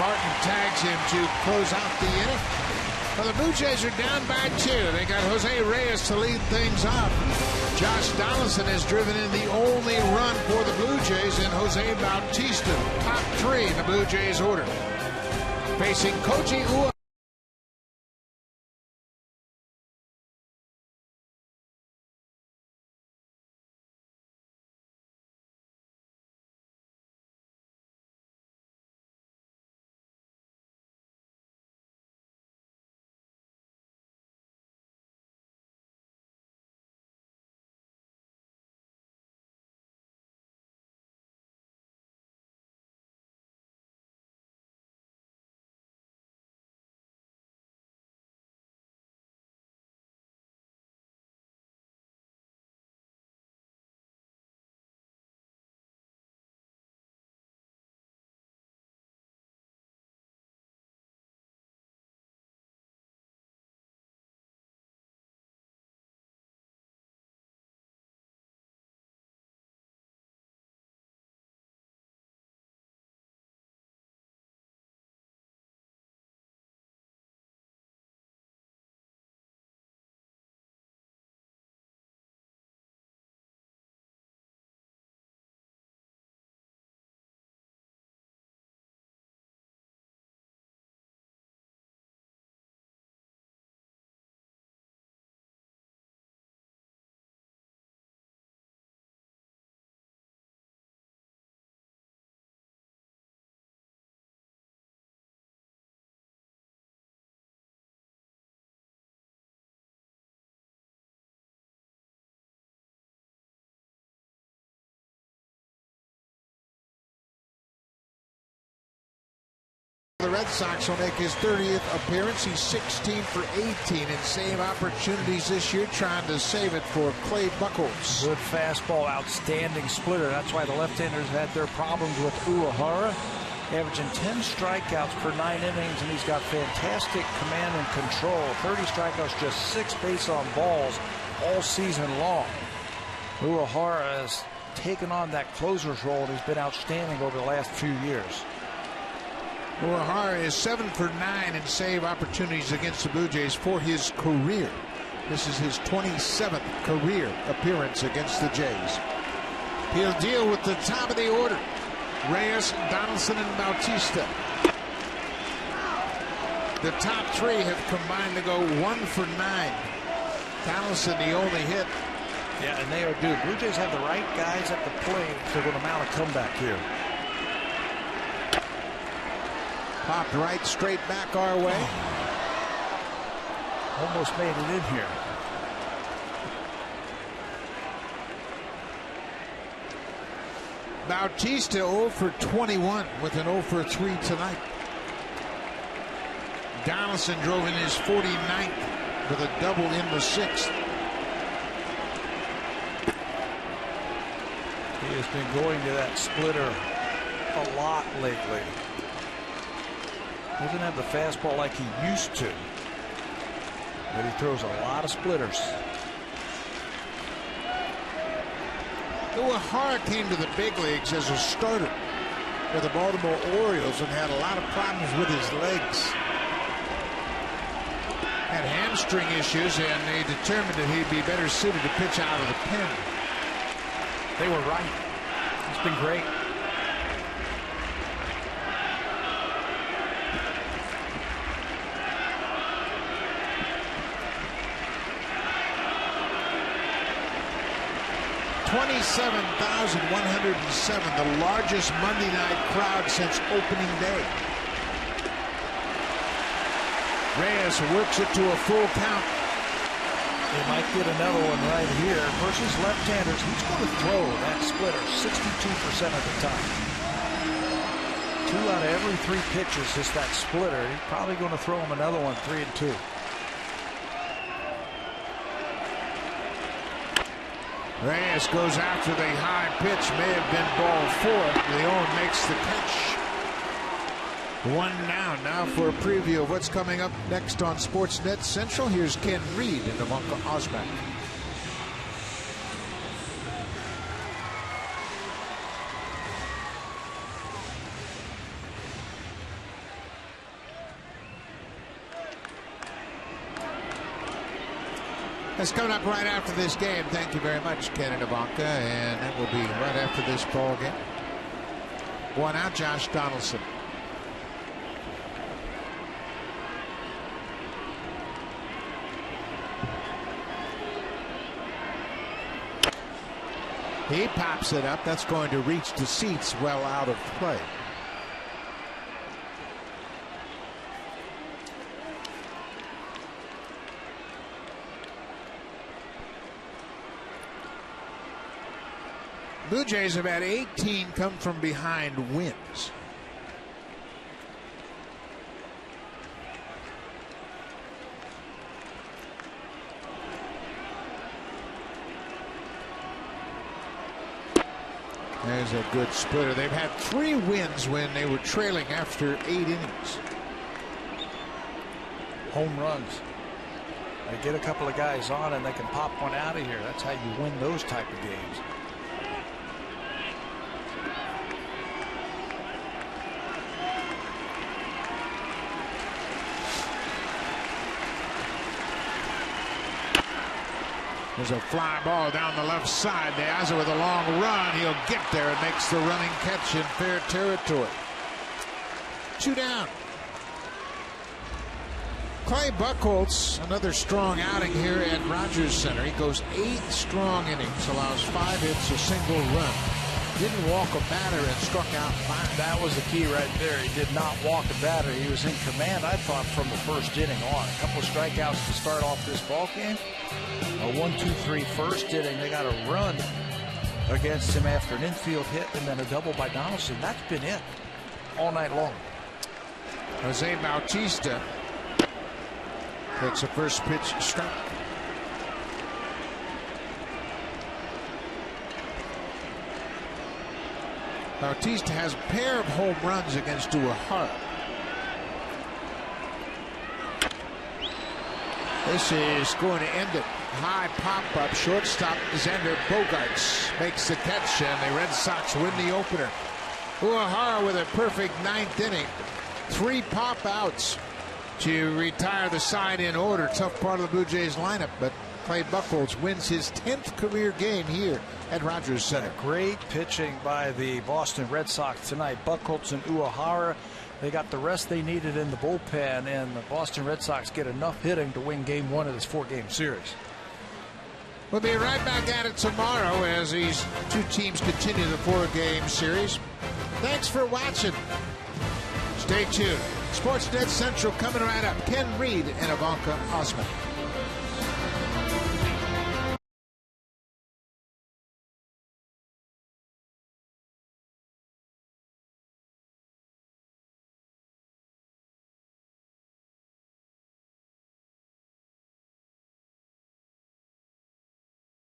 Martin tags him to close out the inning. Well, the Blue Jays are down by 2. They got Jose Reyes to lead things off. Josh Donaldson has driven in the only run for the Blue Jays, and Jose Bautista, top 3 in the Blue Jays order. Facing Koji Ua. The Red Sox will make his 30th appearance. He's 16 for 18 in save opportunities this year, trying to save it for Clay Buchholz. Good fastball, outstanding splitter. That's why the left-handers had their problems with Uehara. Averaging 10 strikeouts per 9 innings, and he's got fantastic command and control. 30 strikeouts, just 6 base on balls all season long. Uehara has taken on that closer's role, and he's been outstanding over the last few years. Uehara is 7 for 9 in save opportunities against the Blue Jays for his career. This is his 27th career appearance against the Jays. He'll deal with the top of the order. Reyes, Donaldson, and Bautista. The top three have combined to go 1 for 9. Donaldson the only hit. Yeah, and they are due. Blue Jays have the right guys at the plate if they're going to mount a comeback here. Popped right, straight back our way. Almost made it in here. Bautista 0 for 21 with an 0 for 3 tonight. Donaldson drove in his 49th with a double in the 6th. He has been going to that splitter a lot lately. Doesn't have the fastball like he used to, but he throws a lot of splitters. Uehara came to the big leagues as a starter for the Baltimore Orioles and had a lot of problems with his legs. Had hamstring issues, and they determined that he'd be better suited to pitch out of the pen. They were right. He's been great. $27,107, the largest Monday night crowd since opening day. Reyes works it to a full count. They might get another one right here. Versus left-handers, he's going to throw that splitter 62% of the time. 2 out of every 3 pitches is that splitter. He's probably going to throw him another one 3-2. Reyes goes after the high pitch. May have been ball 4. Leon makes the catch. 1 down. Now for a preview of what's coming up next on Sportsnet Central. Here's Ken Reed and Ivanka Osmak. That's coming up right after this game. Thank you very much, Ken and Ivanka. And that will be right after this ball game. 1 out, Josh Donaldson. He pops it up. That's going to reach the seats well out of play. Blue Jays have had 18 come from behind wins. There's a good splitter. They've had 3 wins when they were trailing after 8 innings. Home runs. They get a couple of guys on and they can pop one out of here. That's how you win those type of games. There's a fly ball down the left side. De Aza with a long run. He'll get there and makes the running catch in fair territory. 2 down. Clay Buchholz, another strong outing here at Rogers Center. He goes 8 strong innings, allows 5 hits, a single run. Didn't walk a batter and struck out 5. That was the key right there. He did not walk a batter. He was in command, I thought, from the first inning on. A couple of strikeouts to start off this ball game. A 1-2-3 first inning. They got a run against him after an infield hit and then a double by Donaldson. That's been it all night long. Jose Bautista takes a first pitch strike. Bautista has a pair of home runs against Uehara. This is going to end it. High pop-up. Shortstop Xander Bogaerts makes the catch, and the Red Sox win the opener. Uehara with a perfect ninth inning. 3 pop-outs to retire the side in order. Tough part of the Blue Jays lineup, but Clay Buchholz wins his 10th career game here at Rogers Center. Great pitching by the Boston Red Sox tonight. Buchholz and Uehara, they got the rest they needed in the bullpen, and the Boston Red Sox get enough hitting to win Game 1 of this 4-game series. We'll be right back at it tomorrow as these two teams continue the 4-game series. Thanks for watching. Stay tuned. Sportsnet Central coming right up. Ken Reed and Ivanka Osman.